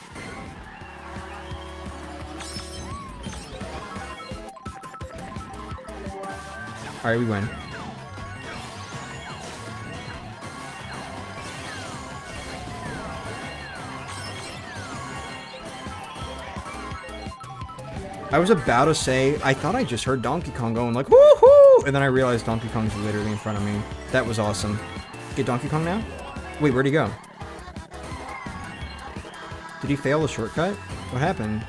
Alright, we win. I was about to say, I thought I just heard Donkey Kong going like, woohoo! And then I realized Donkey Kong's literally in front of me. That was awesome. Get Donkey Kong now? Wait, where'd he go? Did he fail the shortcut? What happened?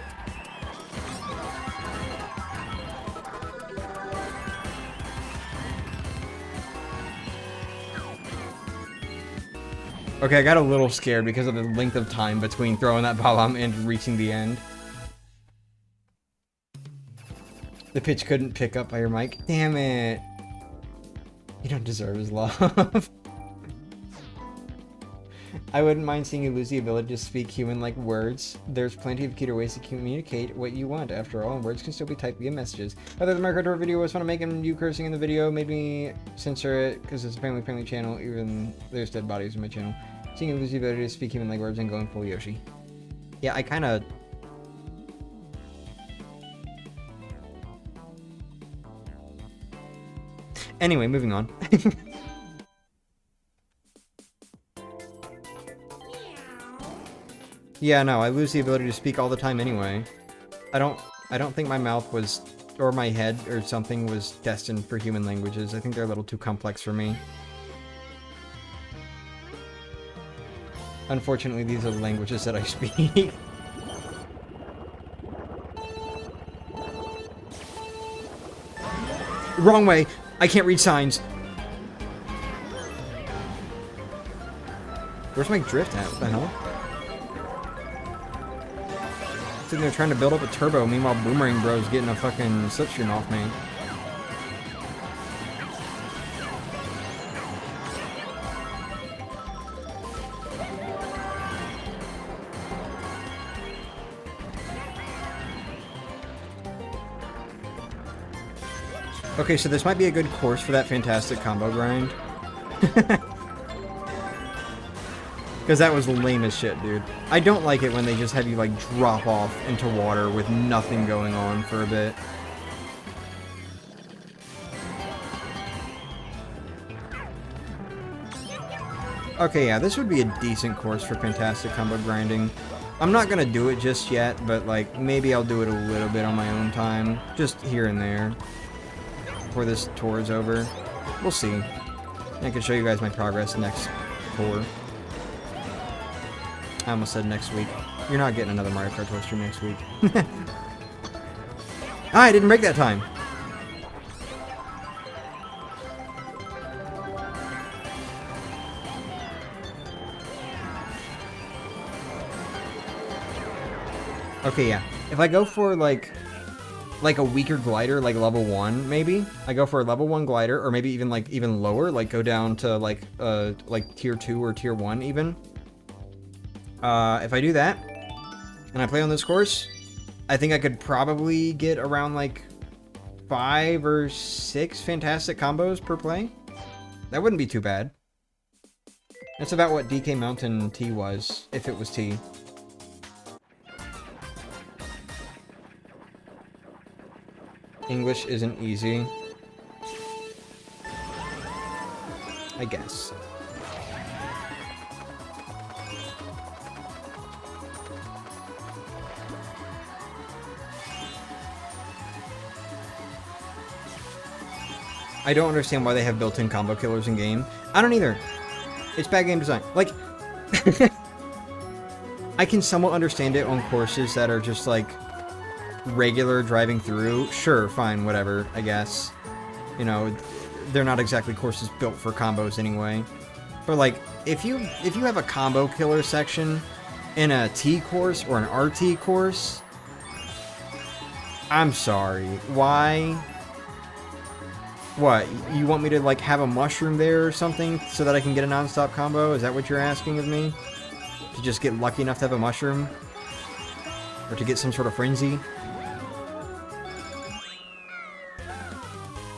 Okay, I got a little scared because of the length of time between throwing that bomb and reaching the end. The pitch couldn't pick up by your mic. Damn it. You don't deserve his love. I wouldn't mind seeing you lose the ability to speak human-like words. There's plenty of cuter ways to communicate what you want, after all, and words can still be typed via messages. Whether the Mario Kart Tour video was fun to make and you cursing in the video made me censor it, because it's a family-friendly channel, even there's dead bodies in my channel. Seeing you lose the ability to speak human-like words and going full Yoshi. Yeah, I kinda... Anyway, moving on. Yeah, no, I lose the ability to speak all the time anyway. I don't think my mouth was, or my head or something was destined for human languages. I think they're a little too complex for me. Unfortunately, these are the languages that I speak. Wrong way! I can't read signs! Where's my drift at? What the hell? Sitting there trying to build up a turbo, meanwhile Boomerang Bro's getting a fucking slipstream off me. Okay, so this might be a good course for that fantastic combo grind. Because that was lame as shit, dude. I don't like it when they just have you, like, drop off into water with nothing going on for a bit. Okay, yeah, this would be a decent course for fantastic combo grinding. I'm not gonna do it just yet, but, like, maybe I'll do it a little bit on my own time. Just here and there. Before this tour is over. We'll see. I can show you guys my progress next tour. I almost said next week. You're not getting another Mario Kart Tour stream next week. Ah, I didn't break that time. Okay, yeah. If I go for, like a weaker glider, like level 1, maybe. I go for a level 1 glider, or maybe even, like, even lower. Like, go down to, like tier 2 or tier 1, even. If I do that, and I play on this course, I think I could probably get around, like, 5 or 6 fantastic combos per play. That wouldn't be too bad. That's about what DK Mountain T was, if it was T. English isn't easy. I guess. I don't understand why they have built-in combo killers in game. I don't either. It's bad game design. Like, I can somewhat understand it on courses that are just, like, regular driving through. Sure, fine, whatever, I guess. You know, they're not exactly courses built for combos anyway. But, like, if you have a combo killer section in a T course or an RT course, I'm sorry. Why What? You want me to, like, have a mushroom there or something so that I can get a non-stop combo? Is that what you're asking of me? To just get lucky enough to have a mushroom? Or to get some sort of frenzy?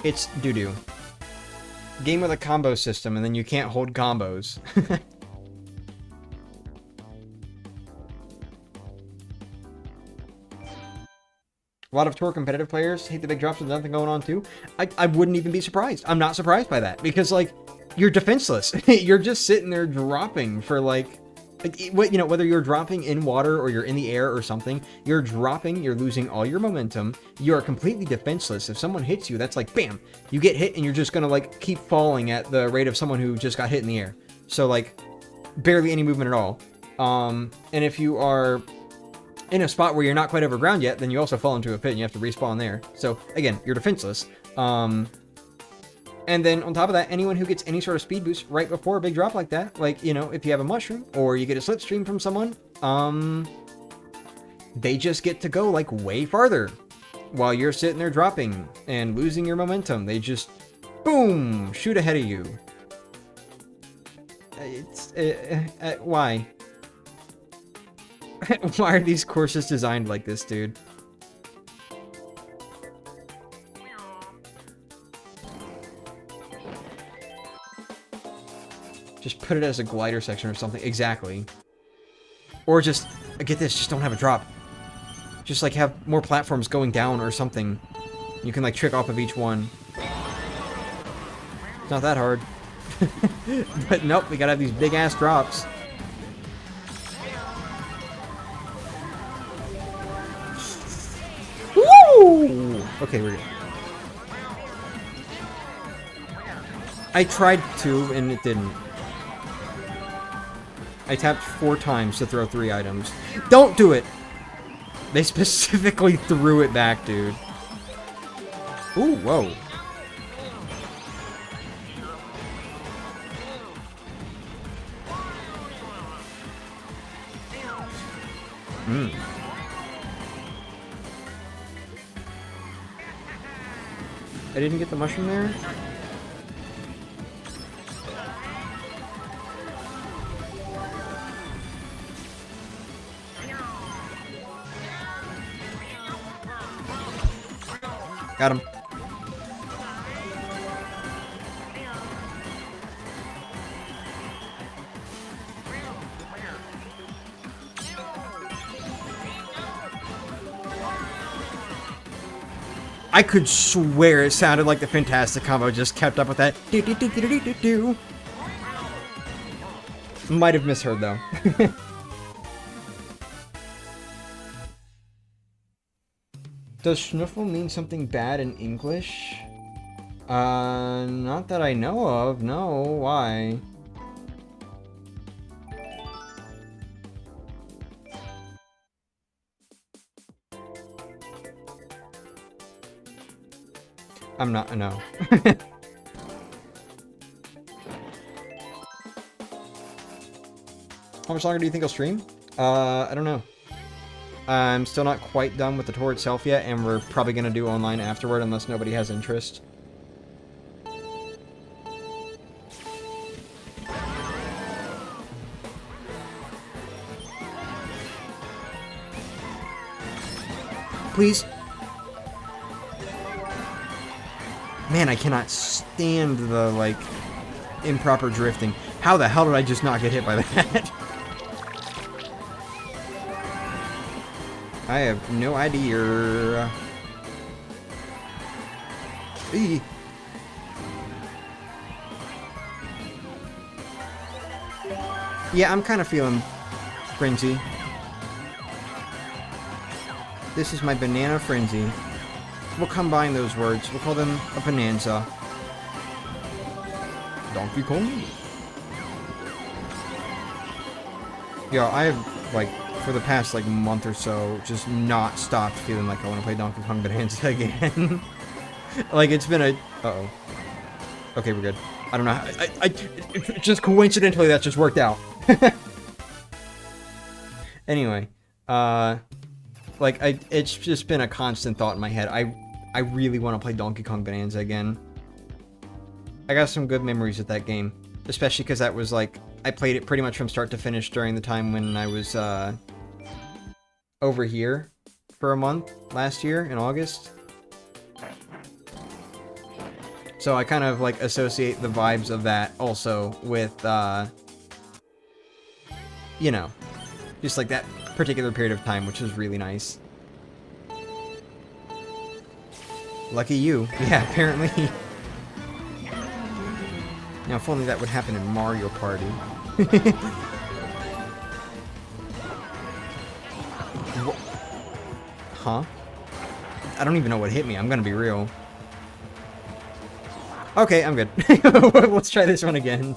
It's doo-doo. Game with a combo system, and then you can't hold combos. A lot of Tour competitive players hate the big drops with nothing going on too. I wouldn't even be surprised. I'm not surprised by that because like you're defenseless. You're just sitting there dropping for like you know, whether you're dropping in water or you're in the air or something, you're dropping, you're losing all your momentum. You are completely defenseless. If someone hits you, that's like bam, you get hit and you're just gonna like keep falling at the rate of someone who just got hit in the air. So like barely any movement at all. And if you are in a spot where you're not quite over ground yet, then you also fall into a pit and you have to respawn there. So again, you're defenseless. And then on top of that, anyone who gets any sort of speed boost right before a big drop like that, like, you know, if you have a mushroom or you get a slipstream from someone, they just get to go like way farther while you're sitting there dropping and losing your momentum. They just, boom, shoot ahead of you. It's, why? Why are these courses designed like this, dude? Just put it as a glider section or something. Exactly. Or just, get this, just don't have a drop. Just like have more platforms going down or something. You can like trick off of each one. It's not that hard. But nope, we gotta have these big ass drops. Woo! Okay, we're good. I tried to, and it didn't. I tapped 4 times to throw 3 items. Don't do it! They specifically threw it back, dude. Ooh, whoa. I didn't get the mushroom there? Got him. I could swear it sounded like the Fantastic Combo just kept up with that. Do, do, do, do, do, do, do. Might have misheard though. Does schnuffle mean something bad in English? Not that I know of. No, why? I'm not, no. How much longer do you think I'll stream? I don't know. I'm still not quite done with the tour itself yet, and we're probably going to do online afterward unless nobody has interest. Please. Man, I cannot stand the, like, improper drifting. How the hell did I just not get hit by that? I have no idea. Eee. Yeah, I'm kind of feeling frenzy. This is my banana frenzy. We'll combine those words. We'll call them a bonanza. Donkey Kong. Yeah, I have, like, for the past, like, month or so, just not stopped feeling like I want to play Donkey Kong Bonanza again. Like, it's been a... Uh-oh. Okay, we're good. I don't know how... just coincidentally, that just worked out. Anyway. Like, it's just been a constant thought in my head. I really want to play Donkey Kong Bonanza again. I got some good memories of that game, especially because that was like I played it pretty much from start to finish during the time when I was over here for a month last year in August. So I kind of like associate the vibes of that also with you know, just like that particular period of time, which was really nice. Lucky you. Yeah, apparently. Now, if only that would happen in Mario Party. Huh? I don't even know what hit me, I'm gonna be real. Okay, I'm good. Let's try this one again.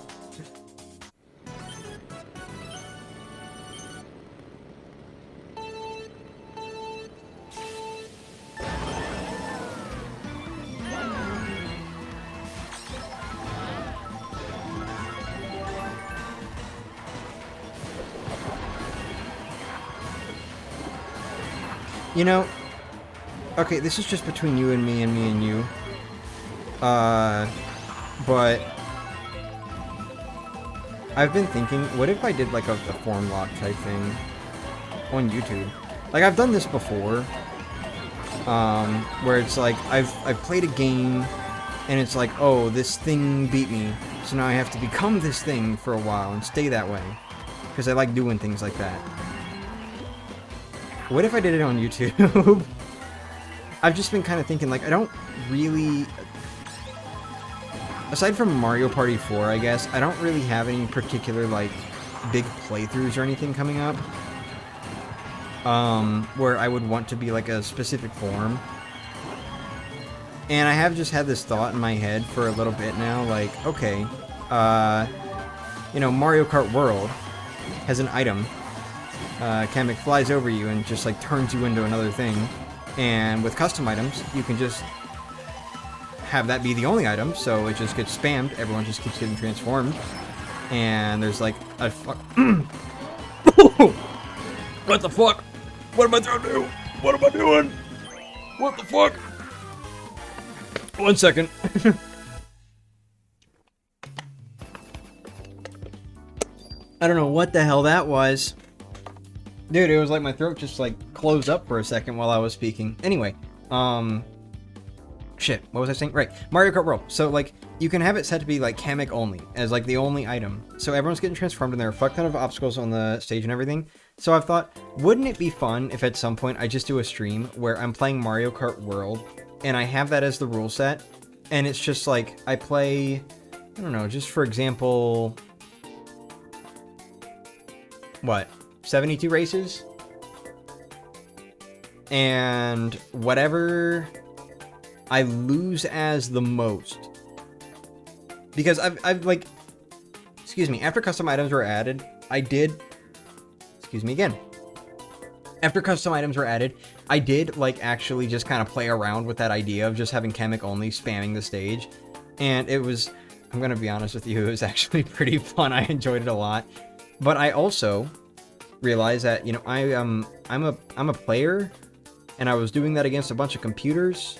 You know, okay, this is just between you and me and you. But I've been thinking, what if I did like a form lock type thing on YouTube? Like I've done this before, where it's like I've played a game, and it's like, oh, this thing beat me, so now I have to become this thing for a while and stay that way, because I like doing things like that. What if I did it on YouTube? I've just been kind of thinking, like, I don't really... Aside from Mario Party 4, I guess, I don't really have any particular, like, big playthroughs or anything coming up. Where I would want to be, like, a specific form. And I have just had this thought in my head for a little bit now, like, okay, you know, Mario Kart World has an item. Kamek flies over you and just like turns you into another thing, and with custom items you can just have that be the only item, so it just gets spammed, everyone just keeps getting transformed, and there's like a what the fuck? What am I trying to do? What am I doing? What the fuck? 1 second. I don't know what the hell that was. Dude, it was like my throat just like closed up for a second while I was speaking. Anyway, shit, what was I saying? Right, Mario Kart World. So like, you can have it set to be like Kamek only, as like the only item. So everyone's getting transformed and there are a fuck ton of obstacles on the stage and everything. So I've thought, wouldn't it be fun if at some point I just do a stream where I'm playing Mario Kart World and I have that as the rule set, and it's just like, I play, I don't know, just for example, what? 72 races, and whatever I lose as the most, because I've like, excuse me, after custom items were added, after custom items were added, I did like actually just kind of play around with that idea of just having Kamek only spamming the stage, and it was, I'm gonna be honest with you, it was actually pretty fun. I enjoyed it a lot, but I also realize that, you know, I'm a player, and I was doing that against a bunch of computers.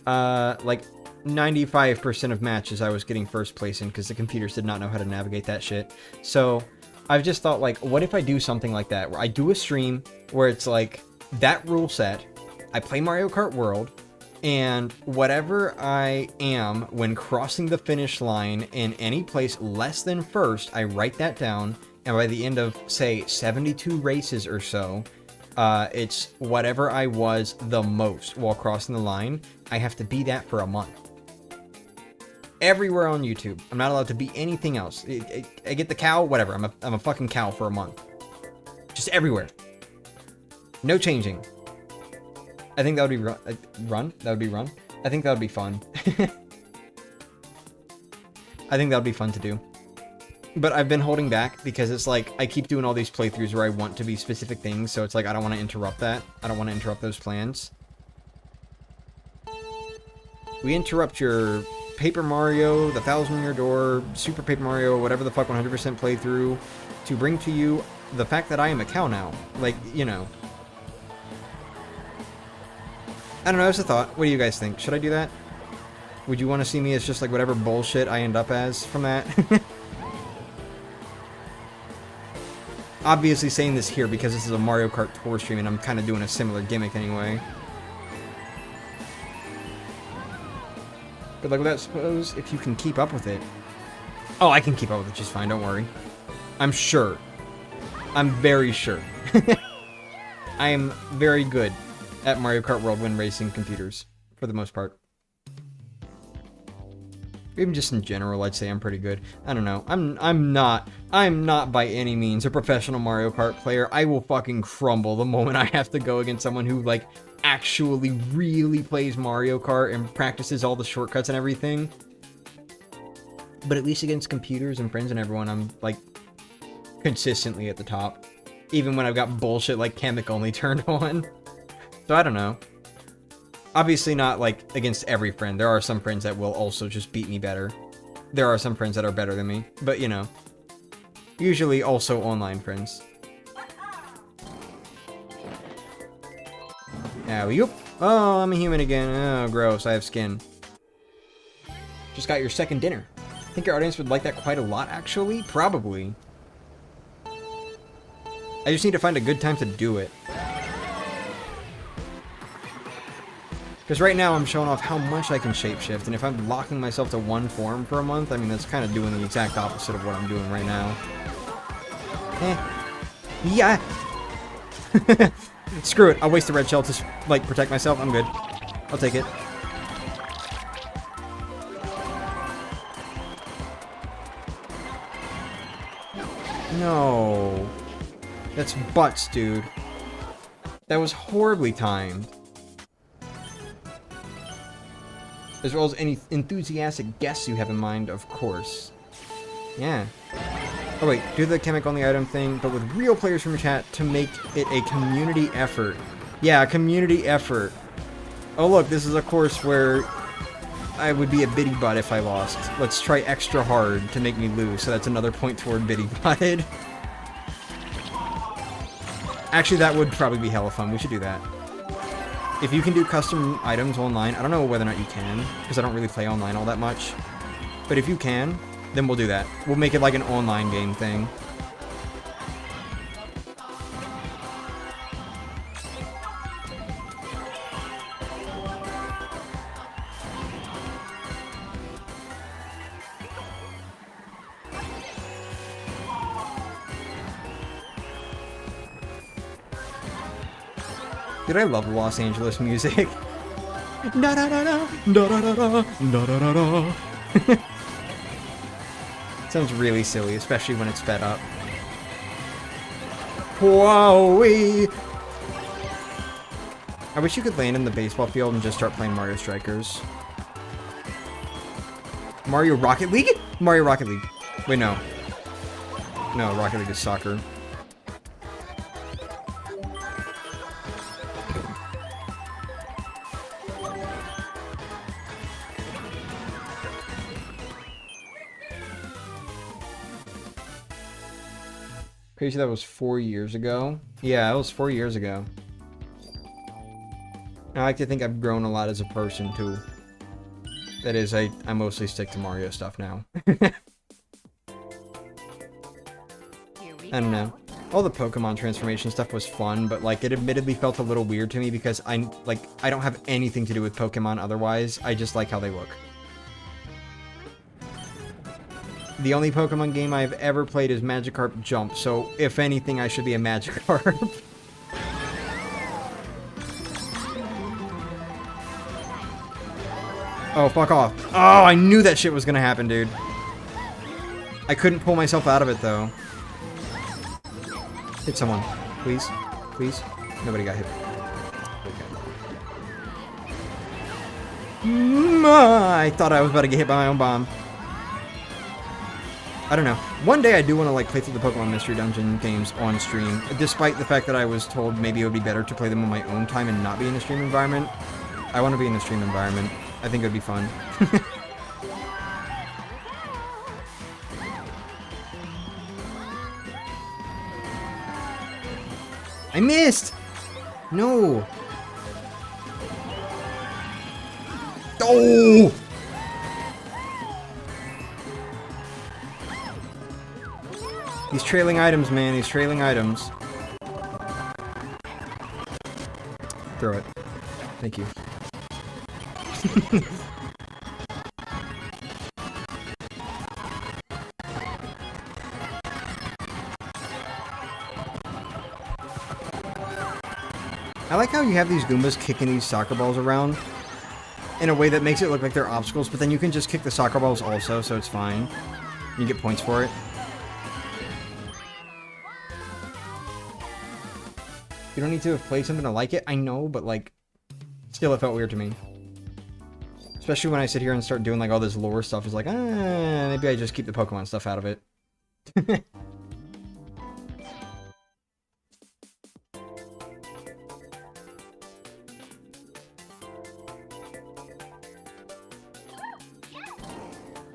Like 95% of matches I was getting first place in because the computers did not know how to navigate that shit. So I've just thought, like, what if I do something like that, where I do a stream where it's like that rule set, I play Mario Kart World, and whatever I am when crossing the finish line in any place less than first, I write that down. And by the end of, say, 72 races or so, it's whatever I was the most while crossing the line. I have to be that for a month. Everywhere on YouTube. I'm not allowed to be anything else. I get the cow, whatever. I'm a fucking cow for a month. Just everywhere. No changing. I think that would be run. That would be run. I think that would be fun. I think that would be fun to do. But I've been holding back because it's like, I keep doing all these playthroughs where I want to be specific things, so it's like, I don't want to interrupt that. I don't want to interrupt those plans. We interrupt your Paper Mario, the 1,000-Year Door, Super Paper Mario, whatever the fuck 100% playthrough, to bring to you the fact that I am a cow now. Like, you know. I don't know, it's a thought. What do you guys think? Should I do that? Would you want to see me as just like whatever bullshit I end up as from that? Obviously saying this here because this is a Mario Kart Tour stream and I'm kind of doing a similar gimmick anyway. Good luck with that, suppose, if you can keep up with it. Oh, I can keep up with it just fine, don't worry. I'm sure. I'm very sure. I am very good at Mario Kart World when racing computers, for the most part. Even just in general, I'd say I'm pretty good. I don't know. I'm not by any means a professional Mario Kart player. I will fucking crumble the moment I have to go against someone who, like, actually really plays Mario Kart and practices all the shortcuts and everything. But at least against computers and friends and everyone, I'm, like, consistently at the top. Even when I've got bullshit like Kamek only turned on. So I don't know. Obviously not, like, against every friend. There are some friends that will also just beat me better. There are some friends that are better than me. But, you know. Usually also online friends. Alley-oop. Oh, I'm a human again. Oh, gross. I have skin. Just got your second dinner. Think your audience would like that quite a lot, actually? Probably. I just need to find a good time to do it. Because right now I'm showing off how much I can shapeshift, and if I'm locking myself to one form for a month, I mean, that's kind of doing the exact opposite of what I'm doing right now. Yeah. Screw it. I'll waste the red shell to, like, protect myself. I'm good. I'll take it. No. That's butts, dude. That was horribly timed. As well as any enthusiastic guests you have in mind, of course. Yeah. Oh wait, do the Kamek only item thing, but with real players from the chat to make it a community effort. Yeah, a community effort. Oh look, this is a course where I would be a biddy butt if I lost. Let's try extra hard to make me lose, so that's another point toward biddy butted. Actually, that would probably be hella fun. We should do that. If you can do custom items online, I don't know whether or not you can, because I don't really play online all that much. But if you can, then we'll do that. We'll make it like an online game thing. Dude, I love Los Angeles music. Da da da da da da da da da da da. Sounds really silly, especially when it's sped up. Whoa-wee! I wish you could land in the baseball field and just start playing Mario Strikers. Mario Rocket League? Mario Rocket League. Wait, no. No, Rocket League is soccer. Crazy that was 4 years ago. Yeah, it was 4 years ago. I like to think I've grown a lot as a person, too. That is, I mostly stick to Mario stuff now. I don't know. All the Pokemon transformation stuff was fun, but, like, it admittedly felt a little weird to me because I don't have anything to do with Pokemon otherwise. I just like how they look. The only Pokemon game I've ever played is Magikarp Jump, so if anything, I should be a Magikarp. Oh, fuck off. Oh, I knew that shit was gonna happen, dude. I couldn't pull myself out of it, though. Hit someone. Please. Please. Nobody got hit. Okay. I thought I was about to get hit by my own bomb. I don't know. One day I do want to, like, play through the Pokemon Mystery Dungeon games on stream, despite the fact that I was told maybe it would be better to play them on my own time and not be in a stream environment. I want to be in a stream environment. I think it would be fun. I missed! No! Oh! These trailing items, man. These trailing items. Throw it. Thank you. I like how you have these Goombas kicking these soccer balls around in a way that makes it look like they're obstacles, but then you can just kick the soccer balls also, so it's fine. You get points for it. You don't need to have played something to like it. I know, but like, still it felt weird to me. Especially when I sit here and start doing like all this lore stuff. It's like, maybe I just keep the Pokemon stuff out of it.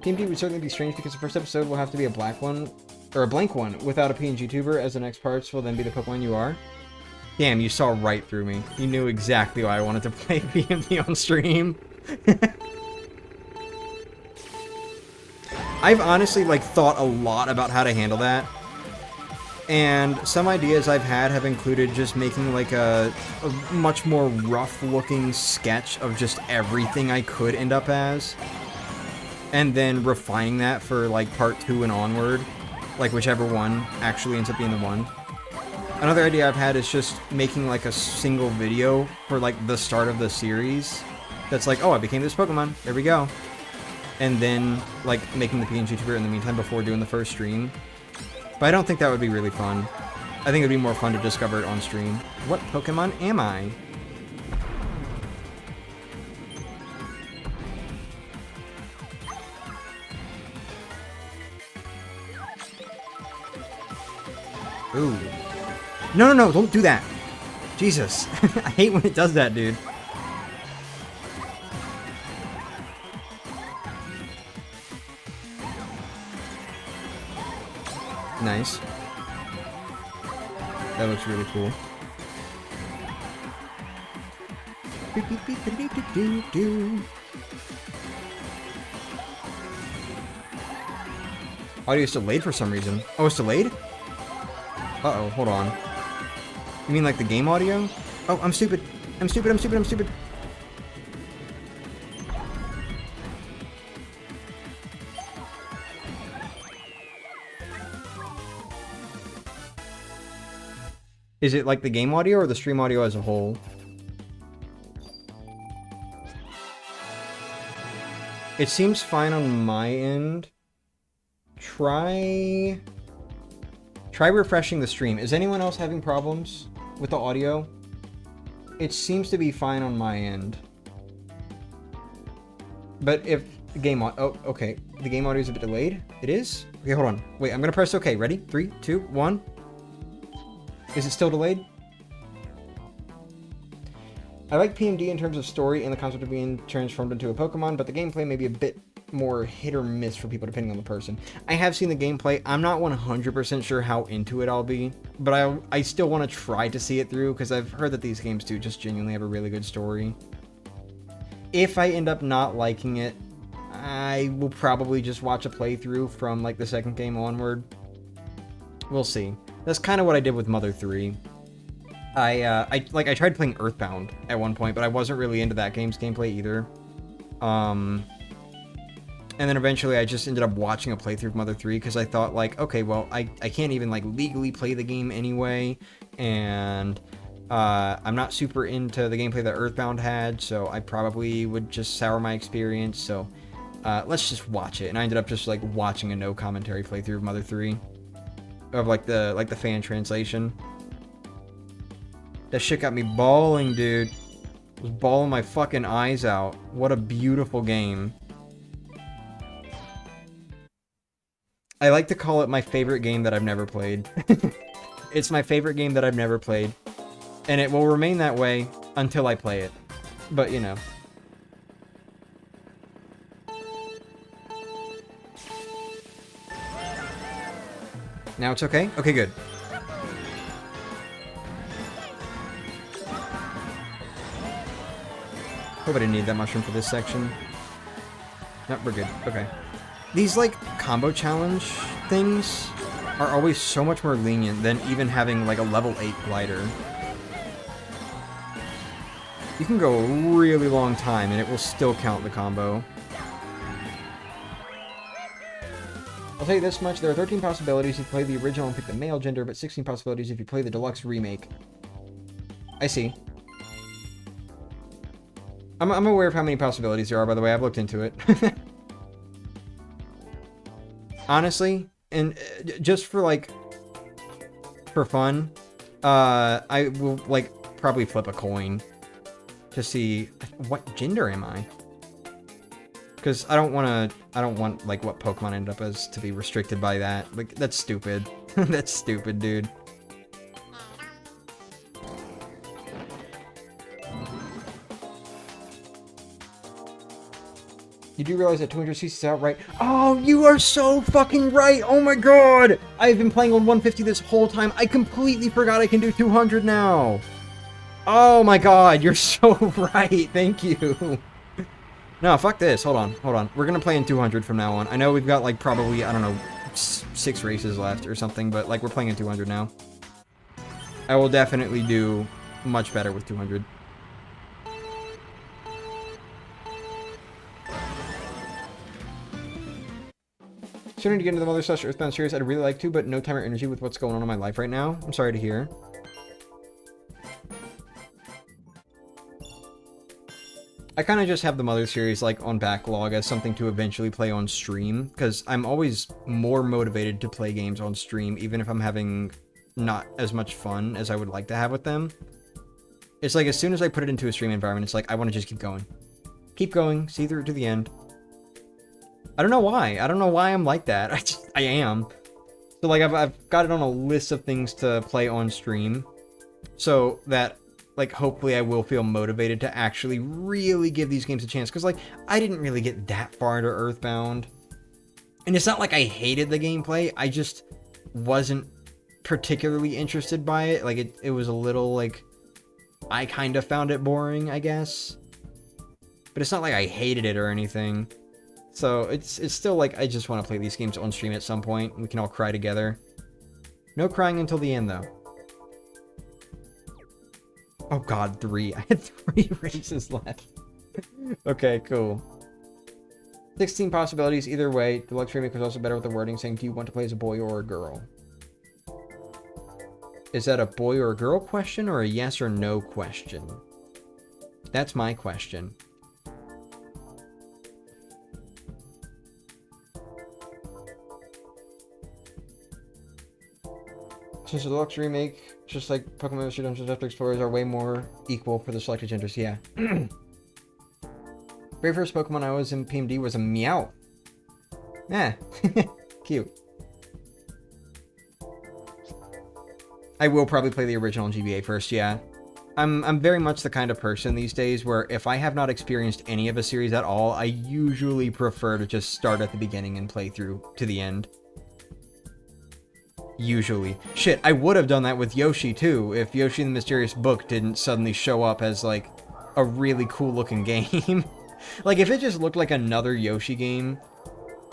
PMD would certainly be strange because the first episode will have to be a black one, or a blank one, without a PNG tuber, as the next parts will then be the Pokemon you are. Damn, you saw right through me. You knew exactly why I wanted to play PMD on stream. I've honestly, like, thought a lot about how to handle that. And some ideas I've had have included just making, like, a much more rough-looking sketch of just everything I could end up as. And then refining that for, like, part 2 and onward. Like, whichever one actually ends up being the one. Another idea I've had is just making, like, a single video for, like, the start of the series. That's like, oh, I became this Pokemon. There we go. And then, like, making the PNG tuber in the meantime before doing the first stream. But I don't think that would be really fun. I think it would be more fun to discover it on stream. What Pokemon am I? Ooh. No, no, no, don't do that. Jesus. I hate when it does that, dude. Nice. That looks really cool. Audio is delayed for some reason. Oh, it's delayed? Uh-oh, hold on. You mean like the game audio? Oh, I'm stupid. I'm stupid, I'm stupid, I'm stupid. Is it like the game audio or the stream audio as a whole? It seems fine on my end. Try refreshing the stream. Is anyone else having problems with the audio? It seems to be fine on my end. But if the game oh, okay. The game audio is a bit delayed. It is? Okay, hold on. Wait, I'm gonna press OK. Ready? 3, 2, 1. Is it still delayed? I like PMD in terms of story and the concept of being transformed into a Pokemon, but the gameplay may be a bit more hit or miss for people depending on the person. I have seen the gameplay. I'm not 100% sure how into it I'll be, but I still want to try to see it through because I've heard that these games do just genuinely have a really good story. If I end up not liking it, I will probably just watch a playthrough from like the second game onward. We'll see. That's kind of what I did with Mother 3. I tried playing Earthbound at one point, but I wasn't really into that game's gameplay either. And then eventually I just ended up watching a playthrough of Mother 3 because I thought like, okay, well, I can't even like legally play the game anyway, and I'm not super into the gameplay that Earthbound had, so I probably would just sour my experience, so let's just watch it. And I ended up just like watching a no commentary playthrough of Mother 3. Of like the fan translation. That shit got me bawling, dude. I was bawling my fucking eyes out. What a beautiful game. I like to call it my favorite game that I've never played. It's my favorite game that I've never played. And it will remain that way until I play it. But, you know. Now it's okay? Okay, good. Hope I didn't need that mushroom for this section. Nope, we're good. Okay. These, like, combo challenge things are always so much more lenient than even having like a level 8 glider. You can go a really long time and it will still count the combo. I'll tell you this much, there are 13 possibilities if you play the original and pick the male gender, but 16 possibilities if you play the deluxe remake. I see. I'm aware of how many possibilities there are, by the way. I've looked into it. Honestly, and just for, like, for fun, I will, like, probably flip a coin to see what gender am I. Because I don't want, like, what Pokemon end up as to be restricted by that. Like, that's stupid. That's stupid, dude. You do realize that 200cc is out, right? Oh, you are so fucking right! Oh my god! I've been playing on 150 this whole time. I completely forgot I can do 200 now. Oh my god, you're so right. Thank you. No, fuck this. Hold on, hold on. We're gonna play in 200 from now on. I know we've got, like, probably, I don't know, 6 races left or something, but, like, we're playing in 200 now. I will definitely do much better with 200. Starting to get into the Mother Slash Earthbound series, I'd really like to, but no time or energy with what's going on in my life right now. I'm sorry to hear. I kind of just have the Mother series, like, on backlog as something to eventually play on stream, because I'm always more motivated to play games on stream, even if I'm having not as much fun as I would like to have with them. It's like, as soon as I put it into a stream environment, it's like, I want to just keep going. Keep going, see through to the end. I don't know why. I don't know why I'm like that. I am. So, like, I've got it on a list of things to play on stream, so that, like, hopefully I will feel motivated to actually really give these games a chance. Because, like, I didn't really get that far into Earthbound. And it's not like I hated the gameplay. I just wasn't particularly interested by it. Like, it was a little, like, I kind of found it boring, I guess. But it's not like I hated it or anything. So, it's still like, I just want to play these games on stream at some point, and we can all cry together. No crying until the end, though. Oh god, 3. I had 3 races left. Okay, cool. 16 possibilities either way. The Deluxe Remake was also better with the wording saying, do you want to play as a boy or a girl? Is that a boy or a girl question, or a yes or no question? That's my question. Since the Deluxe Remake, just like Pokemon Mystery Dungeons After Explorers, are way more equal for the selected genders, yeah. Very first Pokemon I was in PMD was a Meow. Yeah, cute. I will probably play the original GBA first, yeah. I'm very much the kind of person these days where if I have not experienced any of a series at all, I usually prefer to just start at the beginning and play through to the end. Usually. Shit, I would have done that with Yoshi too, if Yoshi and the Mysterious Book didn't suddenly show up as, like, a really cool looking game. Like, if it just looked like another Yoshi game,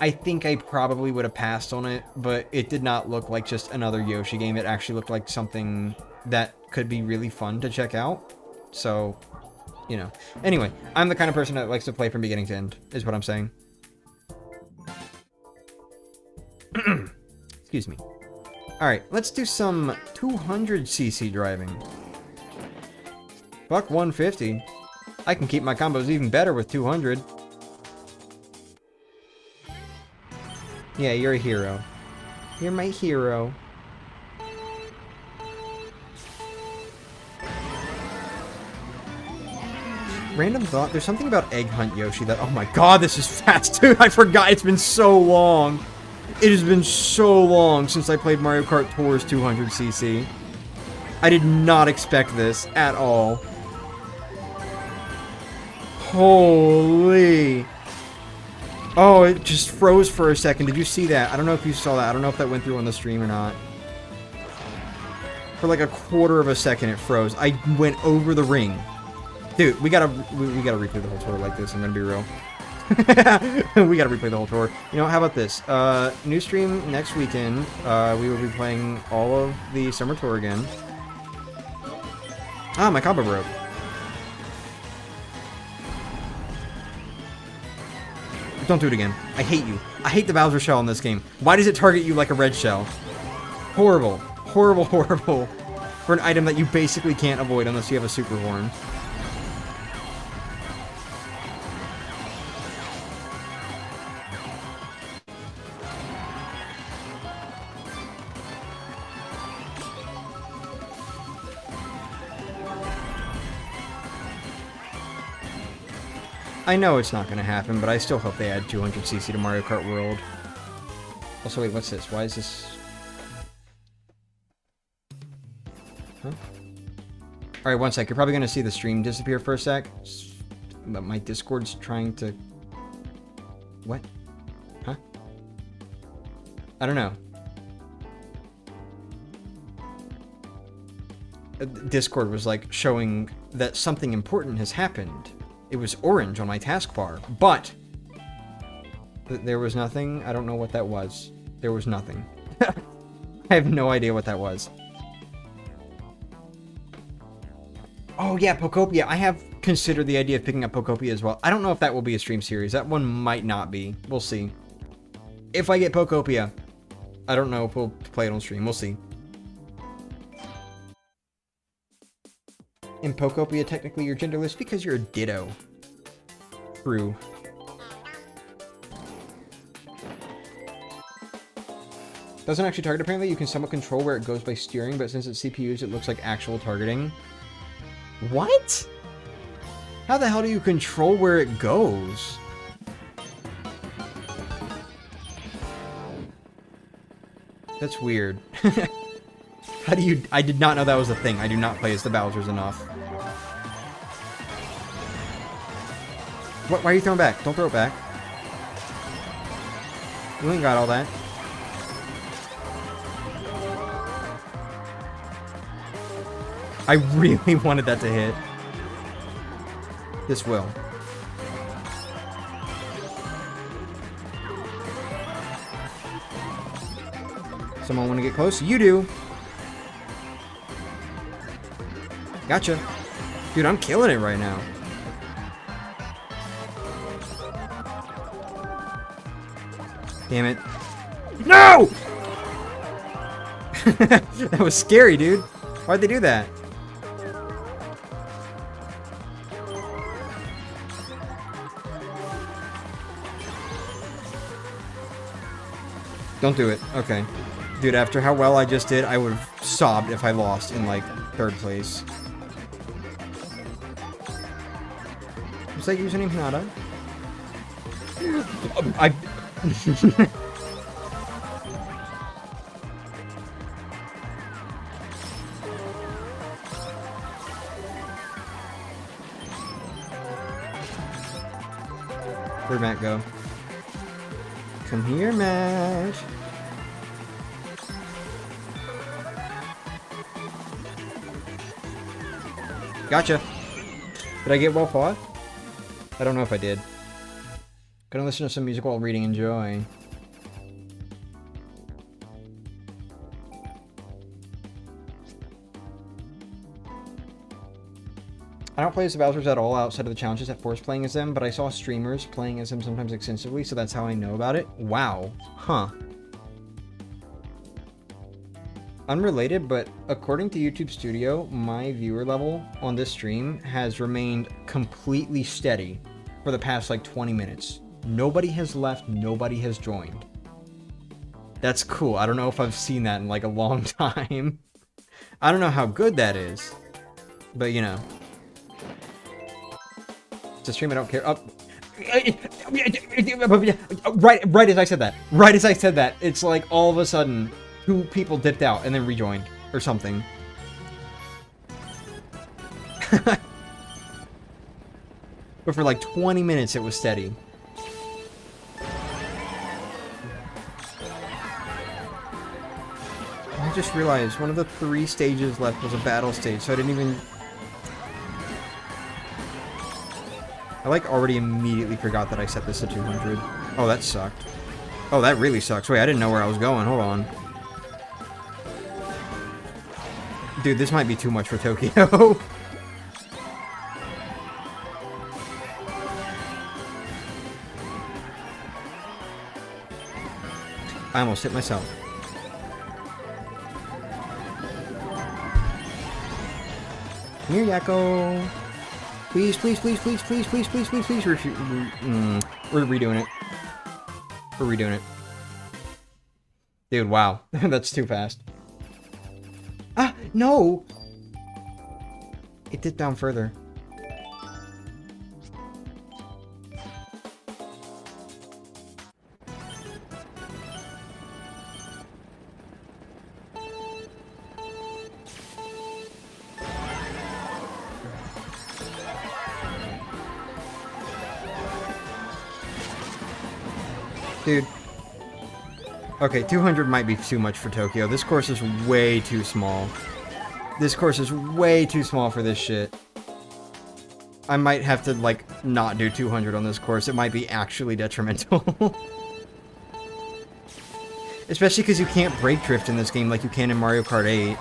I think I probably would have passed on it, but it did not look like just another Yoshi game. It actually looked like something that could be really fun to check out. So, you know. Anyway, I'm the kind of person that likes to play from beginning to end, is what I'm saying. Excuse me. Alright, let's do some 200cc driving. Fuck 150. I can keep my combos even better with 200. Yeah, you're a hero. You're my hero. Random thought, there's something about Egg Hunt Yoshi that... Oh my god, this is fast, dude! I forgot, it's been so long! It has been so long since I played Mario Kart Tour's 200cc. I did not expect this at all. Holy... Oh, it just froze for a second. Did you see that? I don't know if you saw that. I don't know if that went through on the stream or not. For like a quarter of a second it froze. I went over the ring. Dude, we gotta replay the whole tour like this, I'm gonna be real. We gotta replay the whole tour. You know, how about this? New stream next weekend. We will be playing all of the summer tour again. Ah, my combo broke. Don't do it again. I hate you. I hate the Bowser shell in this game. Why does it target you like a red shell? Horrible. Horrible, horrible. For an item that you basically can't avoid unless you have a super horn. I know it's not going to happen, but I still hope they add 200cc to Mario Kart World. Also, wait, what's this? Why is this... Huh? Alright, one sec. You're probably going to see the stream disappear for a sec. But my Discord's trying to... What? Huh? I don't know. Discord was, like, showing that something important has happened. It was orange on my taskbar, but there was nothing. I don't know what that was. There was nothing. I have no idea what that was. Oh yeah, Pokopia. I have considered the idea of picking up Pokopia as well. I don't know if that will be a stream series. That one might not be. We'll see. If I get Pokopia, I don't know if we'll play it on stream. We'll see. In Pokopia, technically you're genderless because you're a ditto. True. Doesn't actually target, apparently. You can somewhat control where it goes by steering, but since it's CPUs, it looks like actual targeting. What? How the hell do you control where it goes? That's weird. How do you... I did not know that was a thing. I do not play as the Bowsers enough. What? Why are you throwing back? Don't throw it back. You ain't got all that. I really wanted that to hit. This will. Someone want to get close? You do. Gotcha. Dude, I'm killing it right now. Damn it. No! That was scary, dude. Why'd they do that? Don't do it. Okay. Dude, after how well I just did, I would have sobbed if I lost in, like, 3rd place. What's that username, Hinata? I... Where'd Matt go? Come here, Matt. Gotcha. Did I get well fought? I don't know if I did. Gonna listen to some music while reading. Enjoy. I don't play as the Bowsers at all outside of the challenges that force playing as them, but I saw streamers playing as them sometimes extensively, so that's how I know about it. Wow. Huh. Unrelated, but according to YouTube Studio, my viewer level on this stream has remained completely steady for the past, like, 20 minutes. Nobody has left, nobody has joined. That's cool. I don't know if I've seen that in, like, a long time. I don't know how good that is, but, you know. It's a stream, I don't care. Oh. Right as I said that. Right as I said that. It's like all of a sudden 2 people dipped out and then rejoined or something. But for like 20 minutes it was steady. I just realized one of the 3 stages left was a battle stage, so I didn't even... I like already immediately forgot that I set this to 200. Oh, that sucked. Oh, that really sucks. Wait, I didn't know where I was going. Hold on. Dude, this might be too much for Tokyo. I almost hit myself. Come here, Yakko. Please, please, please, please, please, please, please, please, please. We're redoing it. We're redoing it. Dude, wow. That's too fast. Ah, no! It dipped down further. Dude. Okay, 200 might be too much for Tokyo. This course is way too small. This course is way too small for this shit. I might have to, like, not do 200 on this course. It might be actually detrimental. Especially because you can't brake drift in this game like you can in Mario Kart 8.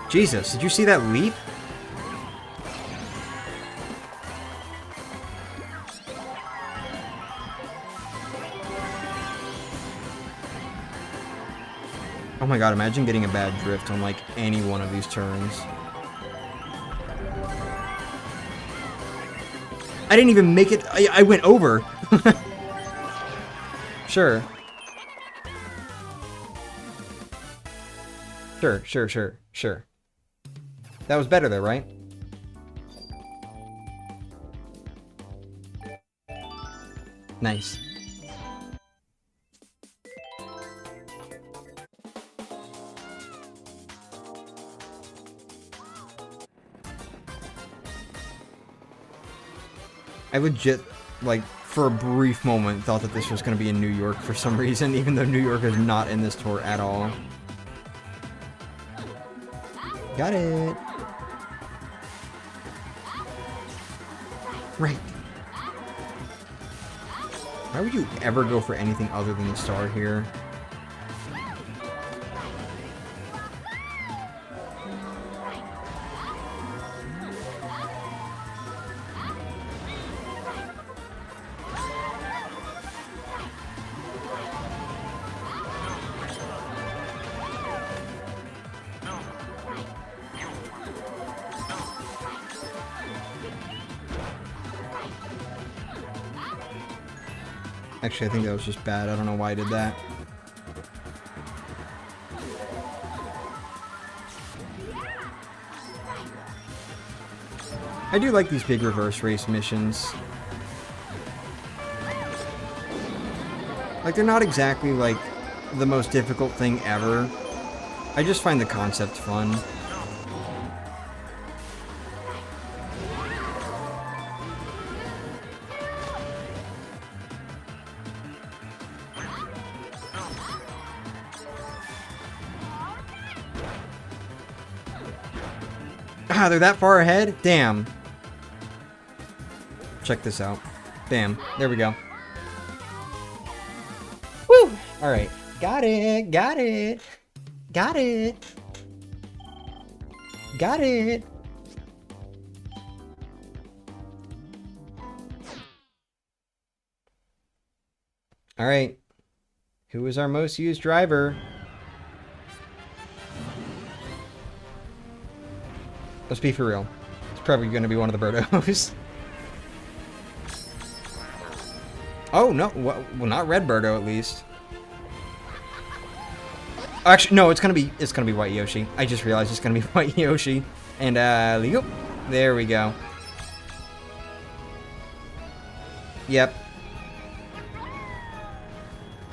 Jesus, did you see that leap? Oh my god, imagine getting a bad drift on, like, any one of these turns. I didn't even make it. I went over. Sure. Sure. That was better though, right? Nice. I legit, like, for a brief moment, thought that this was going to be in New York for some reason, even though New York is not in this tour at all. Got it. Right. Why would you ever go for anything other than the star here? Actually, I think that was just bad. I don't know why I did that. I do like these big reverse race missions. Like, they're not exactly, like, the most difficult thing ever. I just find the concept fun. Ah, they're that far ahead? Damn. Check this out. Bam. There we go. Woo! Alright. Got it. Got it. Got it. Got it. Alright. Who is our most used driver? Let's be for real. It's probably going to be one of the Birdos. Oh, no. Well, not Red Birdo, at least. Actually, no, it's gonna be White Yoshi. I just realized it's gonna be White Yoshi. And, Leo. There we go. Yep.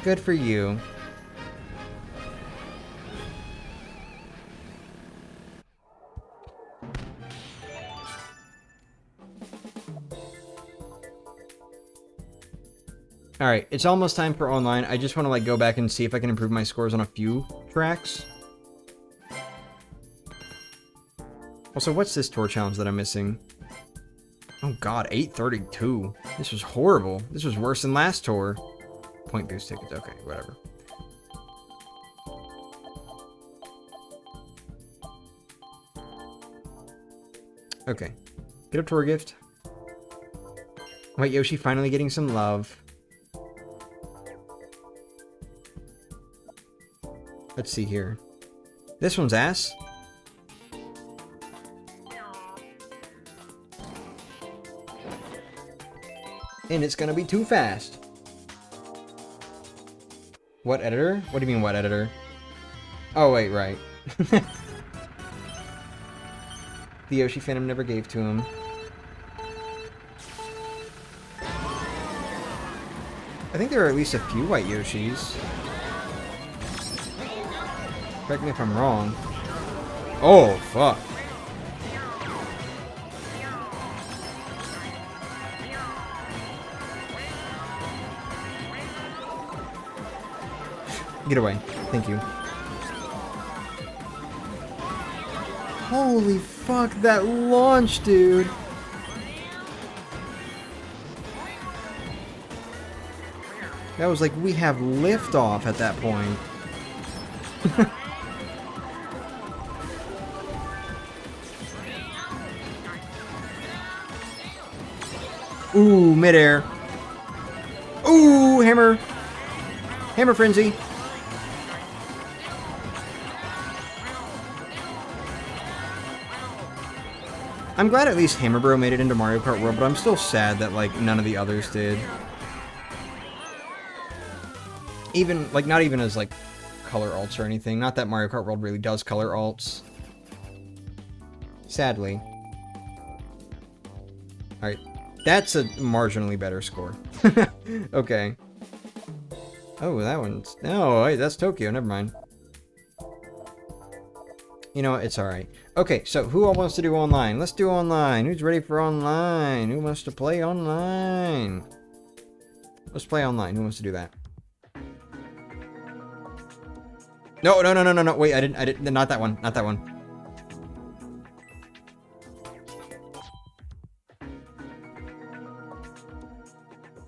Good for you. Alright, it's almost time for online. I just want to like go back and see if I can improve my scores on a few tracks. Also, what's this tour challenge that I'm missing? Oh god, 832. This was horrible. This was worse than last tour. Point boost tickets. Okay, whatever. Okay. Get a tour gift. White Yoshi finally getting some love. Let's see here. This one's ass. And it's gonna be too fast. What editor? What do you mean, what editor? Oh, wait, right. The Yoshi Phantom never gave to him. I think there are at least a few white Yoshis. Correct me if I'm wrong. Oh, fuck. Get away. Thank you. Holy fuck, that launch, dude. That was like, we have liftoff at that point. Ooh, midair. Ooh, hammer. Hammer frenzy. I'm glad at least Hammer Bro made it into Mario Kart World, but I'm still sad that, like, none of the others did. Even, like, not even as, like, color alts or anything. Not that Mario Kart World really does color alts. Sadly. Alright. That's a marginally better score. Okay. Oh, that one's... No, wait, that's Tokyo. Never mind. You know what? It's alright. Okay, so who all wants to do online? Let's do online. Who's ready for online? Who wants to play online? Let's play online. Who wants to do that? No, no, no, no, no, no. Wait, I didn't. Not that one. Not that one.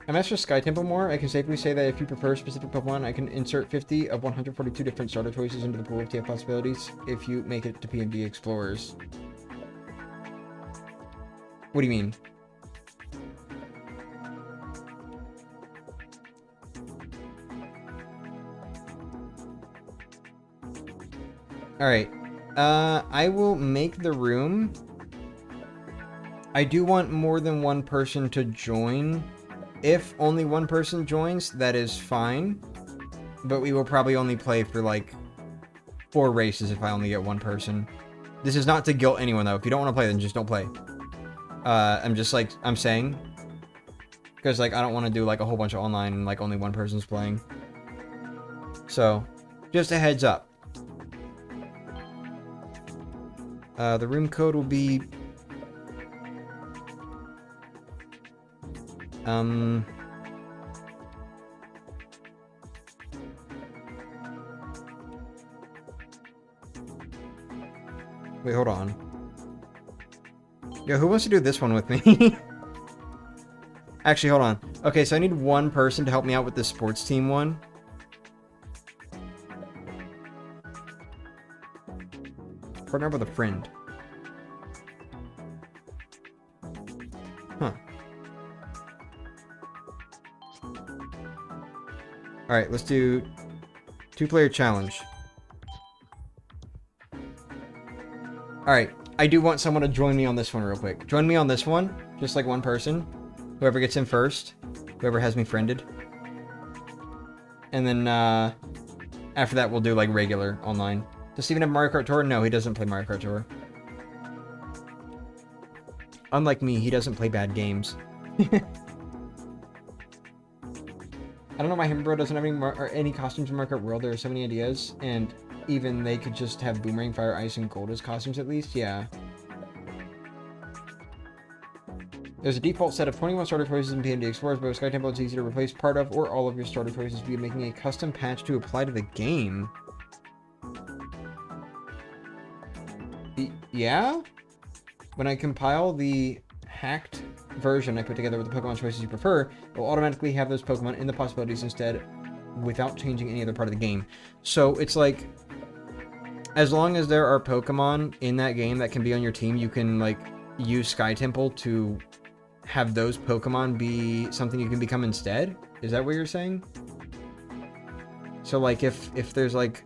I master Sky Temple more. I can safely say that if you prefer a specific Pokemon, I can insert 50 of 142 different starter choices into the pool of TF possibilities if you make it to PMD Explorers. What do you mean? Alright. I will make the room. I do want more than one person to join. If only one person joins, that is fine. But we will probably only play for, like, 4 races if I only get one person. This is not to guilt anyone, though. If you don't want to play, then just don't play. I'm just, like, I'm saying. Because, like, I don't want to do, like, a whole bunch of online and, like, only one person's playing. So, just a heads up. The room code will be... Wait, hold on. Yo, who wants to do this one with me? Actually, hold on. Okay, so I need one person to help me out with this sports team one. Partner up with a friend. Huh. Alright, let's do 2-player challenge. Alright, I do want someone to join me on this one real quick. Join me on this one, just like one person. Whoever gets in first. Whoever has me friended. And then, after that we'll do, like, regular online. Does Steven have Mario Kart Tour? No, he doesn't play Mario Kart Tour. Unlike me, he doesn't play bad games. I don't know why Hammer Bro doesn't have any costumes in Mario Kart World. There are so many ideas, and even they could just have Boomerang, Fire, Ice, and Gold as costumes at least. Yeah. There's a default set of 21 starter choices in PND Explorers, but with Sky Temple, it's easy to replace part of or all of your starter choices via making a custom patch to apply to the game. Yeah? When I compile the hacked version I put together with the Pokemon choices you prefer, it will automatically have those Pokemon in the possibilities instead without changing any other part of the game. So it's like, as long as there are Pokemon in that game that can be on your team, you can like use Sky Temple to have those Pokemon be something you can become instead? Is that what you're saying? So like if there's like,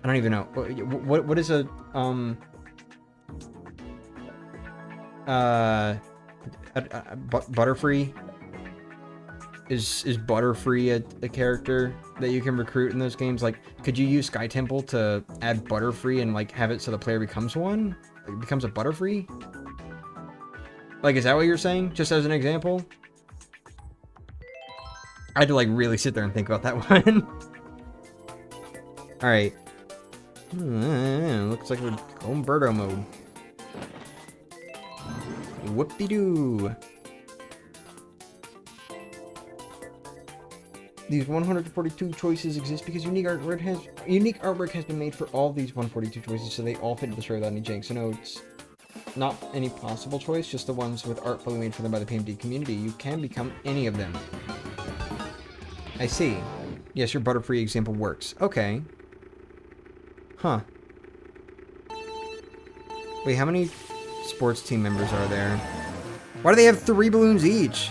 I don't even know. What is a Butterfree? Is Butterfree a character that you can recruit in those games? Like, could you use Sky Temple to add Butterfree and like have it so the player becomes one? Like, becomes a Butterfree? Like, is that what you're saying? Just as an example? I had to like really sit there and think about that one. Alright. Looks like we're going Birdo mode. Whoop-de-doo. These 142 choices exist because unique artwork has been made for all these 142 choices, so they all fit into the story without any jank. So no, it's not any possible choice, just the ones with art fully made for them by the PMD community. You can become any of them. I see. Yes, your Butterfree example works. Okay. Huh. Wait, how many sports team members are there? Why do they have 3 balloons each?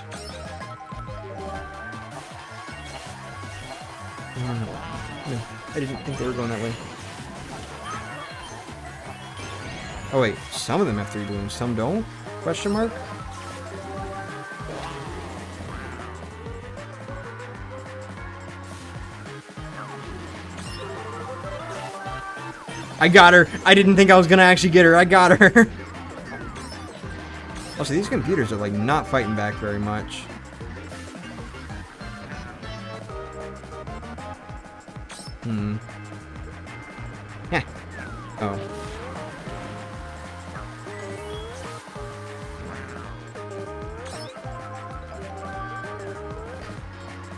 I didn't think they were going that way. Oh wait, some of them have 3 balloons, some don't? Question mark? I got her! I didn't think I was gonna actually get her, I got her! Also, these computers are like not fighting back very much. Yeah. Oh.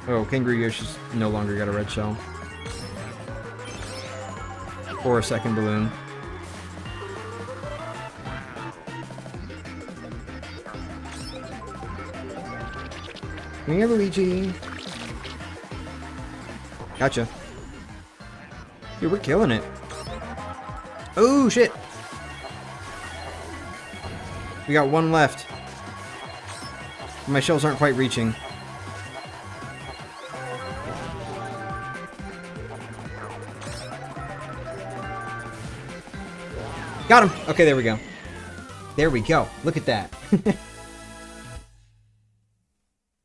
Oh, Kangaroo Yoshi's no longer got a red shell. Or a second balloon. Come here, Luigi. Gotcha. Dude, we're killing it. Oh, shit. We got 1 left. My shells aren't quite reaching. Got him. Okay, there we go. There we go. Look at that.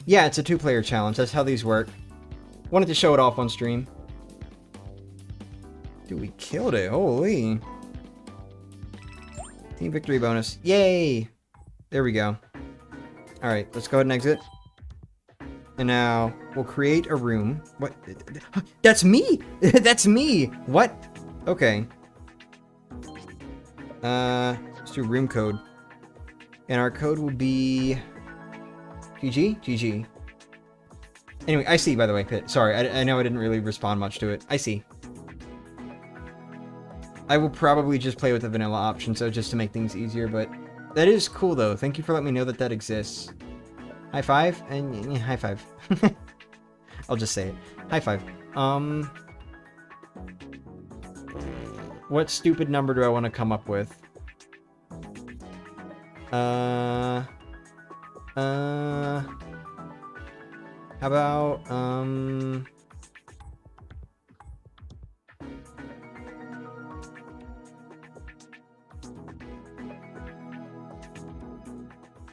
Yeah, it's a 2-player challenge. That's how these work. Wanted to show it off on stream. Dude, we killed it. Holy. Team victory bonus. Yay! There we go. Alright, let's go ahead and exit. And now, we'll create a room. What? That's me! That's me! What? Okay. Let's do room code. And our code will be... GG? GG. Anyway, I see, by the way. Sorry, I know I didn't really respond much to it. I see. I will probably just play with the vanilla option, so just to make things easier, but that is cool, though. Thank you for letting me know that that exists. High five? And yeah, high five. I'll just say it. High five. What stupid number do I want to come up with? How about,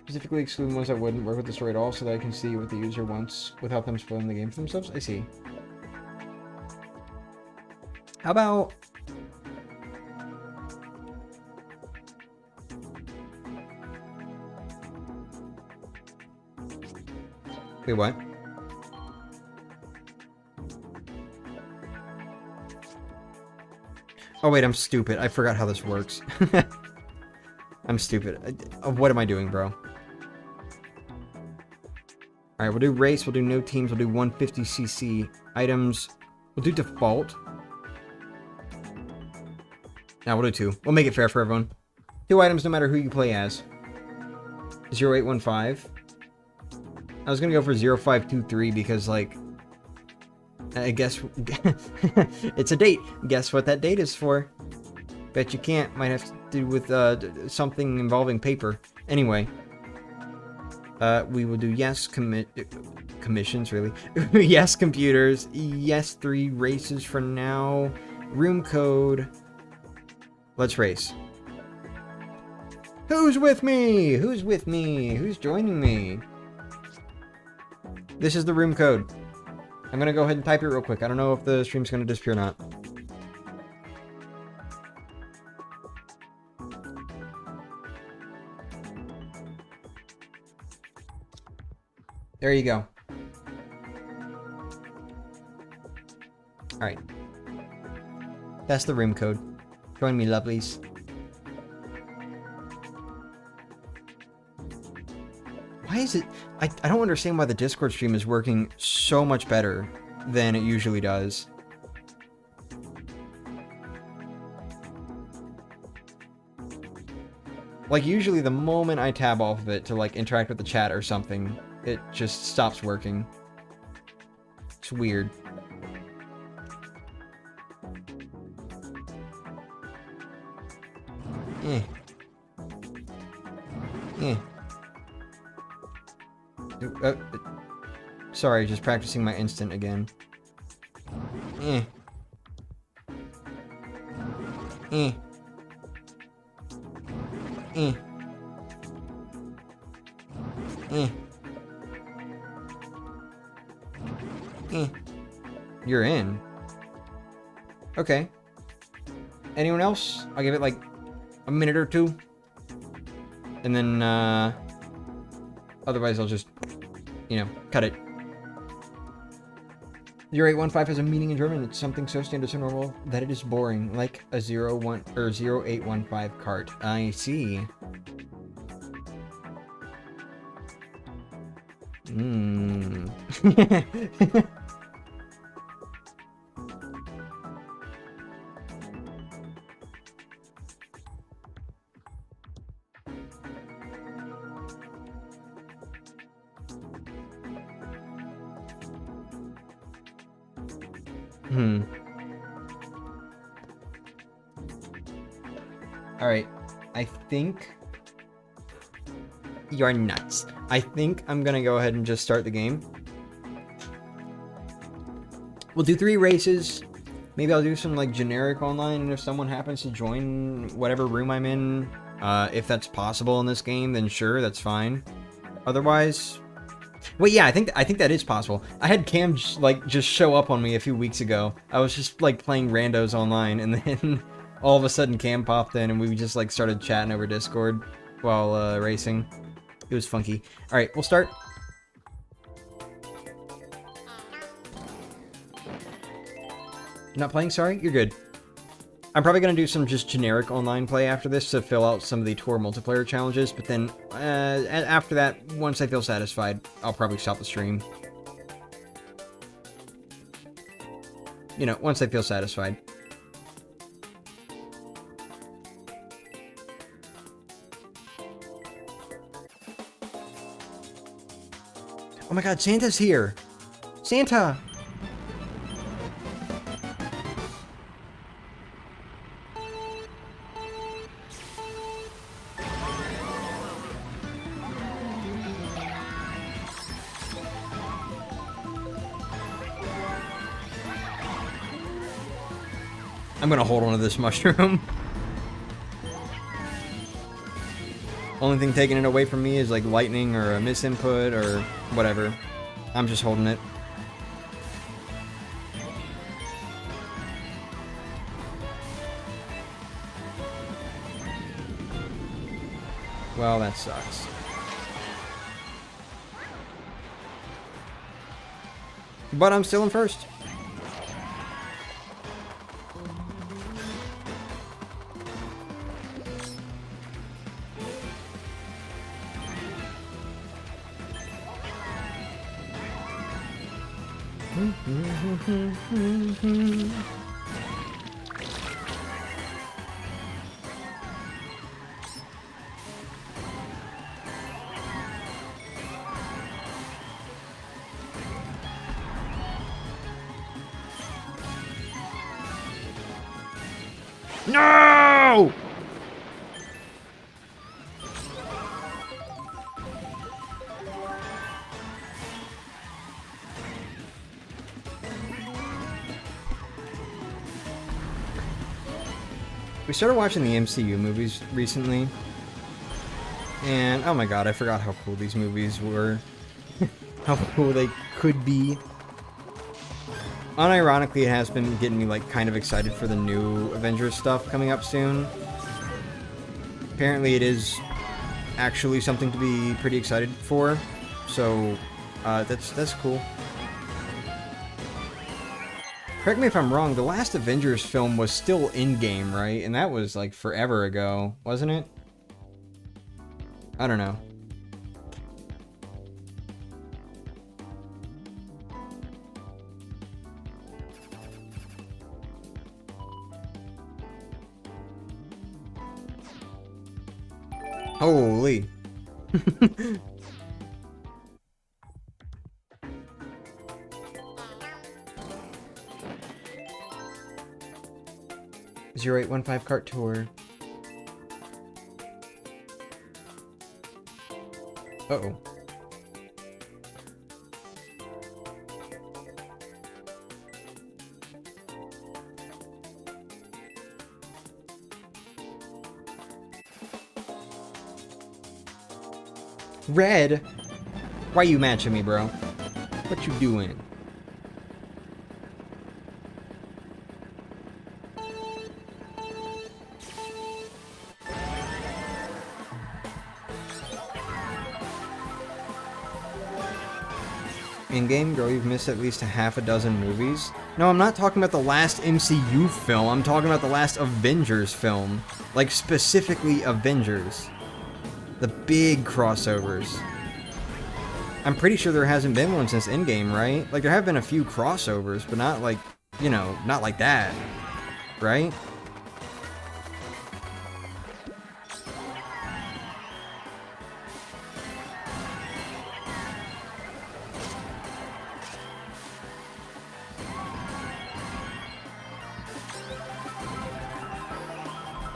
specifically excluding ones that wouldn't work with the story at all so that I can see what the user wants without them spoiling the game for themselves? I see. How about... Wait, what? Oh wait, I'm stupid. I forgot how this works. I'm stupid. What am I doing, bro? All right, we'll do race. We'll do no teams. We'll do 150cc items. We'll do default. Now we'll do 2. We'll make it fair for everyone. 2 items no matter who you play as. 0815. I was gonna go for 0523 because, like, I guess it's a date. Guess what that date is for? Bet you can't. Might have to do with something involving paper. Anyway, we will do yes commissions, really. Yes computers. Yes 3 races for now. Room code. Let's race. Who's with me? Who's with me? Who's joining me? This is the room code. I'm gonna go ahead and type it real quick. I don't know if the stream's gonna disappear or not. There you go. Alright. That's the room code. Join me, lovelies. Why is it... I don't understand why the Discord stream is working so much better than it usually does. Like, usually the moment I tab off of it to, like, interact with the chat or something, it just stops working. It's weird. Sorry, just practicing my instant again. You're in. Okay. Anyone else? I'll give it like a minute or 2. And then, otherwise I'll just, you know, cut it. 0815 has a meaning in German. It's something so standard, so normal that it is boring, like a 0815 cart. I see. Alright, I think... You're nuts. I think I'm gonna go ahead and just start the game. We'll do 3 races. Maybe I'll do some, like, generic online, and if someone happens to join whatever room I'm in, if that's possible in this game, then sure, that's fine. Otherwise... Wait, yeah, I think that is possible. I had Cam, like, just show up on me a few weeks ago. I was just, like, playing randos online, and then all of a sudden Cam popped in, and we just, like, started chatting over Discord while, racing. It was funky. Alright, we'll start. You're not playing? Sorry? You're good. I'm probably going to do some just generic online play after this to fill out some of the tour multiplayer challenges, but then after that, once I feel satisfied, I'll probably stop the stream. You know, once I feel satisfied. Oh my god, Santa's here! Santa! I'm gonna hold on to this mushroom. Only thing taking it away from me is like lightning or a misinput or whatever. I'm just holding it. Well, that sucks. But I'm still in first. No! We started watching the MCU movies recently, and oh my god, I forgot how cool these movies were. How cool they could be. Unironically, it has been getting me like kind of excited for the new Avengers stuff coming up soon. Apparently it is actually something to be pretty excited for, so that's cool. Correct me if I'm wrong, the last Avengers film was still in-game, right? And that was like forever ago, wasn't it? I don't know. Holy. 0815 Kart Tour. Uh-oh. Red? Why you matching me, bro? What you doing? In-game, girl, you've missed at least a half a dozen movies. No, I'm not talking about the last MCU film. I'm talking about the last Avengers film. Like, specifically Avengers. The big crossovers. I'm pretty sure there hasn't been one since Endgame, right? Like, there have been a few crossovers, but not like, you know, not like that. Right?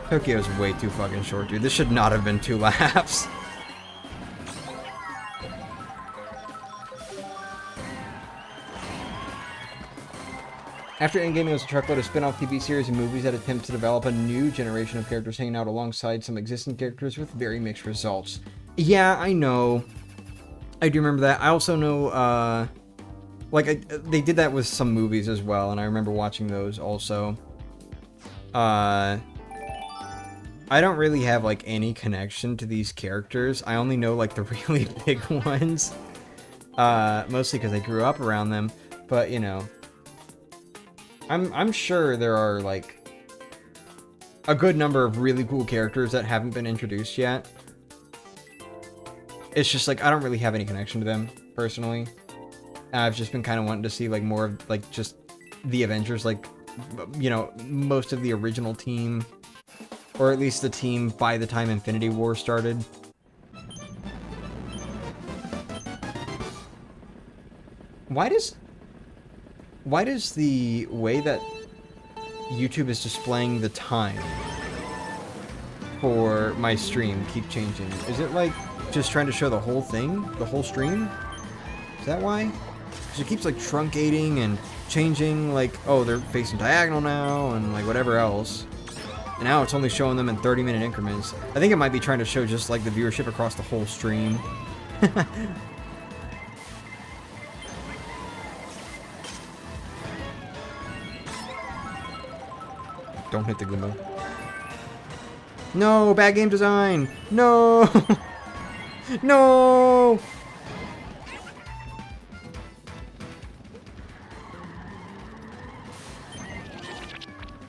Tokyo's way too fucking short, dude. This should not have been 2 laps. After Endgame, it was a truckload of spin-off TV series and movies that attempt to develop a new generation of characters hanging out alongside some existing characters with very mixed results. Yeah, I know. I do remember that. I also know, they did that with some movies as well, and I remember watching those also. I don't really have, like, any connection to these characters. I only know, like, the really big ones. Mostly because I grew up around them. But, you know, I'm sure there are, like, a good number of really cool characters that haven't been introduced yet. It's just, like, I don't really have any connection to them, personally. I've just been kind of wanting to see, like, more of, like, just the Avengers, like, you know, most of the original team. Or at least the team by the time Infinity War started. Why does the way that YouTube is displaying the time for my stream keep changing? Is it like just trying to show the whole thing? The whole stream? Is that why? Because it keeps like truncating and changing, like, oh, they're facing diagonal now and like whatever else. And now it's only showing them in 30-minute increments. I think it might be trying to show just like the viewership across the whole stream. Don't hit the Goomba. No, bad game design. No. No.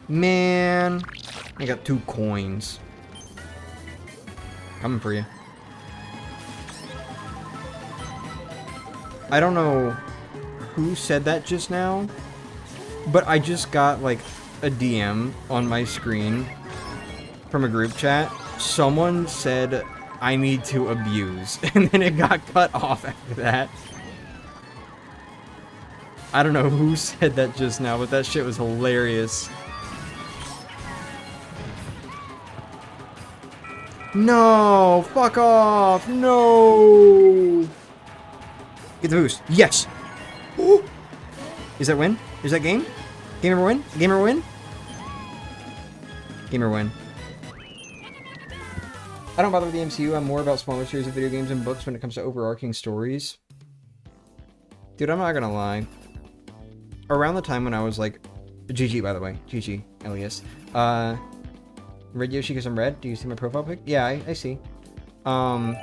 Man. I got 2 coins. Coming for you. I don't know who said that just now, but I just got, like, a DM on my screen from a group chat. Someone said, I need to abuse, and then it got cut off after that. I don't know who said that just now, but that shit was hilarious. No! Fuck off! No! Get the boost. Yes! Ooh. Is that win? Is that game? Game over win? Game over win? Game over win. I don't bother with the MCU. I'm more about smaller series of video games and books when it comes to overarching stories. Dude, I'm not gonna lie. Around the time when I was like... GG, by the way. GG, Elias. Red Yoshi because I'm red? Do you see my profile pic? Yeah, I see. Around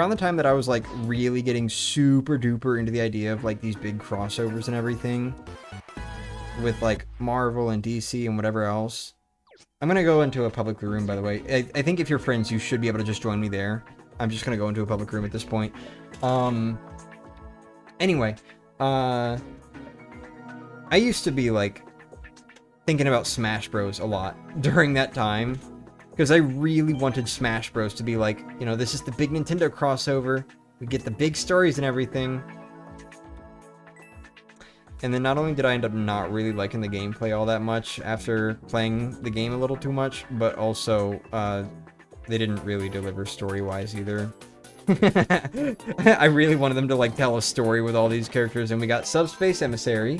the time that I was like really getting super duper into the idea of like these big crossovers and everything with like Marvel and DC and whatever else. I'm gonna go into a public room, by the way. I think if you're friends, you should be able to just join me there. I'm just gonna go into a public room at this point. Anyway, I used to be like thinking about Smash Bros a lot during that time, because I really wanted Smash Bros to be like, you know, this is the big Nintendo crossover. We get the big stories and everything. And then not only did I end up not really liking the gameplay all that much after playing the game a little too much, but also they didn't really deliver story-wise either. I really wanted them to like tell a story with all these characters, and we got Subspace Emissary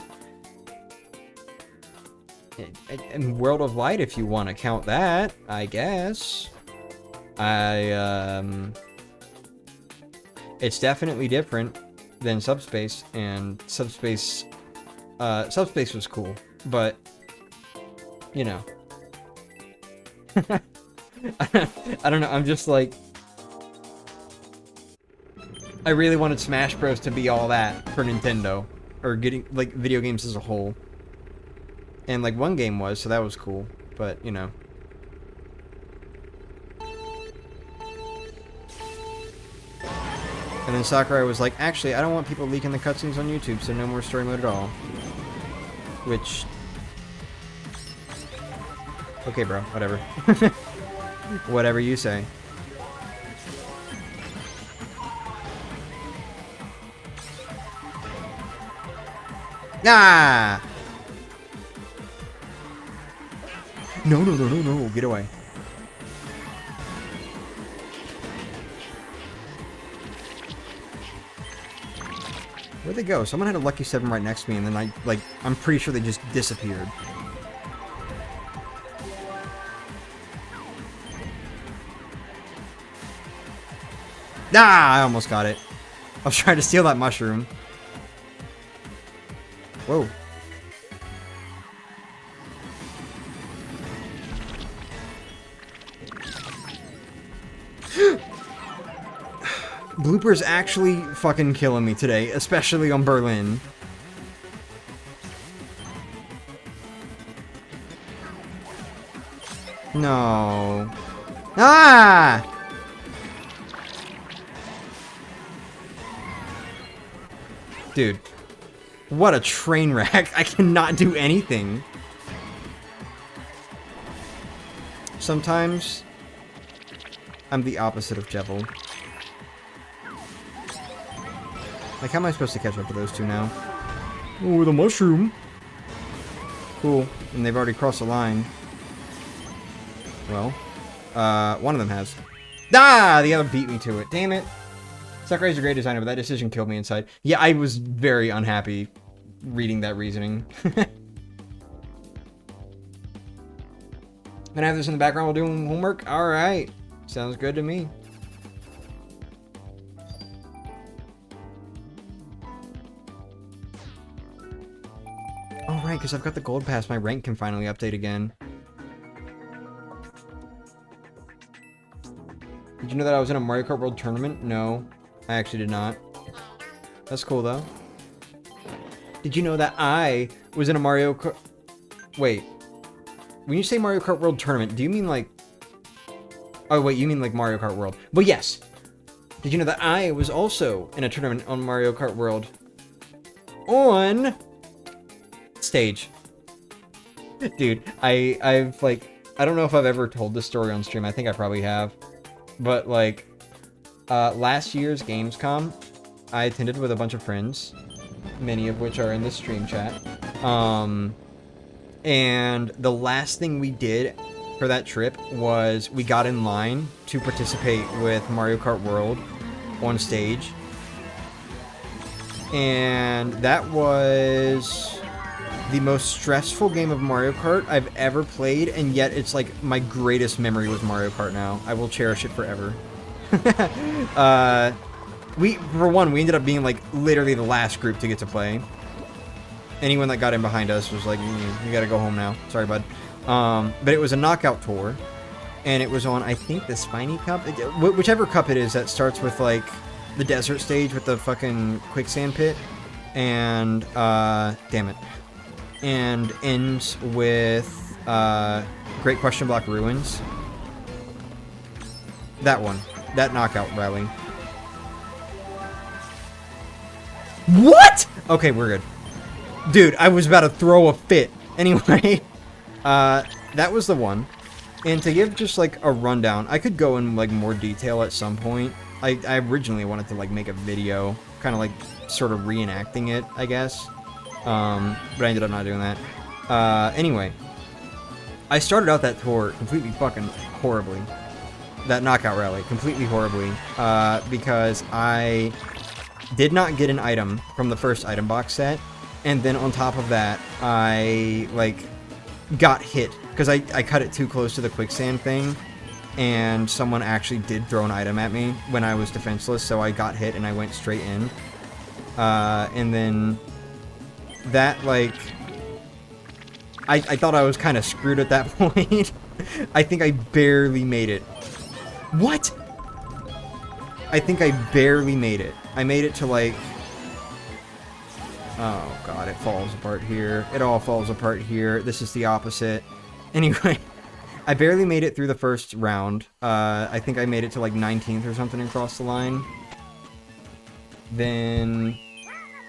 and World of Light, if you want to count that, I guess. It's definitely different than Subspace, and Subspace was cool, but you know. I don't know, I'm just like, I really wanted Smash Bros to be all that for Nintendo, or getting like video games as a whole. And like one game was, so that was cool, but you know. And then Sakurai was like, actually, I don't want people leaking the cutscenes on YouTube, so no more story mode at all. Which... Okay, bro, whatever. Whatever you say. Ah! No, no, no, no, no, get away. Where'd they go? Someone had a Lucky 7 right next to me, and then I'm pretty sure they just disappeared. Ah, I almost got it. I was trying to steal that mushroom. Whoa. Blooper's actually fucking killing me today, especially on Berlin. No. Ah! Dude. What a train wreck. I cannot do anything. Sometimes I'm the opposite of Jevil. Like, how am I supposed to catch up to those two now? Ooh, the mushroom. Cool. And they've already crossed the line. Well, one of them has. Ah! The other beat me to it. Damn it. Sakurai's a great designer, but that decision killed me inside. Yeah, I was very unhappy reading that reasoning. Gonna have this in the background while doing homework? Alright. Sounds good to me. Oh, right, because I've got the gold pass. My rank can finally update again. Did you know that I was in a Mario Kart World Tournament? No, I actually did not. That's cool, though. Did you know that I was in a Mario Kart... Wait. When you say Mario Kart World Tournament, do you mean like... Oh, wait, you mean like Mario Kart World. But yes. Did you know that I was also in a tournament on Mario Kart World? on stage. Dude, I've like, I don't know if I've ever told this story on stream. I think I probably have. But like, last year's Gamescom, I attended with a bunch of friends, many of which are in the stream chat. And the last thing we did for that trip was we got in line to participate with Mario Kart World on stage. And that was the most stressful game of Mario Kart I've ever played, and yet it's like my greatest memory with Mario Kart now. I will cherish it forever. For one, we ended up being like literally the last group to get to play. Anyone that got in behind us was like, you gotta go home now. Sorry, bud. But it was a knockout tour, and it was on, I think, the Spiny Cup? Whichever cup it is that starts with like the desert stage with the fucking quicksand pit, and, damn it. And ends with, Great Question Block Ruins. That one. That knockout rally. What?! Okay, we're good. Dude, I was about to throw a fit. Anyway, that was the one. And to give just like a rundown, I could go in like more detail at some point. I originally wanted to like make a video, kind of like sort of reenacting it, I guess. But I ended up not doing that. Anyway, I started out that tour completely fucking horribly. That knockout rally, completely horribly. Because I did not get an item from the first item box set. And then on top of that, I, like, got hit. Because I cut it too close to the quicksand thing. And someone actually did throw an item at me when I was defenseless. So I got hit and I went straight in. And then that, like, I thought I was kind of screwed at that point. I think I barely made it. What? I think I barely made it. I made it to, like... Oh, God, it falls apart here. It all falls apart here. This is the opposite. Anyway, I barely made it through the first round. I think I made it to, like, 19th or something across the line. Then,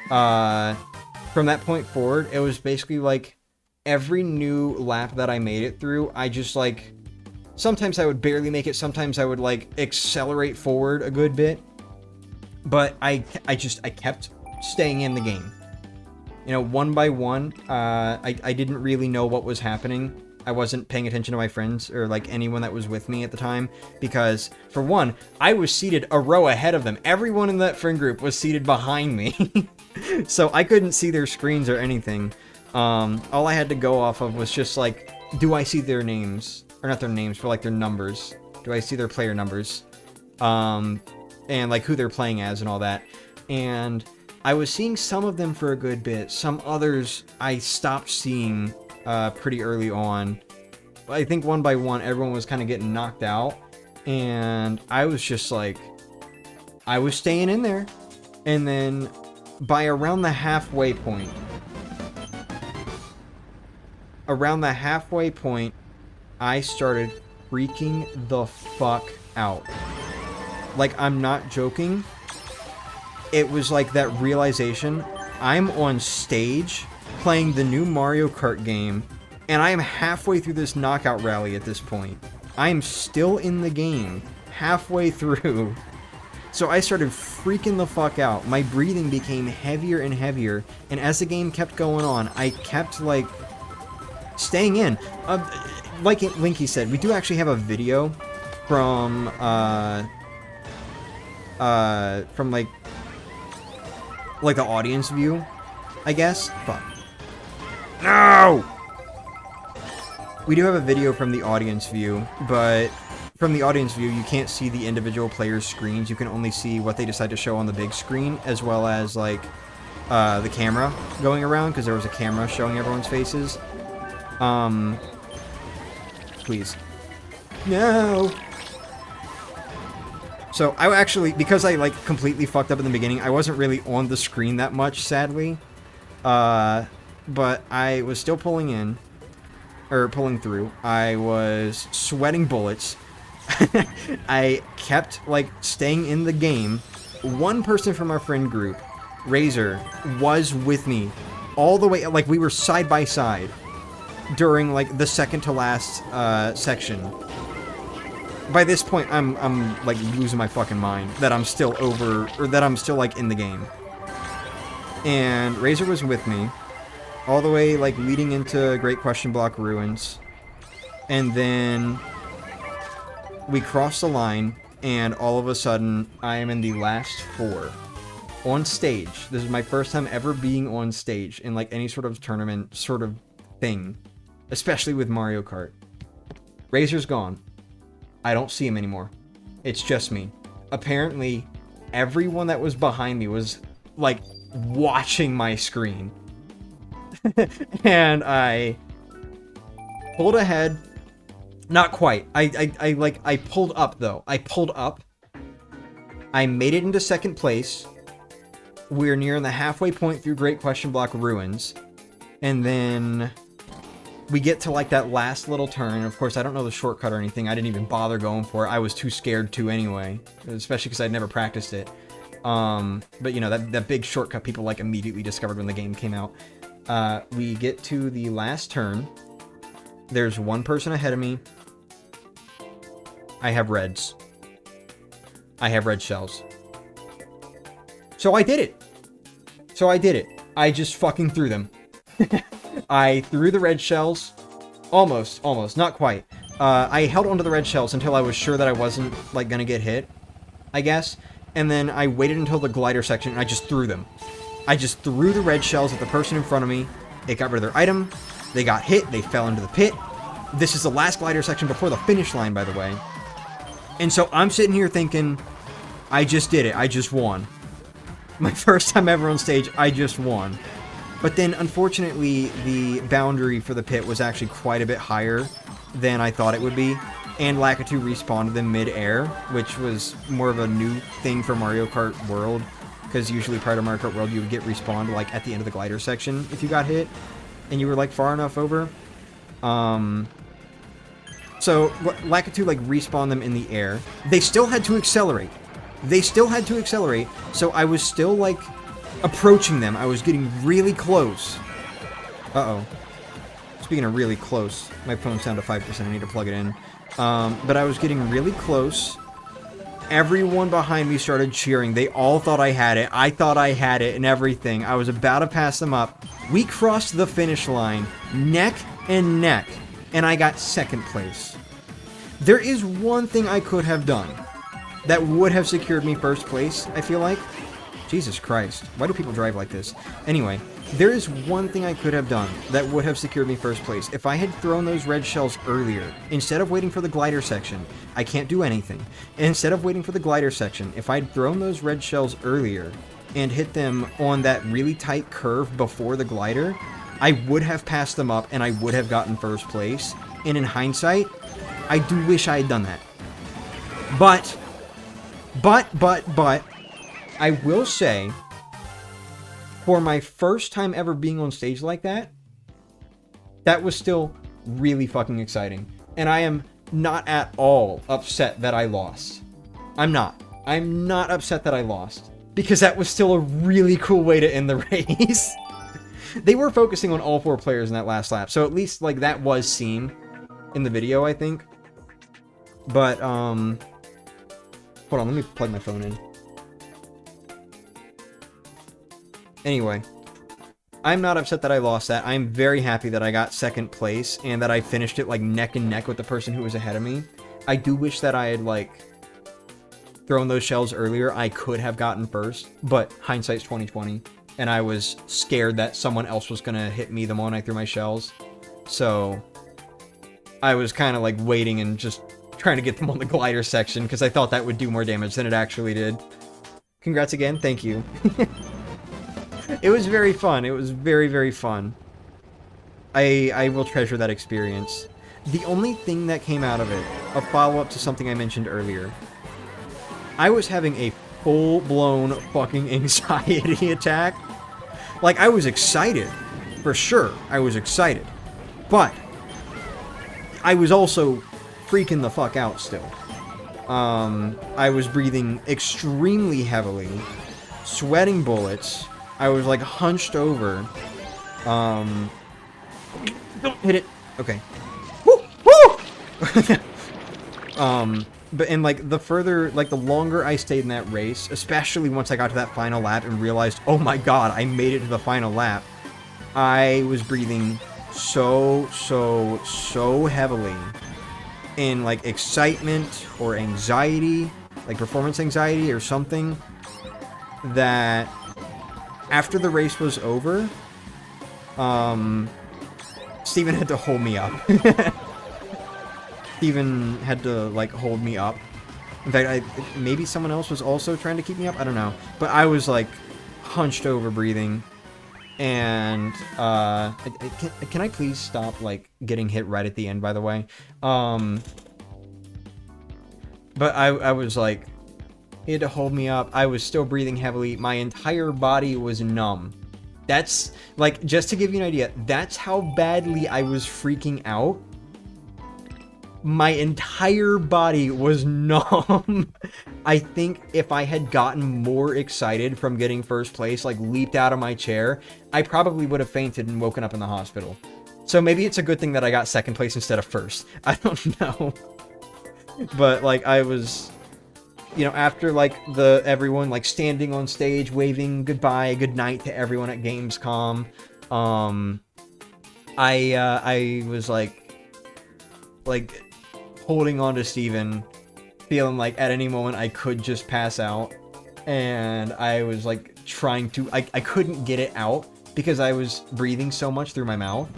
from that point forward, it was basically, like, every new lap that I made it through, I just, like... Sometimes I would barely make it, sometimes I would, like, accelerate forward a good bit. But I kept staying in the game. You know, one by one, I didn't really know what was happening. I wasn't paying attention to my friends or, like, anyone that was with me at the time. Because, for one, I was seated a row ahead of them. Everyone in that friend group was seated behind me. So I couldn't see their screens or anything. All I had to go off of was just, like, do I see their names? Or not their names, but, like, their numbers. Do I see their player numbers? And, like, who they're playing as and all that. And I was seeing some of them for a good bit. Some others I stopped seeing pretty early on. I think one by one, everyone was kind of getting knocked out. And I was just, like... I was staying in there. And then, by around the halfway point... I started freaking the fuck out. Like, I'm not joking. It was like that realization. I'm on stage playing the new Mario Kart game, and I am halfway through this knockout rally at this point. I am still in the game, halfway through. So I started freaking the fuck out. My breathing became heavier and heavier, and as the game kept going on, I kept, like, staying in. Like Linky said, we do actually have a video from like the audience view, I guess. Fuck. No! We do have a video from the audience view, but from the audience view, you can't see the individual players' screens. You can only see what they decide to show on the big screen, as well as, like, the camera going around, because there was a camera showing everyone's faces. Please. No! So, I actually, because I, like, completely fucked up in the beginning, I wasn't really on the screen that much, sadly. But I was still pulling through. I was sweating bullets. I kept, like, staying in the game. One person from our friend group Razor was with me all the way, like we were side by side during like the second to last section. By this point, I'm like losing my fucking mind that I'm still like in the game. And Razor was with me all the way like leading into Great Question Block Ruins. And then we crossed the line, and all of a sudden, I am in the last 4 on stage. This is my first time ever being on stage in like any sort of tournament sort of thing, especially with Mario Kart. Razor's gone. I don't see him anymore. It's just me. Apparently, everyone that was behind me was like watching my screen. And I pulled ahead. Not quite. I pulled up though. I pulled up. I made it into second place. We're nearing the halfway point through Great Question Block Ruins. And then we get to like that last little turn. Of course, I don't know the shortcut or anything. I didn't even bother going for it. I was too scared to anyway, especially because I'd never practiced it. But you know, that big shortcut people like immediately discovered when the game came out. We get to the last turn. There's one person ahead of me. I have reds. I have red shells. So I did it. I just fucking threw them. I threw the red shells. Almost. Not quite. I held onto the red shells until I was sure that I wasn't, like, gonna get hit, I guess. And then I waited until the glider section, and I just threw them. I just threw the red shells at the person in front of me. It got rid of their item. They got hit. They fell into the pit. This is the last glider section before the finish line, by the way. And so I'm sitting here thinking, I just did it. I just won. My first time ever on stage, I just won. But then, unfortunately, the boundary for the pit was actually quite a bit higher than I thought it would be. And Lakitu respawned them mid-air, which was more of a new thing for Mario Kart World. Because usually prior to Mario Kart World, you would get respawned like at the end of the glider section if you got hit. And you were like far enough over. So Lakitu like respawned them in the air. They still had to accelerate. So I was still like approaching them. I was getting really close. Uh-oh. Speaking of really close, my phone's down to 5%. I need to plug it in. But I was getting really close. Everyone behind me started cheering. They all thought I had it. I thought I had it and everything. I was about to pass them up. We crossed the finish line neck and neck. And I got second place. There is one thing I could have done that would have secured me first place, I feel like. Jesus Christ. Why do people drive like this? Anyway, there is one thing I could have done that would have secured me first place. If I had thrown those red shells earlier, instead of waiting for the glider section, I can't do anything. Instead of waiting for the glider section, if I'd thrown those red shells earlier and hit them on that really tight curve before the glider, I would have passed them up and I would have gotten first place. And in hindsight, I do wish I had done that. But, I will say, for my first time ever being on stage like that, that was still really fucking exciting. And I am not at all upset that I lost. I'm not upset that I lost. Because that was still a really cool way to end the race. They were focusing on all 4 players in that last lap, so at least, like, that was seen in the video, I think. But, hold on, let me plug my phone in. Anyway, I'm not upset that I lost that. I'm very happy that I got second place, and that I finished it, like, neck and neck with the person who was ahead of me. I do wish that I had, like, thrown those shells earlier. I could have gotten first, but hindsight's 20/20. And I was scared that someone else was gonna hit me the moment I threw my shells. So I was kind of like waiting and just trying to get them on the glider section because I thought that would do more damage than it actually did. Congrats again, thank you. It was very fun. It was very, very fun. I will treasure that experience. The only thing that came out of it, a follow-up to something I mentioned earlier, I was having a full-blown fucking anxiety attack. Like, I was excited. For sure, I was excited. But I was also freaking the fuck out still. I was breathing extremely heavily. sweating bullets. I was like hunched over. Don't hit it. Okay. Woo! Woo! But in like the further, like the longer I stayed in that race, especially once I got to that final lap and realized, oh my god, I made it to the final lap, I was breathing so heavily in like excitement or anxiety, like performance anxiety or something, that after the race was over, Steven had to hold me up. Steven had to, like, hold me up. In fact, maybe someone else was also trying to keep me up? I don't know. But I was, like, hunched over breathing. And, can I please stop, like, getting hit right at the end, by the way? But I was, like, he had to hold me up. I was still breathing heavily. My entire body was numb. That's, like, just to give you an idea, that's how badly I was freaking out. My entire body was numb. I think if I had gotten more excited from getting first place, like leaped out of my chair, I probably would have fainted and woken up in the hospital. So maybe it's a good thing that I got second place instead of first. I don't know. But like I was, you know, after like everyone like standing on stage, waving goodbye, good night to everyone at Gamescom, I was like holding on to Steven, feeling like at any moment I could just pass out, and I was like trying to, I couldn't get it out because I was breathing so much through my mouth,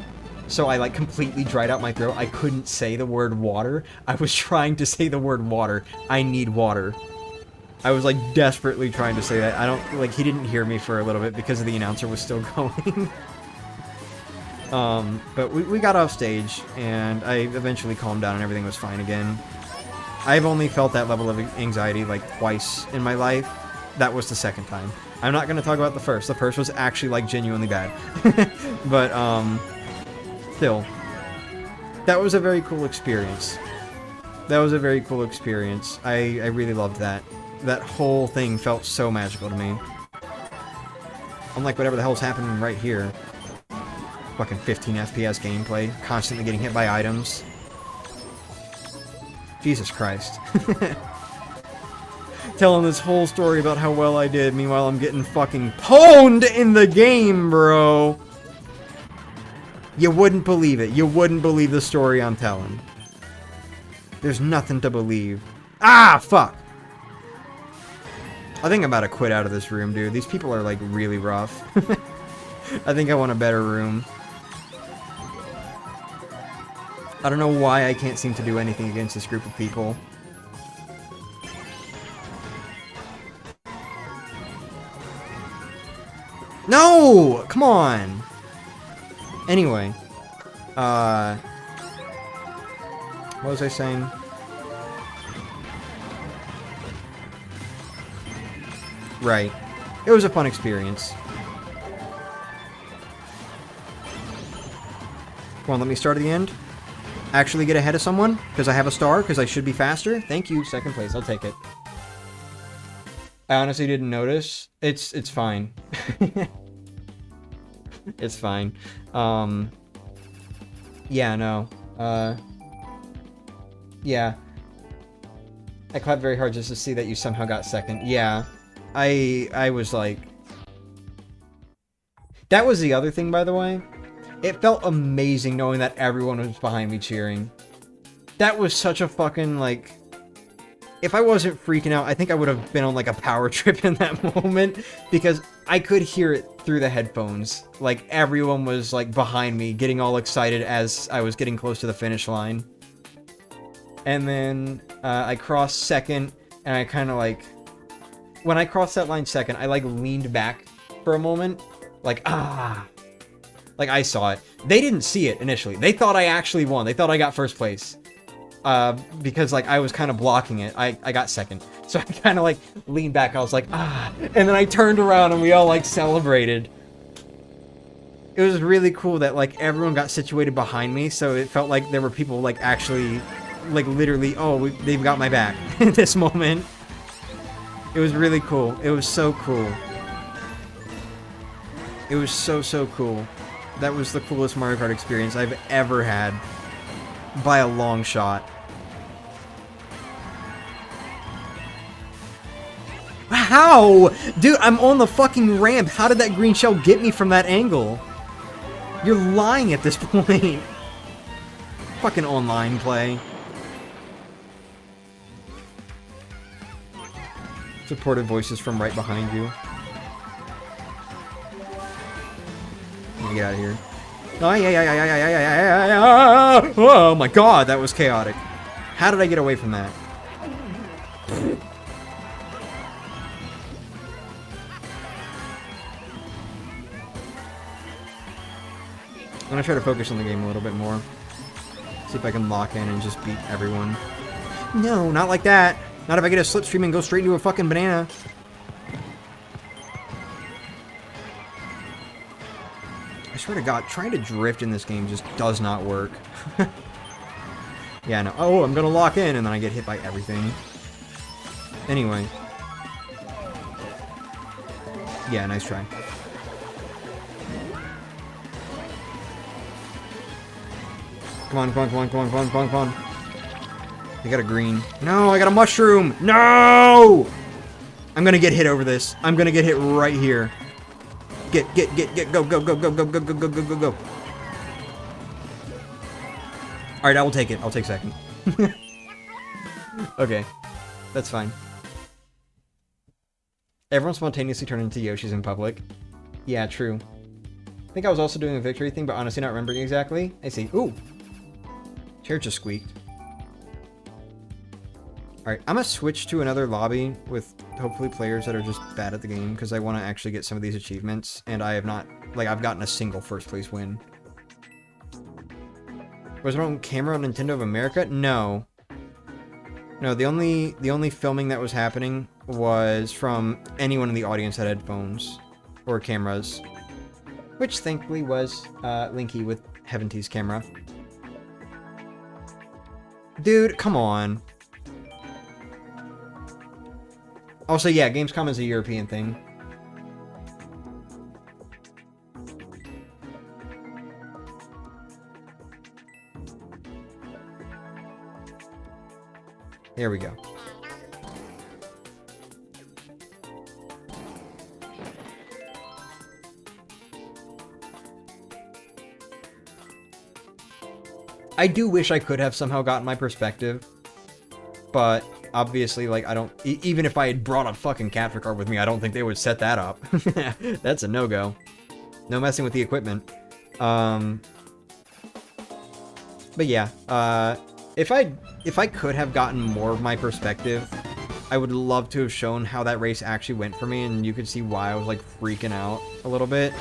so I like completely dried out my throat. I couldn't say the word water. I was trying to say the word water. I need water. I was like desperately trying to say that. I don't, like, he didn't hear me for a little bit because the announcer was still going. But we got off stage, and I eventually calmed down and everything was fine again. I've only felt that level of anxiety like twice in my life. That was the second time. I'm not going to talk about the first. The first was actually like genuinely bad. But, still. That was a very cool experience. That was a very cool experience. I really loved that. That whole thing felt so magical to me. Unlike whatever the hell's happening right here. Fucking 15 FPS gameplay, constantly getting hit by items. Jesus Christ. Telling this whole story about how well I did, meanwhile I'm getting fucking pwned in the game, bro! You wouldn't believe it. You wouldn't believe the story I'm telling. There's nothing to believe. Ah, fuck! I think I'm about to quit out of this room, dude. These people are, like, really rough. I think I want a better room. I don't know why I can't seem to do anything against this group of people. No! Come on! Anyway. What was I saying? Right. It was a fun experience. Come on, let me start at the end. Actually get ahead of someone, because I have a star, because I should be faster. Thank you, second place, I'll take it. I honestly didn't notice. It's fine. It's fine. Yeah, no. Yeah. I clapped very hard just to see that you somehow got second. Yeah. I was like... That was the other thing, by the way. It felt amazing knowing that everyone was behind me cheering. That was such a fucking, like... If I wasn't freaking out, I think I would have been on, like, a power trip in that moment. Because I could hear it through the headphones. Like, everyone was, like, behind me, getting all excited as I was getting close to the finish line. And then, I crossed second, and I kind of, like... When I crossed that line second, I, like, leaned back for a moment. Like, ah... Like, I saw it. They didn't see it initially. They thought I actually won. They thought I got first place. Because, like, I was kind of blocking it. I got second. So I kind of, like, leaned back. I was like, ah. And then I turned around and we all, like, celebrated. It was really cool that, like, everyone got situated behind me. So it felt like there were people, like, actually, like, literally, oh, they've got my back in this moment. It was really cool. It was so cool. It was so cool. That was the coolest Mario Kart experience I've ever had. By a long shot. How? Dude, I'm on the fucking ramp. How did that green shell get me from that angle? You're lying at this point. Fucking online play. Supportive voices from right behind you. Get out of here. Oh my god, that was chaotic. How did I get away from that? I'm gonna try to focus on the game a little bit more. See if I can lock in and just beat everyone. No, not like that. Not if I get a slipstream and go straight into a fucking banana. I swear to God, trying to drift in this game just does not work. Yeah, no. Oh, I'm gonna lock in and then I get hit by everything. Anyway. Yeah, nice try. Come on, come on, come on, come on, come on, come on, come on. I got a green. No, I got a mushroom! No! I'm gonna get hit over this. I'm gonna get hit right here. Get, go, go, go, go, go, go, go, go, go, go, go. Alright, I will take it. I'll take second. Okay. That's fine. Everyone spontaneously turned into Yoshis in public. Yeah, true. I think I was also doing a victory thing, but honestly not remembering exactly. I see. Ooh! Chair just squeaked. Alright, I'm gonna switch to another lobby with hopefully players that are just bad at the game, because I want to actually get some of these achievements, and I have not, like, I've gotten a single first place win. Was it on camera on Nintendo of America? No. No, the only filming that was happening was from anyone in the audience that had phones or cameras, which thankfully was Linky with Heaven T's camera. Dude, come on. Also, yeah, Gamescom is a European thing. There we go. I do wish I could have somehow gotten my perspective, but obviously, like, I don't... even if I had brought a fucking capture card with me, I don't think they would set that up. That's a no-go. No messing with the equipment. But yeah, if I could have gotten more of my perspective, I would love to have shown how that race actually went for me, and you could see why I was, like, freaking out a little bit.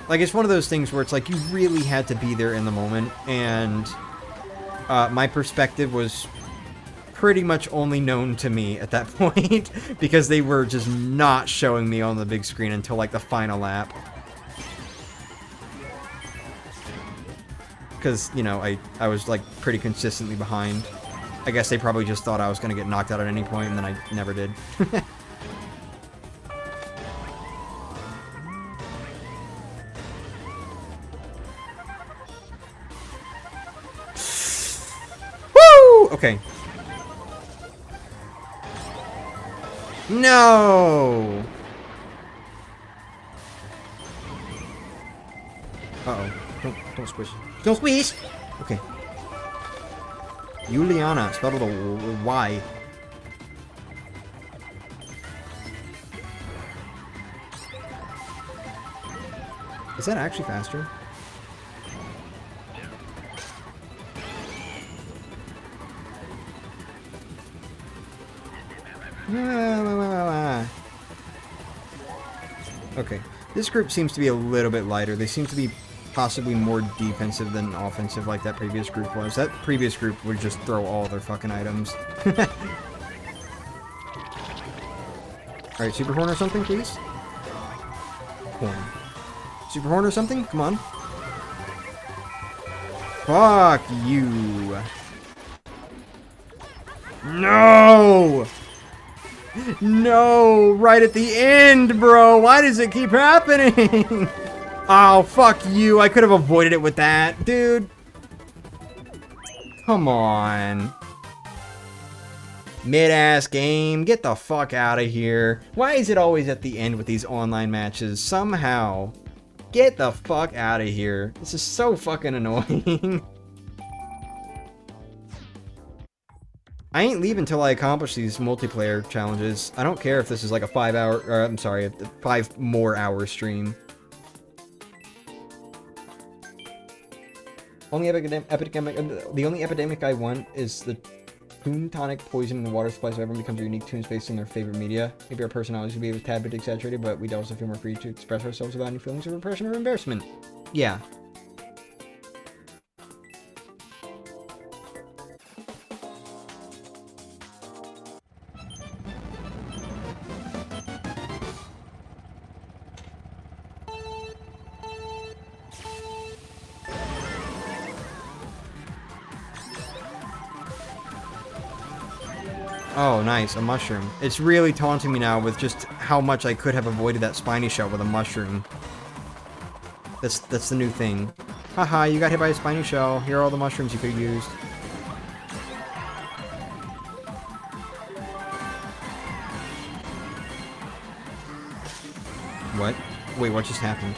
Like, it's one of those things where it's like, you really had to be there in the moment, and my perspective was pretty much only known to me at that point, because they were just not showing me on the big screen until, like, the final lap. Because, you know, I was, like, pretty consistently behind. I guess they probably just thought I was going to get knocked out at any point, and then I never did. Woo! Okay. No! Uh-oh. Don't squish. Don't squeeze! Okay. Juliana, spelled with a Y. Is that actually faster? Okay. This group seems to be a little bit lighter. They seem to be possibly more defensive than offensive like that previous group was. That previous group would just throw all their fucking items. Alright, Super Horn or something, please? Horn. Super Horn or something? Come on. Fuck you. No! No, right at the end, bro. Why does it keep happening? Oh, fuck you. I could have avoided it with that, dude. Come on. Mid-ass game. Get the fuck out of here. Why is it always at the end with these online matches? Somehow. Get the fuck out of here. This is so fucking annoying. I ain't leaving until I accomplish these multiplayer challenges. I don't care if this is like a 5 hour, or I'm sorry, a 5 more hour stream. The only epidemic I want is the toon tonic poison in the water supply so everyone becomes a unique tunes based on their favorite media. Maybe our personalities would be a tad bit exaggerated, but we'd also feel more free to express ourselves without any feelings of repression or embarrassment. Yeah. Oh, nice, a mushroom. It's really taunting me now with just how much I could have avoided that spiny shell with a mushroom. That's the new thing. Haha, you got hit by a spiny shell. Here are all the mushrooms you could have used. What? Wait, what just happened?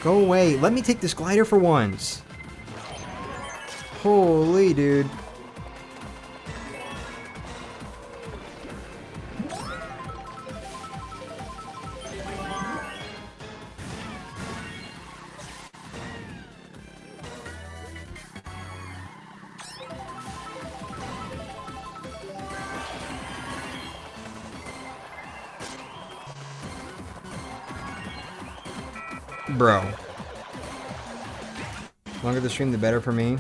Go away. Let me take this glider for once. Holy dude. Bro. The longer the stream, the better for me.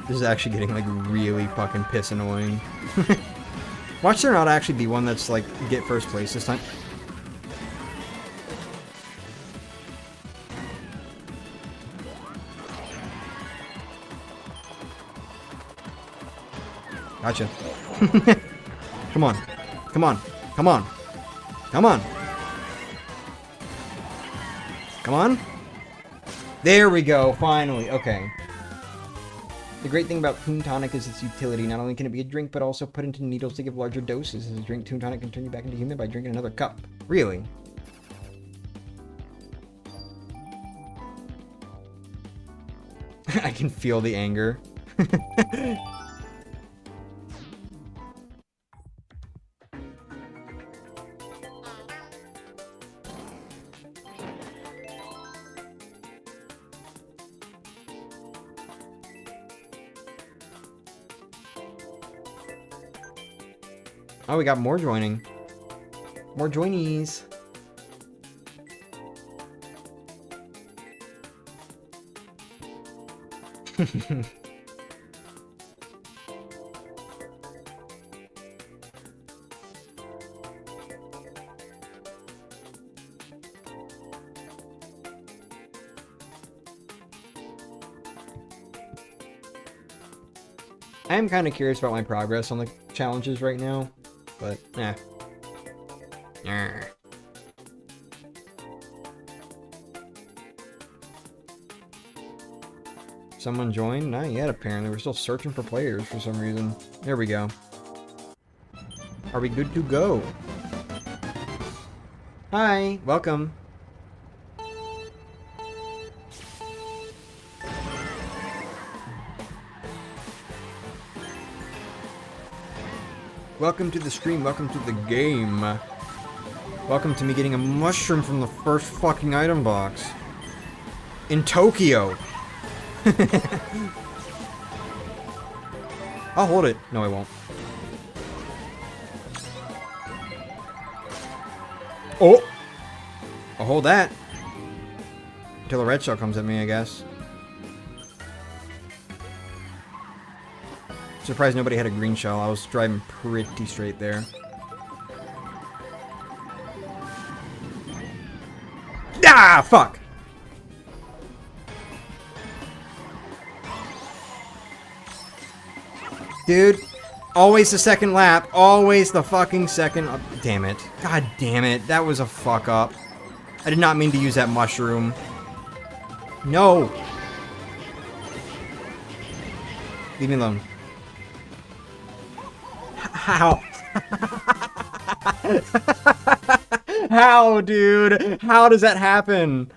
This is actually getting, like, really fucking piss annoying. Watch there not actually be one that's, like, get first place this time. Gotcha. Come on. Come on. Come on. Come on. Come on. There we go. Finally. Okay. The great thing about Toon Tonic is its utility. Not only can it be a drink, but also put into needles to give larger doses. As a drink, Toon Tonic can turn you back into human by drinking another cup. Really? I can feel the anger. Oh, we got more joining. More joinies. I am kind of curious about my progress on the challenges right now. But, eh. Someone joined? Not yet, apparently. We're still searching for players for some reason. There we go. Are we good to go? Hi, welcome. Welcome to the stream, welcome to the game. Welcome to me getting a mushroom from the first fucking item box. In Tokyo. I'll hold it. No, I won't. Oh! I'll hold that. Until the red shell comes at me, I guess. Surprised nobody had a green shell. I was driving pretty straight there. Ah, fuck! Dude, always the second lap. Always the fucking second... damn it. God damn it. That was a fuck up. I did not mean to use that mushroom. No. Leave me alone. How? How, dude? How does that happen?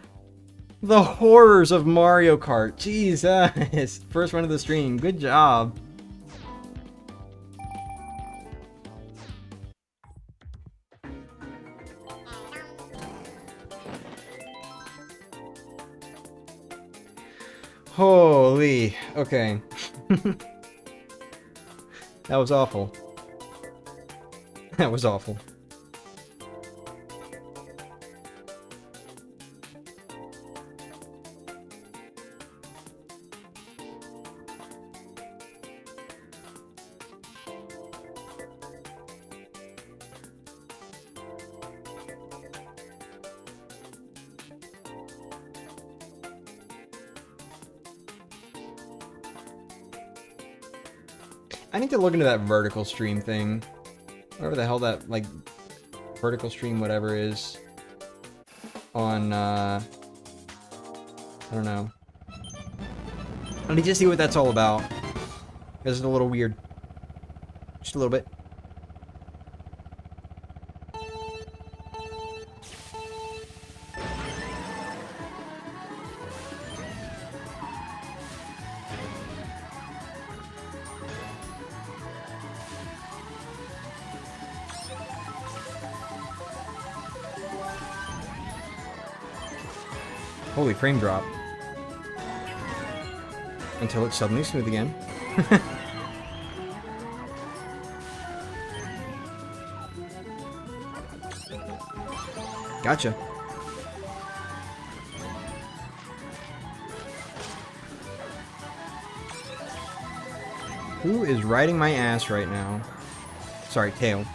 The horrors of Mario Kart. Jesus. First run of the stream. Good job. Holy. Okay. That was awful. That was awful. I need to look into that vertical stream thing. Whatever the hell that, like, vertical stream whatever is. On, I don't know. I need to see what that's all about. This is a little weird. Just a little bit. Holy frame drop. Until it's suddenly smooth again. Gotcha. Who is riding my ass right now? Sorry, tail.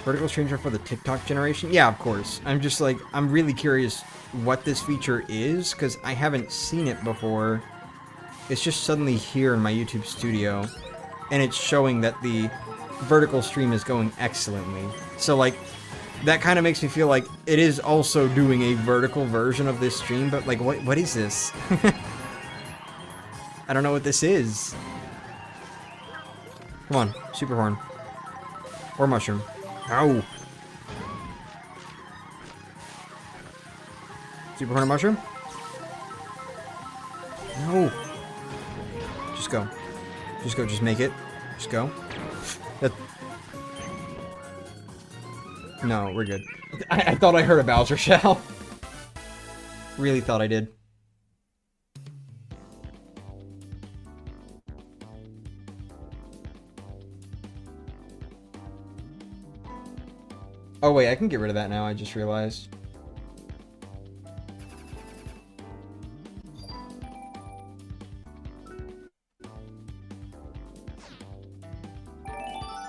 Vertical streams are for the TikTok generation? Yeah, of course. I'm just like, I'm really curious what this feature is, because I haven't seen it before. It's just suddenly here in my YouTube studio, and it's showing that the vertical stream is going excellently. So, like, that kind of makes me feel like it is also doing a vertical version of this stream, but, like, what is this? I don't know what this is. Come on, super horn. Or mushroom. Ow! Super horn mushroom? No! Just go. Just go, just make it. Just go. That... No, we're good. I thought I heard a Bowser shell. Really thought I did. Oh wait, I can get rid of that now, I just realized.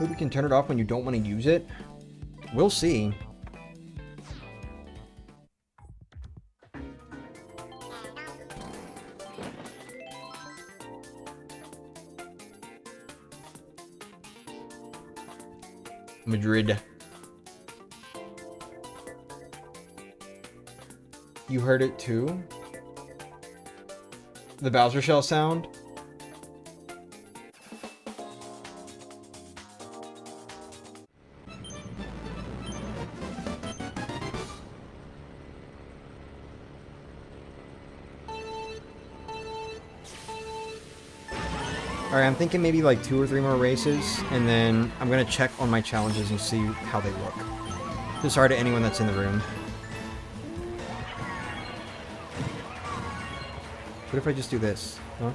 Maybe we can turn it off when you don't want to use it? We'll see. Madrid. You heard it too? The Bowser shell sound? Alright, I'm thinking maybe like 2 or 3 more races, and then I'm gonna check on my challenges and see how they look. So sorry to anyone that's in the room. What if I just do this? Huh?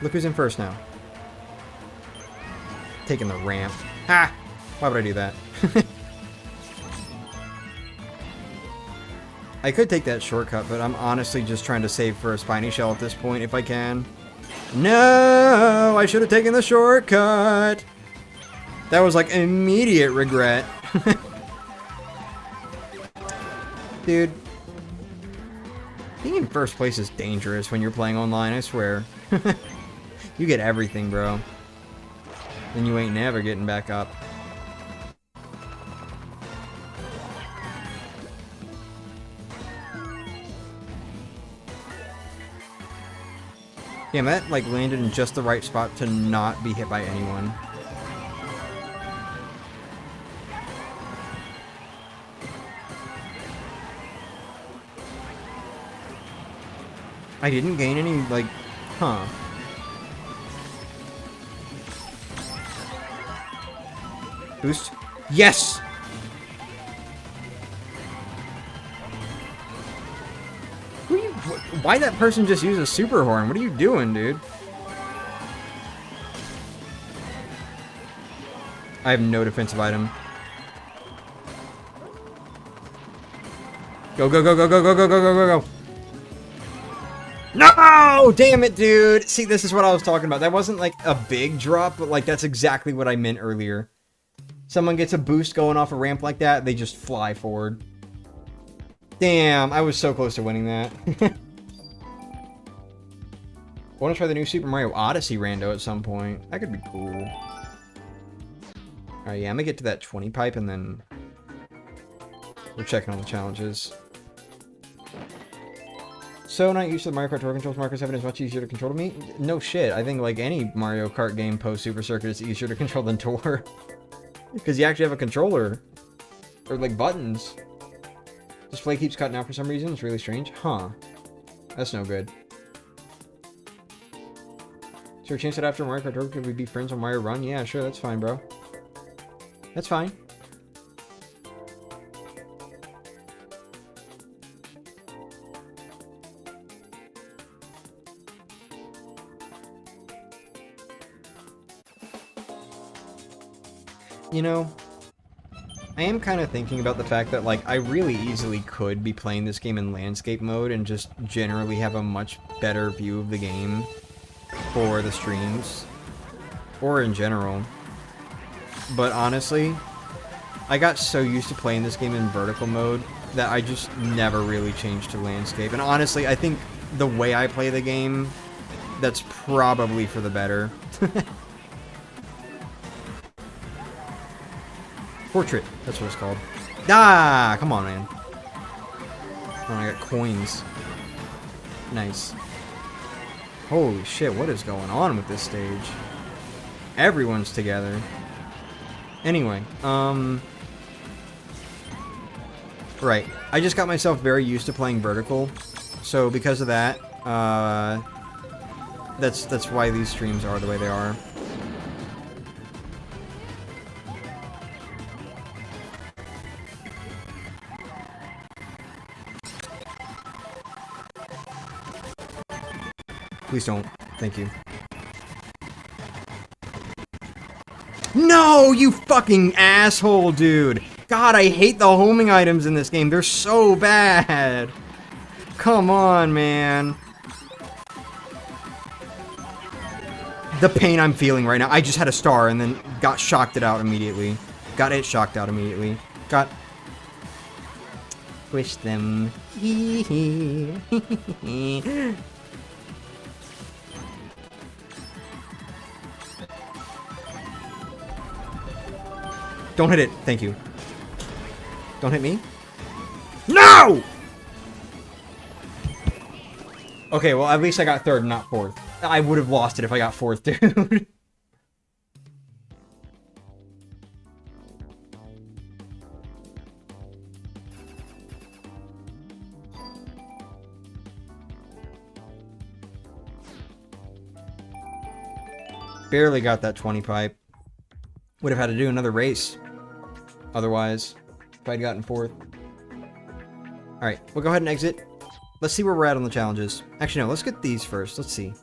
Look who's in first now. Taking the ramp. Ha! Why would I do that? I could take that shortcut, but I'm honestly just trying to save for a spiny shell at this point if I can. No! I should have taken the shortcut! That was like immediate regret. Dude. Being in first place is dangerous when you're playing online, I swear. You get everything, bro. Then you ain't never getting back up. Damn, that like landed in just the right spot to not be hit by anyone. I didn't gain any, like, huh. Boost. Yes! Who you, why that person just use a super horn? What are you doing, dude? I have no defensive item. Go, go, go, go, go, go, go, go, go, go, go. No! Damn it, dude. See, this is what I was talking about. That wasn't like a big drop, but like that's exactly what I meant earlier. Someone gets a boost going off a ramp like that, they just fly forward. Damn, I was so close to winning that. I want to try the new Super Mario Odyssey rando at some point. That could be cool. Alright, yeah, I'm gonna get to that 20 pipe and then we're checking on the challenges. So not used to the Mario Kart Tour controls. Mario Kart 7 is much easier to control to me. No shit, I think like any Mario Kart game post Super Circuit is easier to control than Tour. Because you actually have a controller. Or like buttons. Display keeps cutting out for some reason. It's really strange. Huh. That's no good. Is there a chance that after Mario Kart Tour could we be friends on Mario Run? Yeah, sure, that's fine, bro. That's fine. You know, I am kind of thinking about the fact that, like, I really easily could be playing this game in landscape mode and just generally have a much better view of the game for the streams. Or in general. But honestly, I got so used to playing this game in vertical mode that I just never really changed to landscape. And honestly, I think the way I play the game, that's probably for the better. Portrait, that's what it's called. Ah, come on, man. Oh, I got coins. Nice. Holy shit, what is going on with this stage? Everyone's together. Anyway, right. I just got myself very used to playing vertical. So because of that, that's why these streams are the way they are. Please don't. Thank you. No, you fucking asshole, dude. God, I hate the homing items in this game. They're so bad. Come on, man. The pain I'm feeling right now. I just had a star and then got shocked it out immediately. Got it shocked out immediately. Got... Wish them. Don't hit it. Thank you. Don't hit me. No! Okay, well, at least I got third, not fourth. I would have lost it if I got fourth, dude. Barely got that 20 pipe. Would have had to do another race. Otherwise, if I'd gotten fourth. Alright, we'll go ahead and exit. Let's see where we're at on the challenges. Actually, no, let's get these first. Let's see.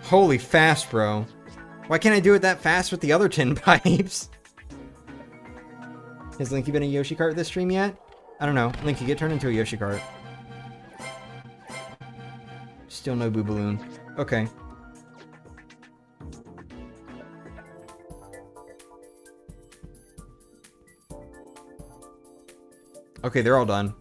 Holy fast, bro. Why can't I do it that fast with the other 10 pipes? Has Linky been a Yoshi Kart this stream yet? I don't know. Linky, get turned into a Yoshi Kart. Still no Boo Balloon. Okay. Okay, they're all done.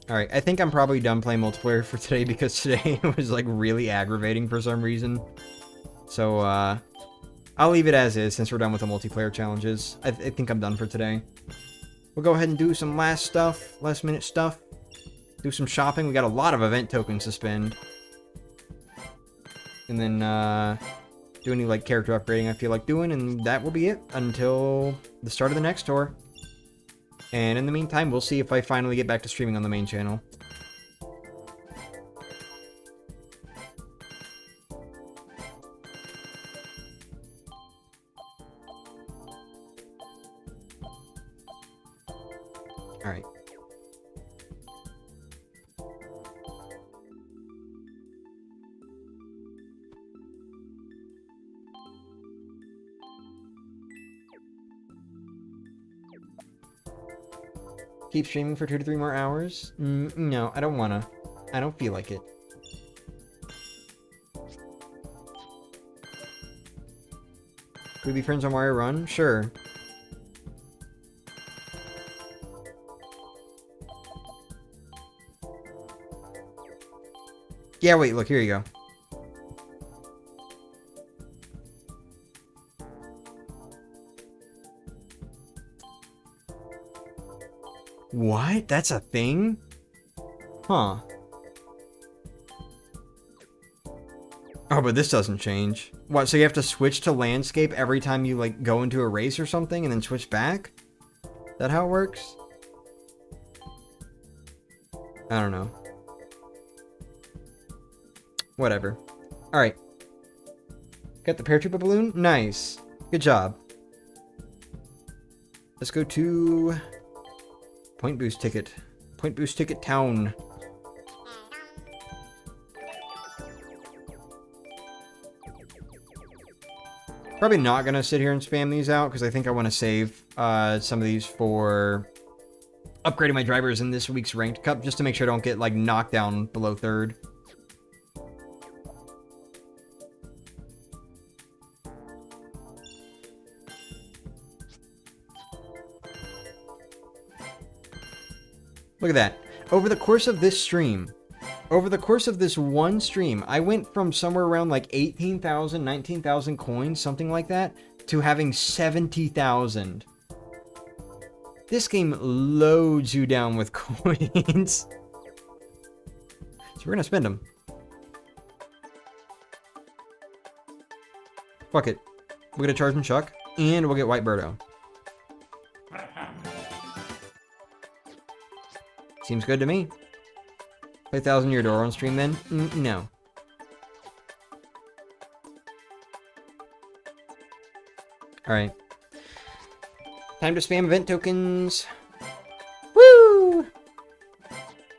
Alright, I think I'm probably done playing multiplayer for today because today was like really aggravating for some reason. So, I'll leave it as is since we're done with the multiplayer challenges. I think I'm done for today. We'll go ahead and do some last minute stuff. Do some shopping. We got a lot of event tokens to spend. And then, do any like character upgrading I feel like doing, and that will be it until the start of the next tour. And in the meantime, we'll see if I finally get back to streaming on the main channel. Alright. Keep streaming for 2 to 3 more hours? No, I don't wanna. I don't feel like it. Could we be friends on Mario Run? Sure. Yeah, wait, look, here you go. What? That's a thing? Huh. Oh, but this doesn't change. What, so you have to switch to landscape every time you, like, go into a race or something and then switch back? Is that how it works? I don't know. Whatever. Alright. Got the paratrooper balloon? Nice. Good job. Let's go to... Point Boost Ticket. Point Boost Ticket Town. Probably not going to sit here and spam these out, because I think I want to save some of these for upgrading my drivers in this week's Ranked Cup, just to make sure I don't get, like, knocked down below 3rd. Look at that. Over the course of this stream, over the course of this one stream, I went from somewhere around like 18,000, 19,000 coins, something like that, to having 70,000. This game loads you down with coins. So we're gonna spend them. Fuck it. We're gonna charge and Chuck, and we'll get White Birdo. Seems good to me. Play 1,000 Year Door on stream then? No. Alright. Time to spam event tokens. Woo!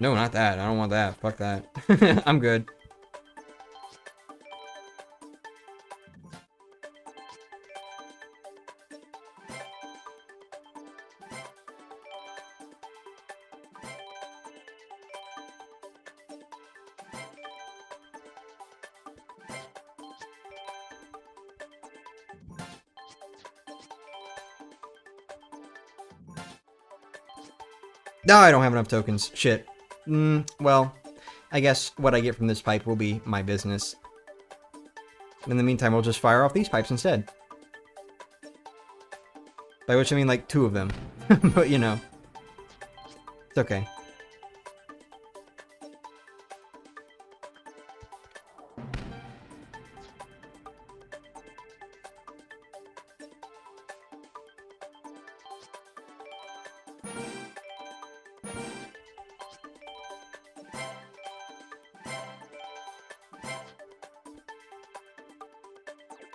No, not that. I don't want that. Fuck that. I'm good. No, I don't have enough tokens. Shit. Well, I guess what I get from this pipe will be my business. In the meantime, we'll just fire off these pipes instead. By which I mean, like, 2 of them. But, you know. It's okay.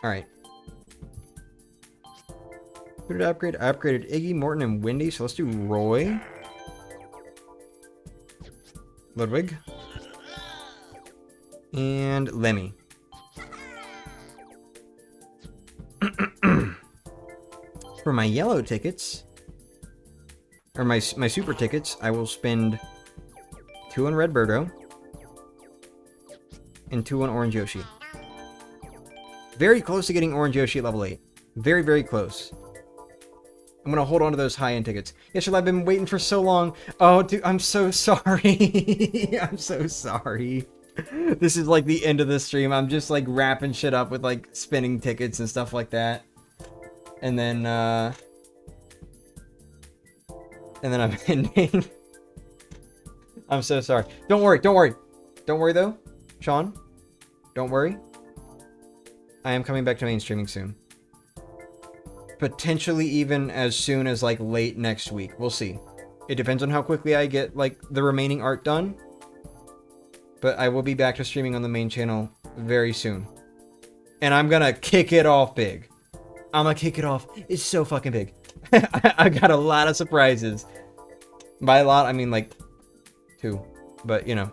Alright. Who did I upgrade? I upgraded Iggy, Morton, and Wendy, so let's do Roy. Ludwig. And Lemmy. For my yellow tickets, or my super tickets, I will spend 2 on Red Birdo and 2 on Orange Yoshi. Very close to getting Orange Yoshi at level 8. Very, very close. I'm gonna hold on to those high-end tickets. Yes, I've been waiting for so long. Oh, dude, I'm so sorry. I'm so sorry. This is like the end of the stream. I'm just like wrapping shit up with like spinning tickets and stuff like that. And then I'm ending. I'm so sorry. Don't worry, don't worry. Don't worry though, Sean. Don't worry. I am coming back to mainstreaming soon. Potentially even as soon as like late next week. We'll see. It depends on how quickly I get like the remaining art done. But I will be back to streaming on the main channel very soon. And I'm gonna kick it off big. I'm gonna kick it off. It's so fucking big. I got a lot of surprises. By a lot, I mean like 2. But, you know.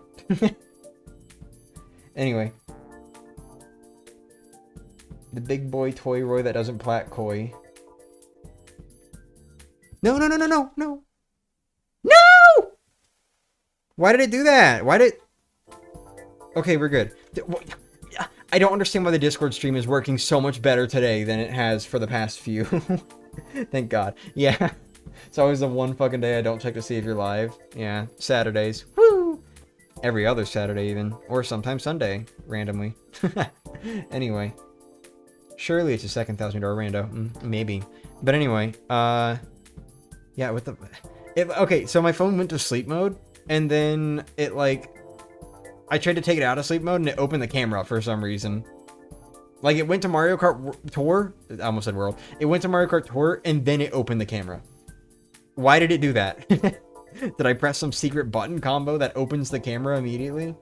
Anyway. The big boy toy Roy that doesn't plat koi. No, no, no, no, no, no. No! Why did it do that? Why did... Okay, we're good. I don't understand why the Discord stream is working so much better today than it has for the past few. Thank God. Yeah. It's always the one fucking day I don't check to see if you're live. Yeah. Saturdays. Woo! Every other Saturday even. Or sometimes Sunday. Randomly. Anyway. Surely it's a second $1,000 rando. Maybe. But anyway. Yeah, with the... okay, so my phone went to sleep mode. And then it like... I tried to take it out of sleep mode and it opened the camera for some reason. Like it went to Mario Kart Tour. I almost said World. It went to Mario Kart Tour and then it opened the camera. Why did it do that? Did I press some secret button combo that opens the camera immediately?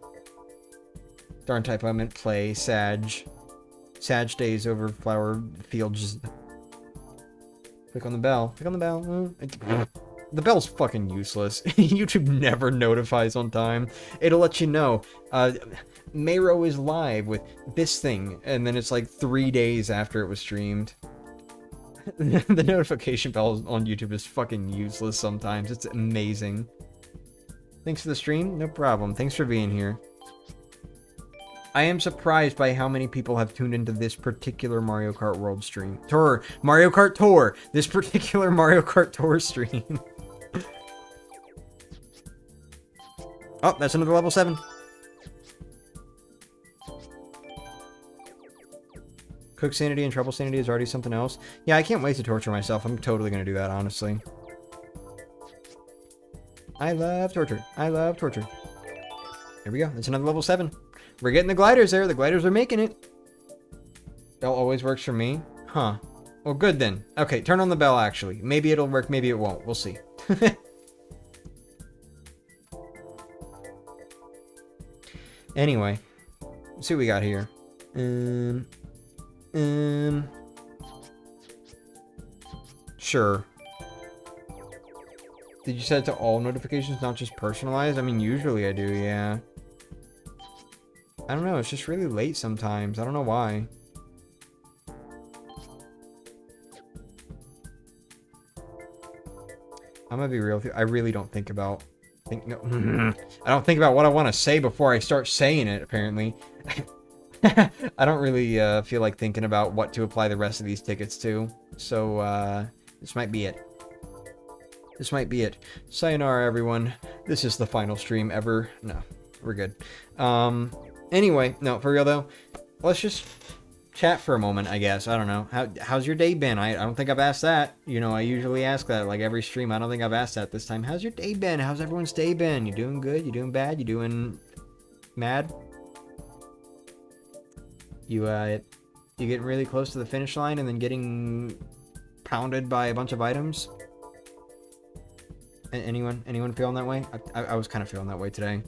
Darn typo, I meant play. Sag. Sag days over flower fields. Click on the bell. Click on the bell. The bell's fucking useless. YouTube never notifies on time. It'll let you know, Mayro is live with this thing, and then it's like 3 days after it was streamed. The notification bell on YouTube is fucking useless sometimes. It's amazing. Thanks for the stream. No problem. Thanks for being here. I am surprised by how many people have tuned into this particular Mario Kart World stream. Mario Kart Tour! This particular Mario Kart Tour stream. Oh, that's another level 7. Cook sanity and trouble sanity is already something else. Yeah, I can't wait to torture myself. I'm totally going to do that, honestly. I love torture. I love torture. Here we go. That's another level 7. We're getting the gliders there. The gliders are making it. Bell always works for me. Huh. Well, good then. Okay, turn on the bell, actually. Maybe it'll work, maybe it won't. We'll see. Anyway. Let's see what we got here. Sure. Did you set it to all notifications, not just personalized? I mean, usually I do, yeah. I don't know, it's just really late sometimes. I don't know why. I'm gonna be real with you. I really don't think about... I don't think about what I want to say before I start saying it, apparently. I don't really feel like thinking about what to apply the rest of these tickets to. So, this might be it. This might be it. Sayonara, everyone. This is the final stream ever. No, we're good. Anyway, no, for real though, let's just chat for a moment, I guess. I don't know. How's your day been? I don't think I've asked that. You know, I usually ask that like every stream. I don't think I've asked that this time. How's your day been? How's everyone's day been? You doing good? You doing bad? You doing mad? You getting really close to the finish line and then getting pounded by a bunch of items? Anyone feeling that way? I was kind of feeling that way today.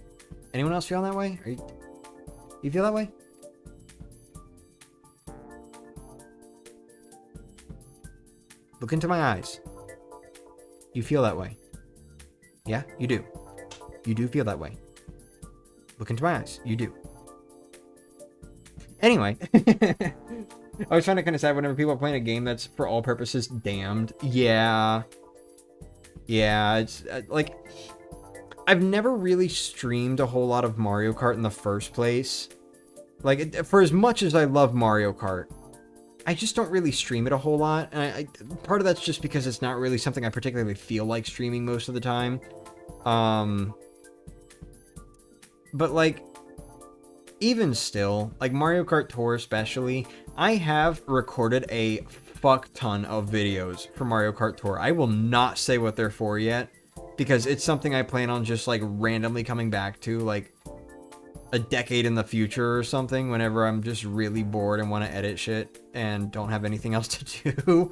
Anyone else feeling that way? You feel that way? Look into my eyes. You feel that way. Yeah, you do. You do feel that way. Look into my eyes. You do. Anyway. I was trying to kind of decide whenever people are playing a game that's for all purposes damned. Yeah. Yeah, it's like... I've never really streamed a whole lot of Mario Kart in the first place. Like, for as much as I love Mario Kart, I just don't really stream it a whole lot. And part of that's just because it's not really something I particularly feel like streaming most of the time. But like, even still, like Mario Kart Tour especially, I have recorded a fuck ton of videos for Mario Kart Tour. I will not say what they're for yet, because it's something I plan on just like randomly coming back to like a decade in the future or something, whenever I'm just really bored and want to edit shit and don't have anything else to do.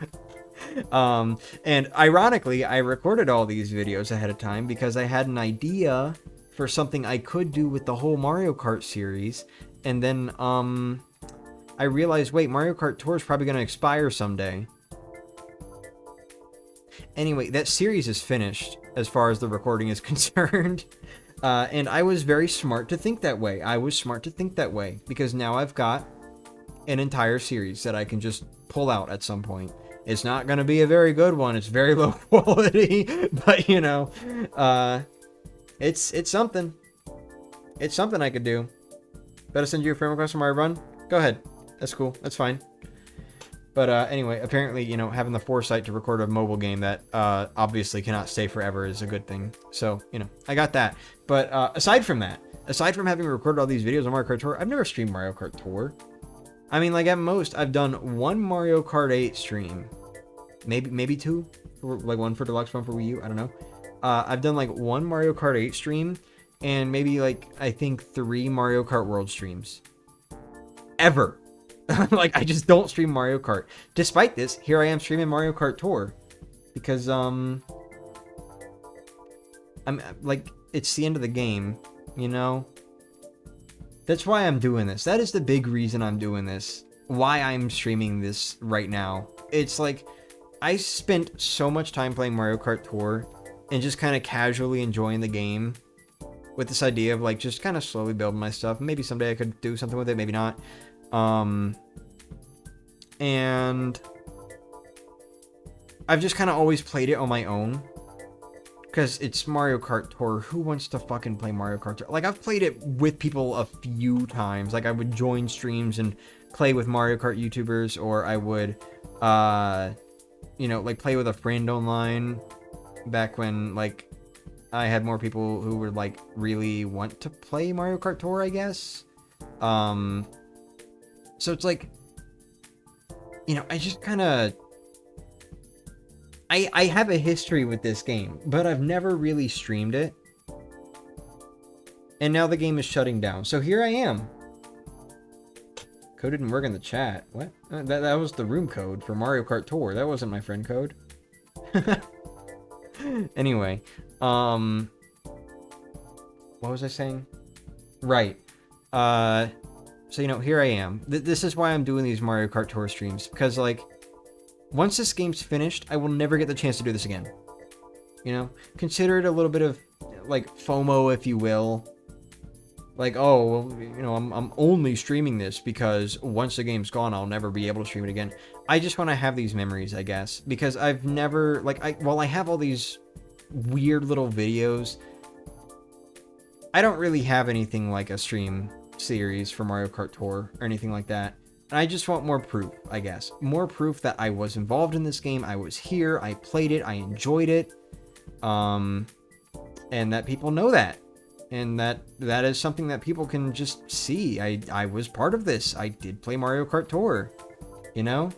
And ironically, I recorded all these videos ahead of time because I had an idea for something I could do with the whole Mario Kart series, and then I realized, wait, Mario Kart Tour is probably going to expire someday. Anyway, that series is finished as far as the recording is concerned. And I was very smart to think that way. I was smart to think that way because now I've got an entire series that I can just pull out at some point. It's not going to be a very good one. It's very low quality, but you know, it's something. It's something I could do. Better send you a friend request on my run? Go ahead. That's cool. That's fine. But anyway, apparently, you know, having the foresight to record a mobile game that obviously cannot stay forever is a good thing. So, you know, I got that. But aside from that, aside from having recorded all these videos on Mario Kart Tour, I've never streamed Mario Kart Tour. I mean, like at most, I've done one Mario Kart 8 stream. Maybe two. Like one for Deluxe, one for Wii U. I don't know. I've done like one Mario Kart 8 stream and maybe like, I think 3 Mario Kart World streams. Ever. Like, I just don't stream Mario Kart. Despite this, here I am streaming Mario Kart Tour. Because, I'm, like, it's the end of the game, you know? That's why I'm doing this. That is the big reason I'm doing this. Why I'm streaming this right now. It's like, I spent so much time playing Mario Kart Tour and just kind of casually enjoying the game with this idea of, like, just kind of slowly building my stuff. Maybe someday I could do something with it, maybe not. And I've just kind of always played it on my own because it's Mario Kart Tour. Who wants to fucking play Mario Kart Tour? Like, I've played it with people a few times. Like, I would join streams and play with Mario Kart YouTubers, or I would, you know, like play with a friend online back when, like, I had more people who would, like, really want to play Mario Kart Tour, I guess. So it's like, you know, I just kind of... I have a history with this game, but I've never really streamed it. And now the game is shutting down. So here I am. Code didn't work in the chat. What? That was the room code for Mario Kart Tour. That wasn't my friend code. Anyway, what was I saying? Right. So, you know, here I am. This is why I'm doing these Mario Kart Tour streams. Because, like, once this game's finished, I will never get the chance to do this again. You know? Consider it a little bit of, like, FOMO, if you will. Like, oh, well, you know, I'm only streaming this because once the game's gone, I'll never be able to stream it again. I just want to have these memories, I guess. Because I've never, like, while I have all these weird little videos, I don't really have anything like a stream series for Mario Kart Tour or anything like that. And I just want more proof, I guess. More proof that I was involved in this game, I was here, I played it, I enjoyed it. And that people know that. And that is something that people can just see. I was part of this. I did play Mario Kart Tour. You know?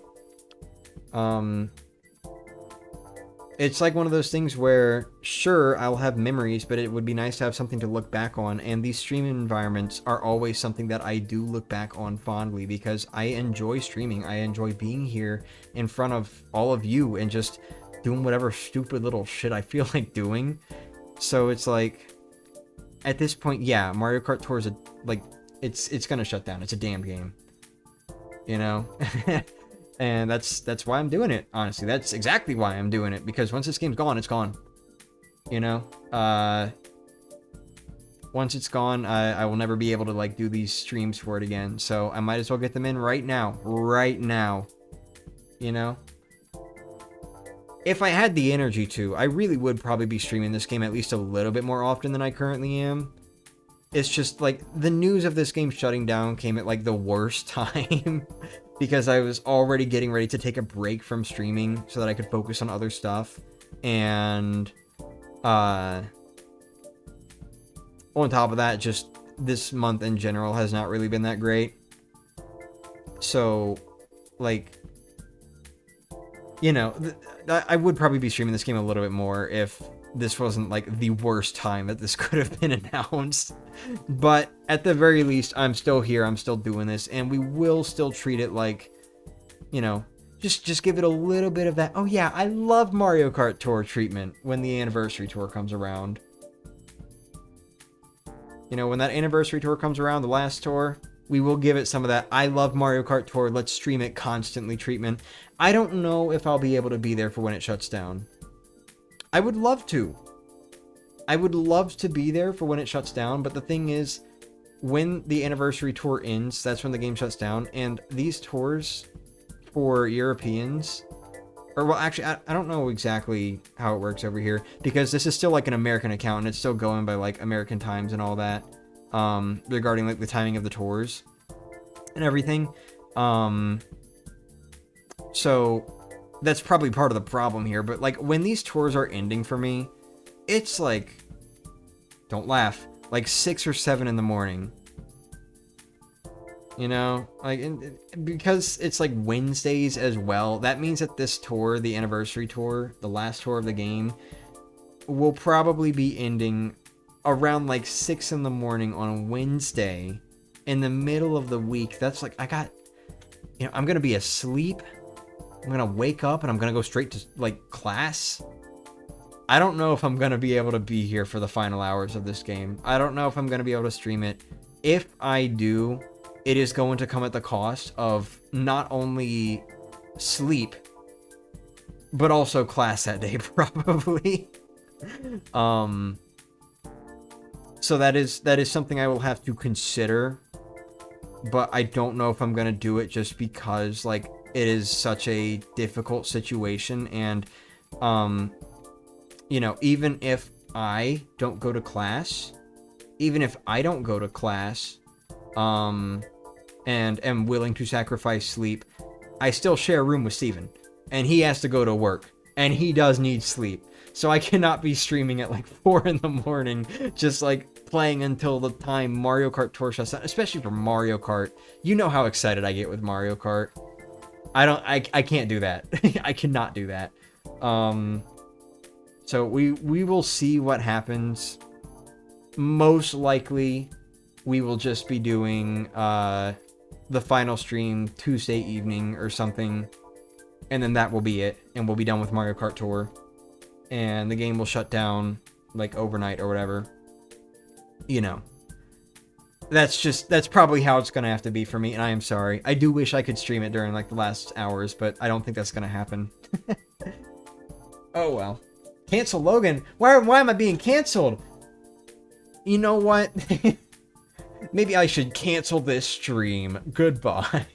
It's like one of those things where, sure, I'll have memories, but it would be nice to have something to look back on. And these streaming environments are always something that I do look back on fondly because I enjoy streaming. I enjoy being here in front of all of you and just doing whatever stupid little shit I feel like doing. So it's like, at this point, yeah, Mario Kart Tour is it's gonna shut down. It's a damn game. You know? And that's why I'm doing it, honestly. That's exactly why I'm doing it, because once this game's gone, it's gone. You know? Once it's gone, I will never be able to, like, do these streams for it again. So I might as well get them in right now. Right now. You know? If I had the energy to, I really would probably be streaming this game at least a little bit more often than I currently am. It's just, like, the news of this game shutting down came at, like, the worst time. because I was already getting ready to take a break from streaming so that I could focus on other stuff. And on top of that, just this month in general has not really been that great. So, like, you know, I would probably be streaming this game a little bit more if this wasn't like the worst time that this could have been announced. But at the very least, I'm still here, I'm still doing this, and we will still treat it like, you know, just give it a little bit of that, oh yeah, I love Mario Kart Tour treatment when the anniversary tour comes around. You know, when that anniversary tour comes around, the last tour, we will give it some of that I love Mario Kart Tour, let's stream it constantly treatment. I don't know if I'll be able to be there for when it shuts down. I would love to. I would love to be there for when it shuts down, but the thing is, when the anniversary tour ends, that's when the game shuts down, and these tours for Europeans, or well, actually, I don't know exactly how it works over here, because this is still like an American account, and it's still going by like American times and all that, regarding like the timing of the tours and everything. So that's probably part of the problem here, but like when these tours are ending for me, it's like, don't laugh, like 6 or 7 in the morning. You know, like, because it's like Wednesdays as well, that means that this tour, the anniversary tour, the last tour of the game, will probably be ending around like 6 in the morning on Wednesday in the middle of the week. That's like, you know, I'm going to be asleep. I'm going to wake up and I'm going to go straight to like class. I don't know if I'm going to be able to be here for the final hours of this game. I don't know if I'm going to be able to stream it. If I do, it is going to come at the cost of not only sleep, but also class that day, probably. So that is something I will have to consider, but I don't know if I'm going to do it just because, like, it is such a difficult situation, and, you know, even if I don't go to class, and am willing to sacrifice sleep, I still share a room with Steven, and he has to go to work, and he does need sleep, so I cannot be streaming at like 4 in the morning, just like playing until the time Mario Kart Tour shuts down, especially for Mario Kart. You know how excited I get with Mario Kart. I can't do that. I cannot do that. So we will see what happens. Most likely, we will just be doing the final stream Tuesday evening or something, and then that will be it, and we'll be done with Mario Kart Tour, and the game will shut down like overnight or whatever. You know, that's probably how it's gonna have to be for me, and I am sorry. I do wish I could stream it during like the last hours, but I don't think that's gonna happen. Oh well. Cancel Logan. Why am I being canceled? You know what? Maybe I should cancel this stream. Goodbye.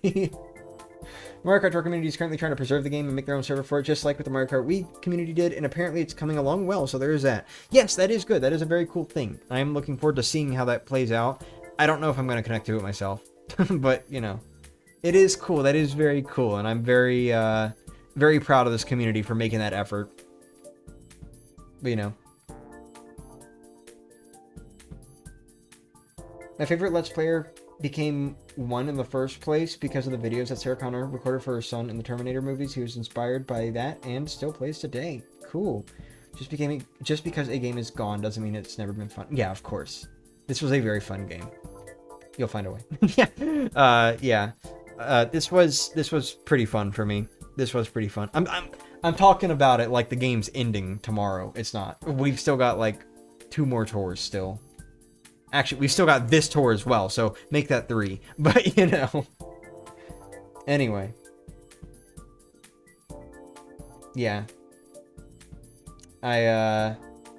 Mario Kart Tour community is currently trying to preserve the game and make their own server for it, just like what the Mario Kart Wii community did, and apparently it's coming along well, so there is that. Yes, that is good. That is a very cool thing. I am looking forward to seeing how that plays out. I don't know if I'm going to connect to it myself, but, you know, it is cool. That is very cool, and I'm very, very proud of this community for making that effort. But, you know. My favorite Let's Player became one in the first place because of the videos that Sarah Connor recorded for her son in the Terminator movies. He was inspired by that and still plays today. Cool. Just because a game is gone doesn't mean it's never been fun. Yeah, of course. This was a very fun game. You'll find a way. Yeah. Yeah. This was pretty fun for me. This was pretty fun. I'm talking about it like the game's ending tomorrow. It's not. We've still got like 2 more tours still. Actually, we've still got this tour as well, so make that 3. But, you know. Anyway. Yeah. I,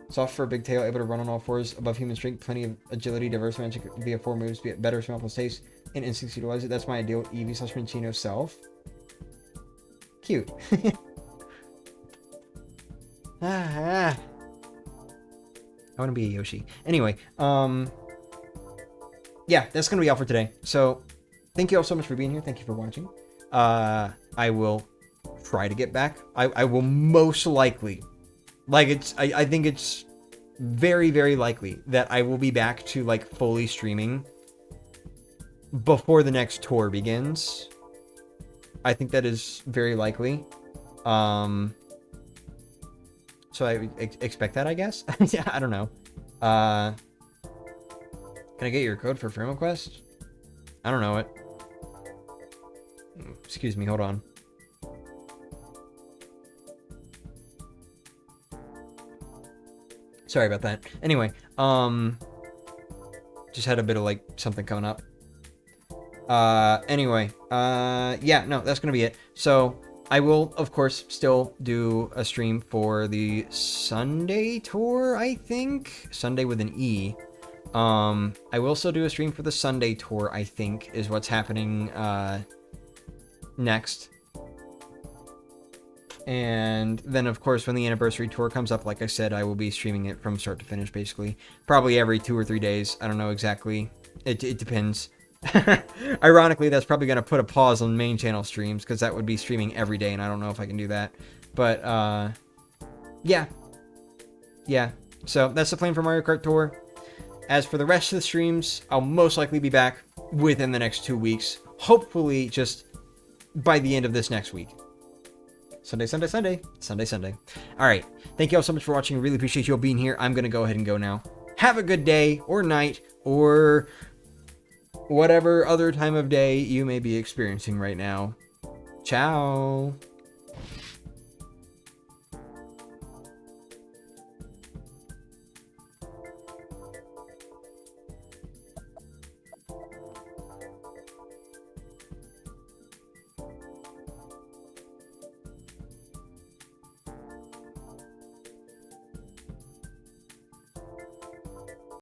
soft for a big tail, able to run on all 4s, above human strength, plenty of agility, diverse magic via 4 moves, be it better, smell plus taste, and instincts utilize it. That's my ideal Eevee/Minccino self. Cute. I want to be a Yoshi. Anyway, yeah, that's going to be all for today. So, thank you all so much for being here. Thank you for watching. I will try to get back. I will most likely, like I think it's very, very likely that I will be back to like fully streaming before the next tour begins. I think that is very likely. So I expect that, I guess. Yeah, I don't know. Can I get your code for friend request? I don't know it. Excuse me, hold on. Sorry about that. Anyway, just had a bit of like something coming up. Anyway, yeah, no, that's gonna be it. So I will, of course, still do a stream for the Sunday tour, I think. Sunday with an E. I will still do a stream for the Sunday tour, I think, is what's happening, next. And then, of course, when the anniversary tour comes up, like I said, I will be streaming it from start to finish, basically. Probably every 2 or 3 days. I don't know exactly. It depends. Ironically, that's probably going to put a pause on main channel streams, because that would be streaming every day, and I don't know if I can do that. But, yeah. Yeah. So, that's the plan for Mario Kart Tour. As for the rest of the streams, I'll most likely be back within the next 2 weeks. Hopefully, just by the end of this next week. Sunday, Sunday, Sunday. Sunday, Sunday. All right. Thank you all so much for watching. Really appreciate you all being here. I'm going to go ahead and go now. Have a good day or night or whatever other time of day you may be experiencing right now. Ciao.